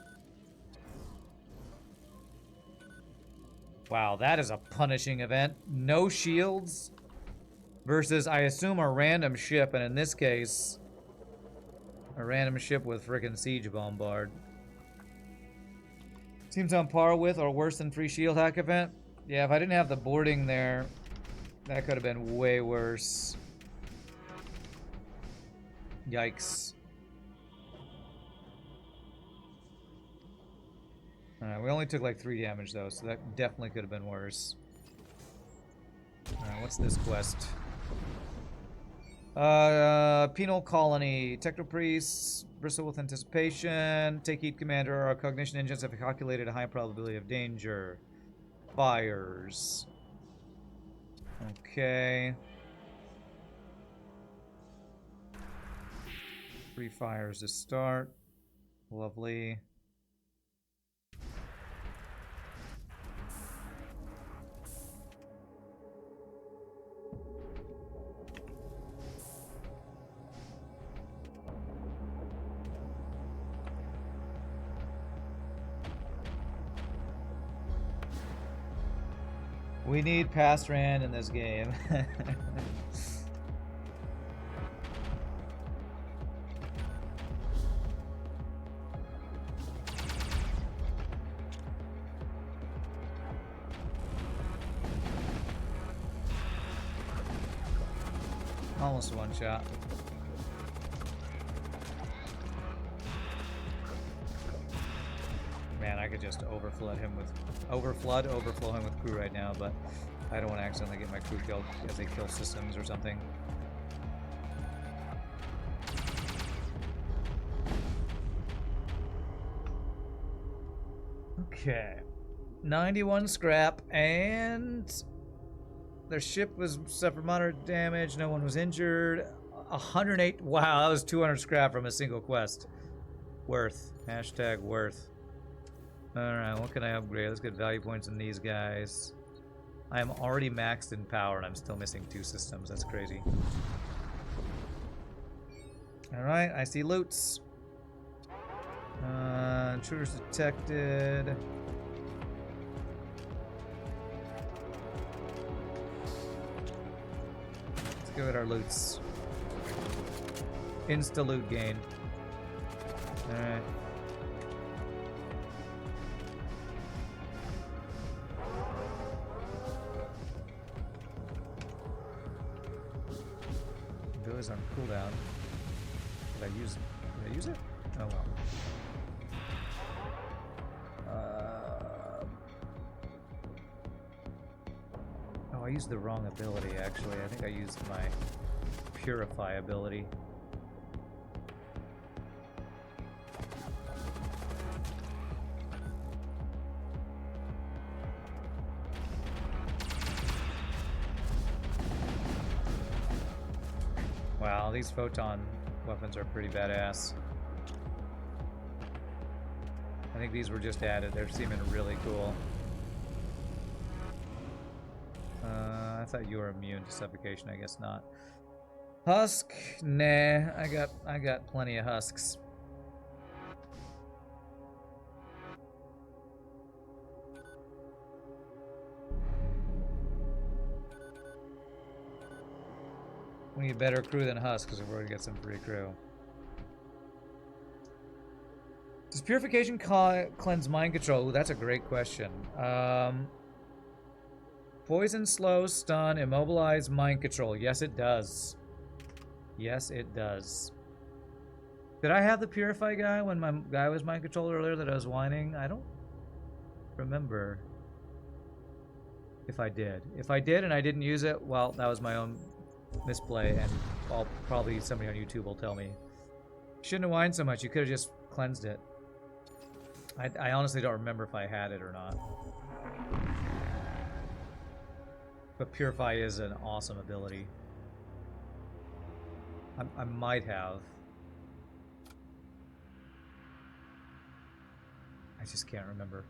Wow, that is a punishing event. No shields versus, I assume, a random ship, and in this case, a random ship with frickin' siege bombard. Seems on par with or worse than free shield hack event. Yeah, if I didn't have the boarding there, that could have been way worse. Yikes. Alright, we only took like 3 damage though, so that definitely could have been worse. Alright, what's this quest? Penal Colony. Technopriests bristle with anticipation. Take heed, Commander. Our cognition engines have calculated a high probability of danger. Fires. Okay. 3 fires to start. Lovely. We need past Rand in this game. Almost one shot. Man, I could just overflow him with crew right now, but I don't want to accidentally get my crew killed as they kill systems or something. Okay. 91 scrap, and their ship was suffered moderate damage. No one was injured. 108. Wow, that was 200 scrap from a single quest. Worth. Hashtag worth. Alright, what can I upgrade? Let's get value points in these guys. I am already maxed in power and I'm still missing 2 systems. That's crazy. Alright, I see loots. Intruders detected. Let's go at our loots. Insta loot gain. Alright. Goes on cooldown. Did I use it? Oh well. Oh, I used the wrong ability actually. I think I used my Purify ability. Wow, these photon weapons are pretty badass. I think these were just added. They're seeming really cool. I thought you were immune to suffocation. I guess not. Husk? Nah, I got plenty of husks. We need better crew than Husk because we're going to get some free crew. Does Purification cleanse mind control? Ooh, that's a great question. Poison, slow, stun, immobilize, mind control. Yes, it does. Yes, it does. Did I have the Purify guy when my guy was mind controlled earlier that I was whining? I don't remember if I did. If I did and I didn't use it, well, that was my own misplay, and probably somebody on YouTube will tell me. Shouldn't have whined so much. You could have just cleansed it. I honestly don't remember if I had it or not. But Purify is an awesome ability. I might have. I just can't remember.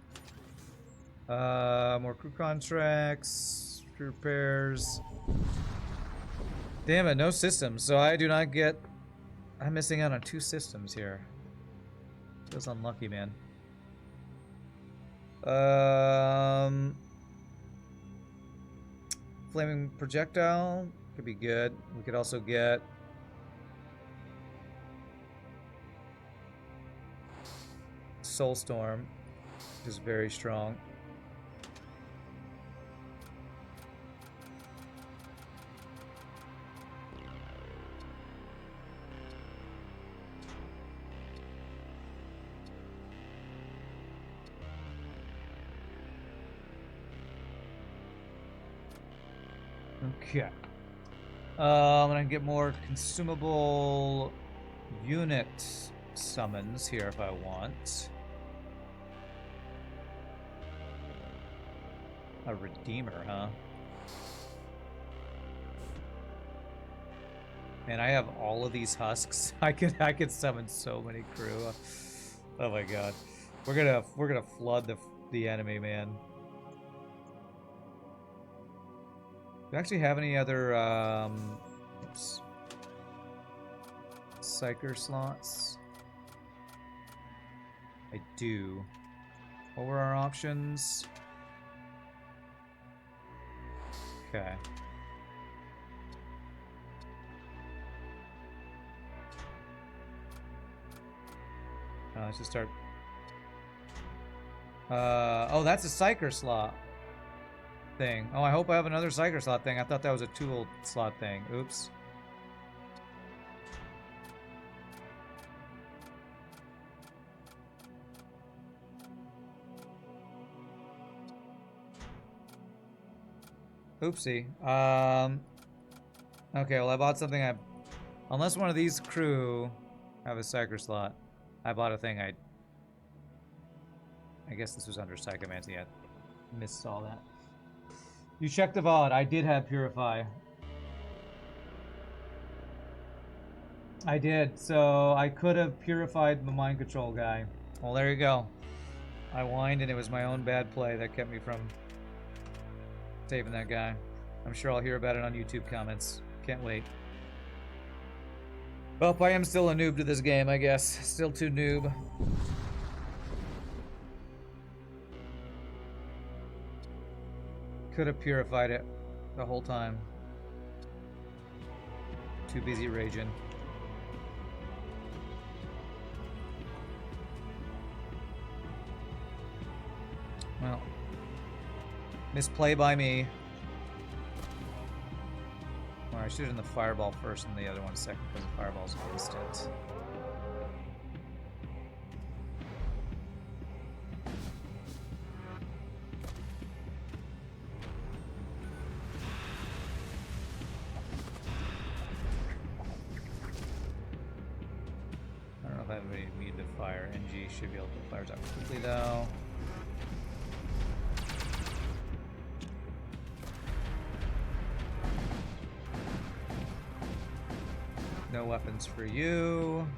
More crew contracts, crew repairs. Damn it, no systems. So I do not get... I'm missing out on 2 systems here. Feels unlucky, man. Flaming projectile could be good. We could also get Soulstorm, which is very strong. Okay. I'm gonna get more consumable unit summons here if I want. A Redeemer, huh? Man, I have all of these husks. I could summon so many crew. Oh my god. We're gonna flood the enemy, man. Do you actually have any other oops, Psyker slots? I do. What were our options? Okay. Let's just start. Oh, that's a Psyker slot thing. Oh, I hope I have another Psyker slot thing. I thought that was a tool slot thing. Oops. Oopsie. Okay, well, I bought something unless one of these crew have a Psyker slot. I bought a thing I guess this was under Psychomancy. I missaw that. You checked the VOD. I did have Purify. I did. So I could have purified the mind control guy. Well, there you go. I whined and it was my own bad play that kept me from saving that guy. I'm sure I'll hear about it on YouTube comments. Can't wait. Well, I am still a noob to this game, I guess. Still too noob. Could have purified it the whole time. Too busy raging. Well, misplay by me. Or I should have done the fireball first and the other one second because the fireball's instant. I don't know if I have any need to fire. NG should be able to put fires out quickly though. No weapons for you.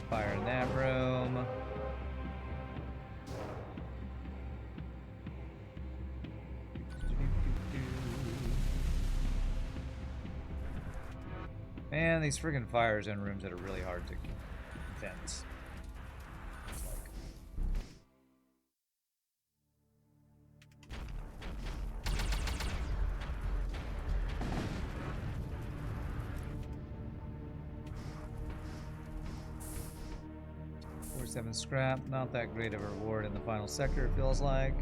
Fire in that room. Man, these friggin' fires in rooms that are really hard to vent. 7 scrap, not that great of a reward in the final sector, it feels like.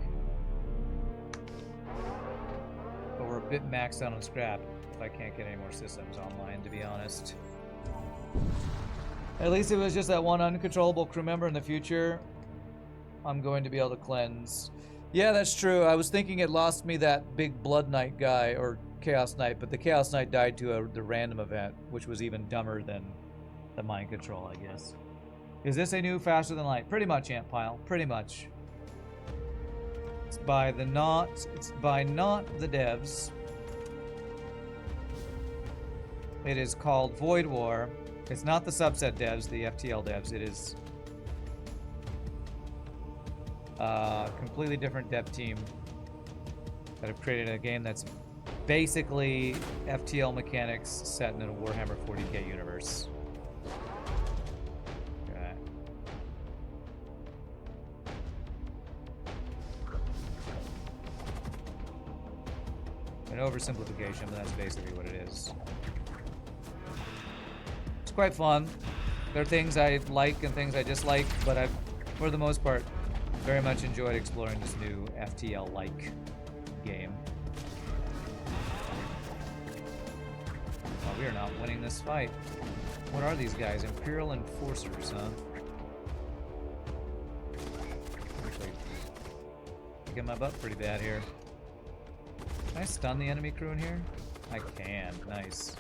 But we're a bit maxed out on scrap if I can't get any more systems online, to be honest. At least it was just that one uncontrollable crew member. In the future, I'm going to be able to cleanse. Yeah, that's true. I was thinking it lost me that big Blood Knight guy, or Chaos Knight, but the Chaos Knight died to the random event, which was even dumber than the mind control, I guess. Is this a new Faster Than Light? Pretty much, Ant Pile. Pretty much. It's by not the devs. It is called Void War. It's not the subset devs, the FTL devs. It is a completely different dev team that have created a game that's basically FTL mechanics set in a Warhammer 40k universe. An oversimplification, but that's basically what it is. It's quite fun. There are things I like and things I dislike, but I've, for the most part, very much enjoyed exploring this new FTL-like game. Well, we are not winning this fight. What are these guys? Imperial Enforcers, huh? Actually, kicking my butt pretty bad here. Can I stun the enemy crew in here? I can. Nice.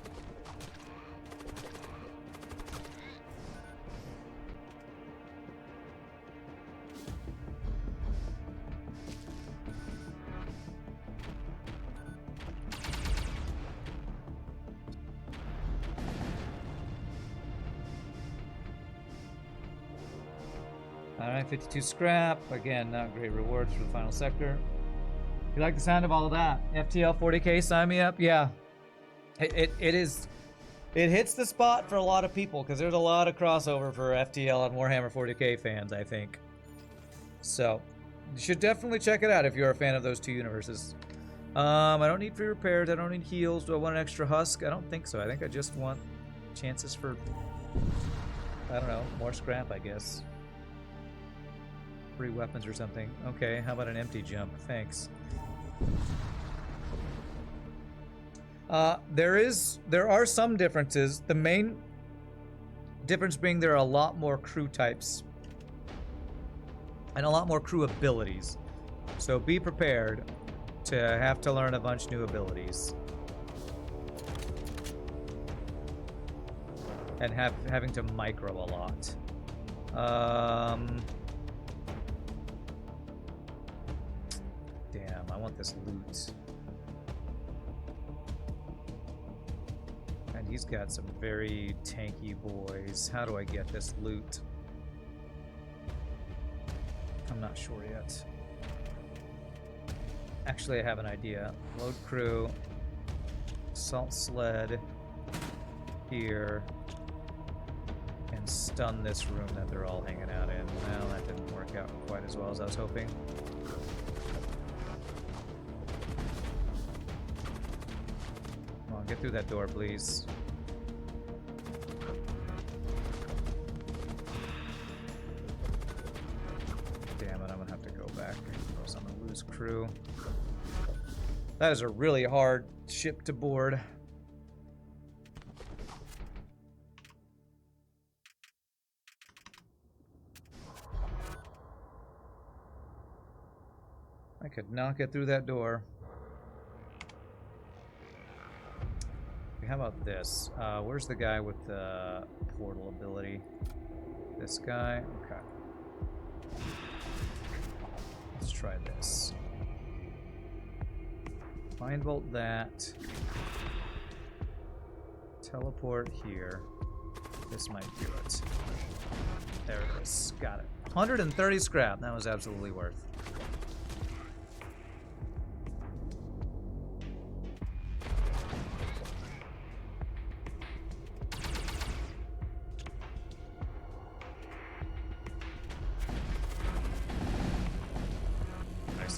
Alright, 52 scrap. Again, not great rewards for the final sector. You like the sound of all of that? FTL 40k, sign me up? Yeah. It is... It hits the spot for a lot of people, because there's a lot of crossover for FTL and Warhammer 40k fans, I think. So, you should definitely check it out if you're a fan of those two universes. I don't need free repairs, I don't need heals. Do I want an extra husk? I don't think so. I think I just want chances for, I don't know, more scrap, I guess. Free weapons or something. Okay, how about an empty jump? Thanks. There are some differences. The main difference being there are a lot more crew types and a lot more crew abilities. So be prepared to have to learn a bunch new abilities. And having to micro a lot. Damn, I want this loot. And he's got some very tanky boys. How do I get this loot? I'm not sure yet. Actually, I have an idea. Load crew, assault sled here, and stun this room that they're all hanging out in. Well, that didn't work out quite as well as I was hoping. Come on, get through that door, please. Damn it, I'm gonna have to go back. Or else I'm gonna lose crew. That is a really hard ship to board. I could not get through that door. How about this? Where's the guy with the portal ability? This guy? Okay. Let's try this. Mind Bolt that. Teleport here. This might do it. There it is. Got it. 130 scrap. That was absolutely worth.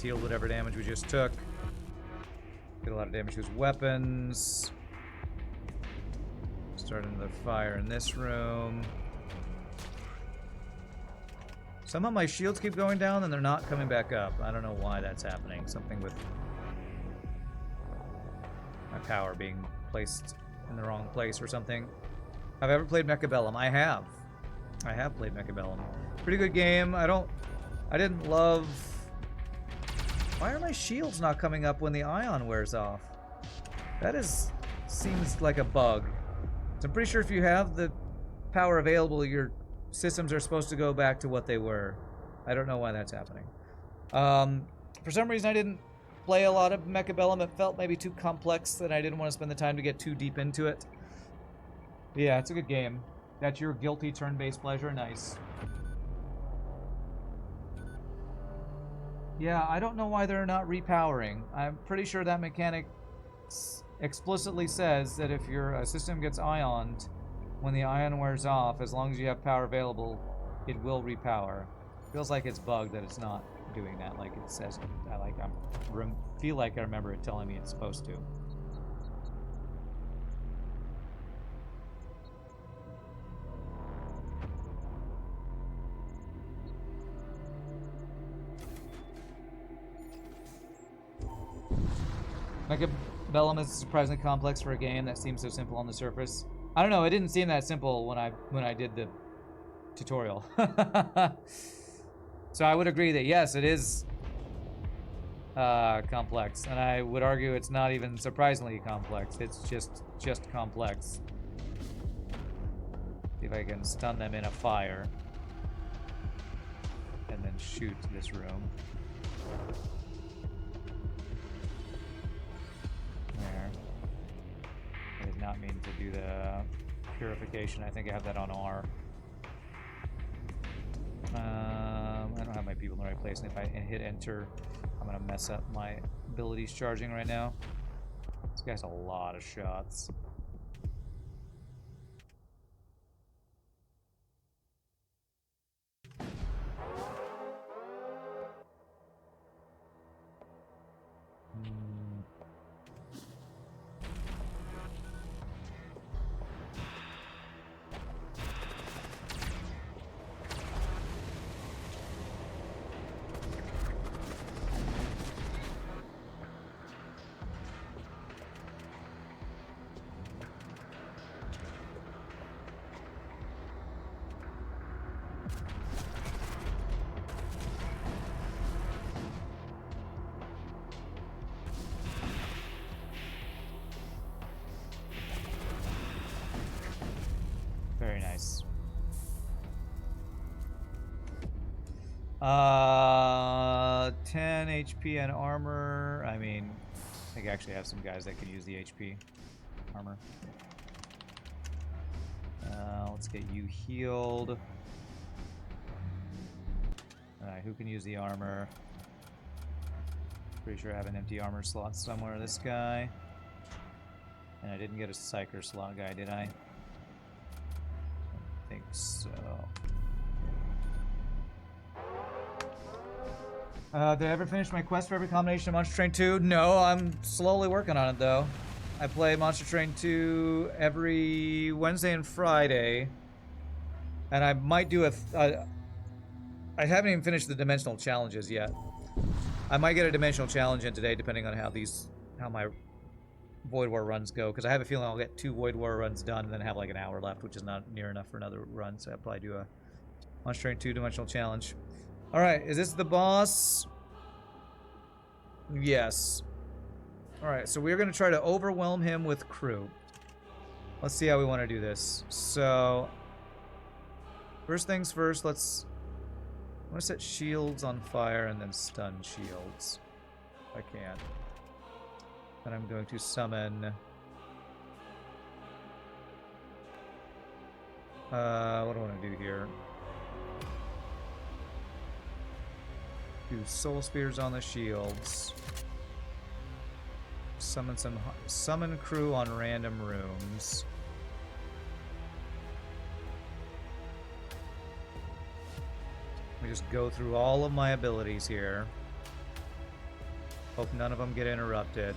Healed whatever damage we just took. Did a lot of damage to his weapons. Start another fire in this room. Some of my shields keep going down and they're not coming back up. I don't know why that's happening. Something with my power being placed in the wrong place or something. Have I ever played Mechabellum? I have. I have played Mechabellum. Pretty good game. I didn't love... Why are my shields not coming up when the ion wears off? That seems like a bug. So I'm pretty sure if you have the power available, your systems are supposed to go back to what they were. I don't know why that's happening. For some reason, I didn't play a lot of Mechabellum. It felt maybe too complex, and I didn't want to spend the time to get too deep into it. But yeah, it's a good game. That's your guilty turn-based pleasure. Nice. Yeah, I don't know why they're not repowering. I'm pretty sure that mechanic explicitly says that if your system gets ioned, when the ion wears off, as long as you have power available, it will repower. Feels like it's bugged that it's not doing that like it says. I feel like I remember it telling me it's supposed to. Mechabellum is surprisingly complex for a game that seems so simple on the surface. I don't know, it didn't seem that simple when I did the tutorial. So I would agree that yes, it is complex, and I would argue it's not even surprisingly complex. It's just complex. See if I can stun them in a fire and then shoot this room. There. I did not mean to do the purification. I think I have that on R. my people in the right place, and if I hit enter, I'm gonna mess up my abilities charging right now. This guy's a lot of shots. Very nice. 10 HP and armor. I mean, I think I actually have some guys that can use the HP armor. Let's get you healed. Alright, who can use the armor? Pretty sure I have an empty armor slot somewhere. This guy. And I didn't get a psyker slot guy, did I? I think so. Did I ever finish my quest for every combination of Monster Train 2? No, I'm slowly working on it though. I play Monster Train 2 every Wednesday and Friday. And I might do I haven't even finished the dimensional challenges yet. I might get a dimensional challenge in today depending on how my Void War runs go, because I have a feeling I'll get 2 Void War runs done and then have like an hour left, which is not near enough for another run, so I'll probably do a Monster Train 2 dimensional challenge. Alright, is this the boss? Yes. Alright, so we're going to try to overwhelm him with crew. Let's see how we want to do this. So, first things first, I'm going to set shields on fire and then stun shields. If I can. And I'm going to summon... what do I want to do here? Do soul spears on the shields. Summon crew on random rooms. Let me just go through all of my abilities here. Hope none of them get interrupted.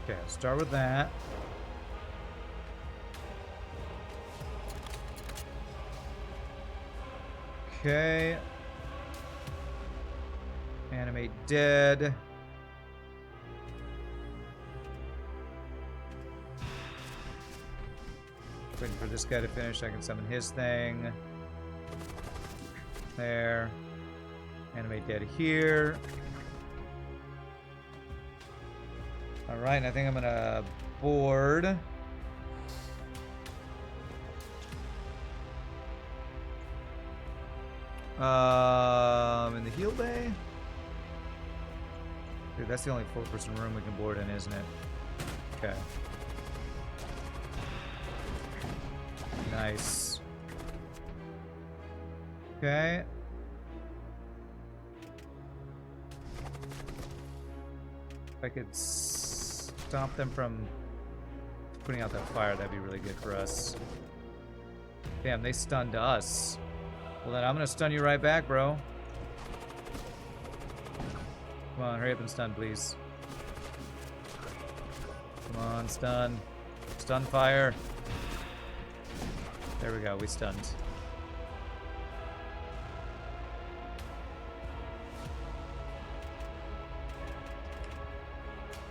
Okay, I'll start with that. Okay. Animate dead. Waiting for this guy to finish. I can summon his thing. There. Animate dead here. Alright, I think I'm gonna board. In the heal bay? Dude, that's the only 4-person room we can board in, isn't it? Okay. Nice. Okay. If I could stop them from putting out that fire, that'd be really good for us. Damn, they stunned us. Well, then I'm gonna stun you right back, bro. Come on, hurry up and stun, please. Come on, stun. Stun fire. There we go, we stunned.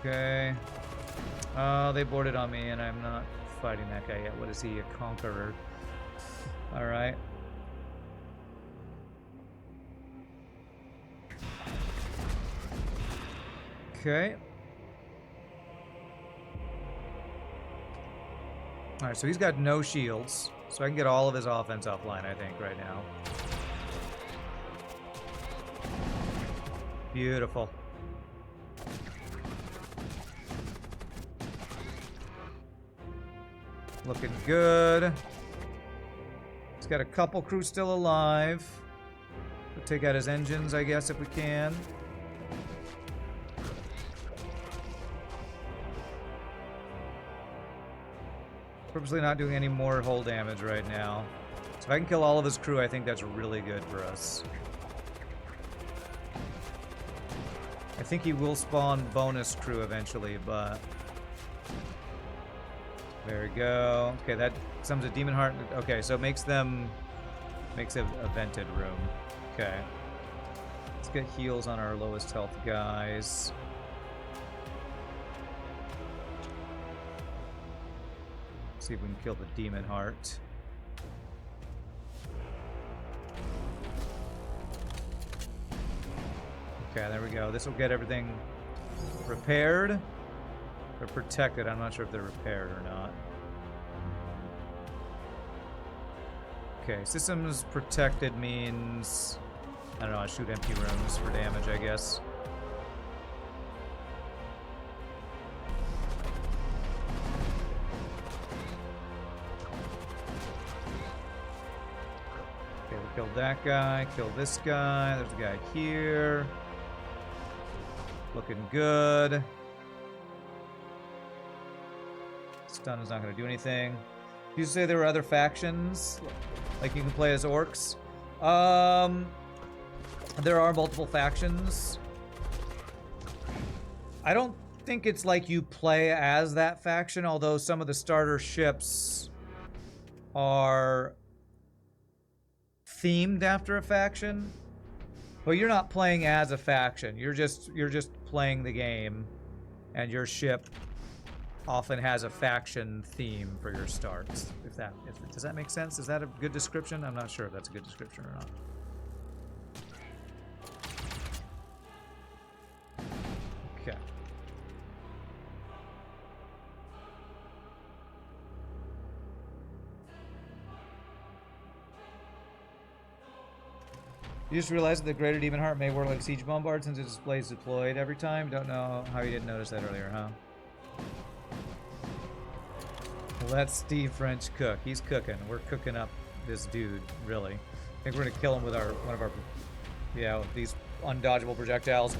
Okay. Oh, they boarded on me and I'm not fighting that guy yet. What is he, a conqueror? Alright. Okay. Alright, so he's got no shields. So I can get all of his offense offline, I think, right now. Beautiful. Looking good. He's got a couple crew still alive. We'll take out his engines, I guess, if we can. Purposely not doing any more hull damage right now. So if I can kill all of his crew, I think that's really good for us. I think he will spawn bonus crew eventually, but... There we go. Okay, that summons a demon heart. Okay, so it makes them... Makes a vented room. Okay. Let's get heals on our lowest health guys. See if we can kill the demon heart. Okay, there we go. This will get everything repaired or protected. I'm not sure if they're repaired or not. Okay, systems protected means... I don't know, I shoot empty rooms for damage, I guess. Okay, we killed that guy, killed this guy. There's a guy here. Looking good. Stun is not going to do anything. You say there were other factions? Like you can play as orcs? There are multiple factions. I don't think it's like you play as that faction, although some of the starter ships are themed after a faction. But you're not playing as a faction. You're just playing the game, and your ship often has a faction theme for your starts. Does that make sense? Is that a good description? I'm not sure if that's a good description or not. Okay. You just realized that the Greater Demon Heart may work like Siege Bombard since it displays deployed every time? Don't know how you didn't notice that earlier, huh? Let Steve French cook. He's cooking. We're cooking up this dude, really. I think we're gonna kill him with one of our, these undodgeable projectiles.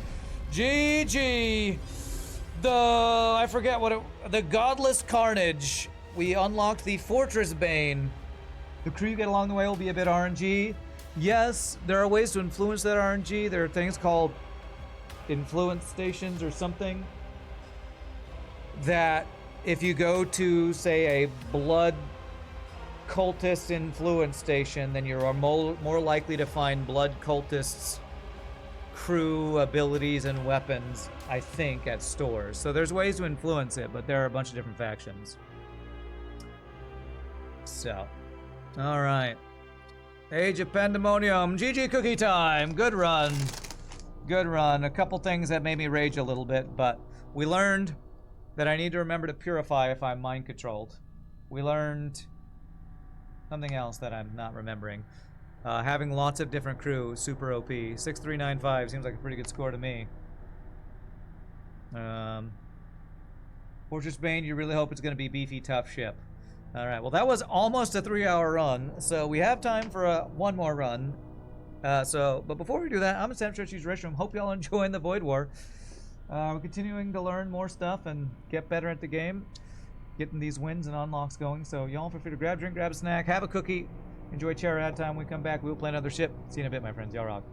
GG! I forget the Godless Carnage. We unlocked the Fortress Bane. The crew you get along the way will be a bit RNG. Yes, there are ways to influence that RNG. There are things called influence stations or something that if you go to, say, a blood cultist influence station, then you're more likely to find blood cultists' crew abilities and weapons, I think, at stores. So there's ways to influence it, but there are a bunch of different factions. So, all right. Age of Pandemonium. GG cookie time. Good run. Good run. A couple things that made me rage a little bit, but we learned that I need to remember to purify if I'm mind controlled. We learned something else that I'm not remembering. Having lots of different crew, super OP. 6395 seems like a pretty good score to me. Fortress Bane, you really hope it's going to be beefy, tough ship. All right, well, that was almost a 3-hour run, so we have time for one more run. But before we do that, I'm Sam Church's Restroom. Hope y'all enjoying the Void War. We're continuing to learn more stuff and get better at the game, getting these wins and unlocks going. So y'all feel free to grab a drink, grab a snack, have a cookie, enjoy chair ad time. When we come back, we'll play another ship. See you in a bit, my friends. Y'all rock.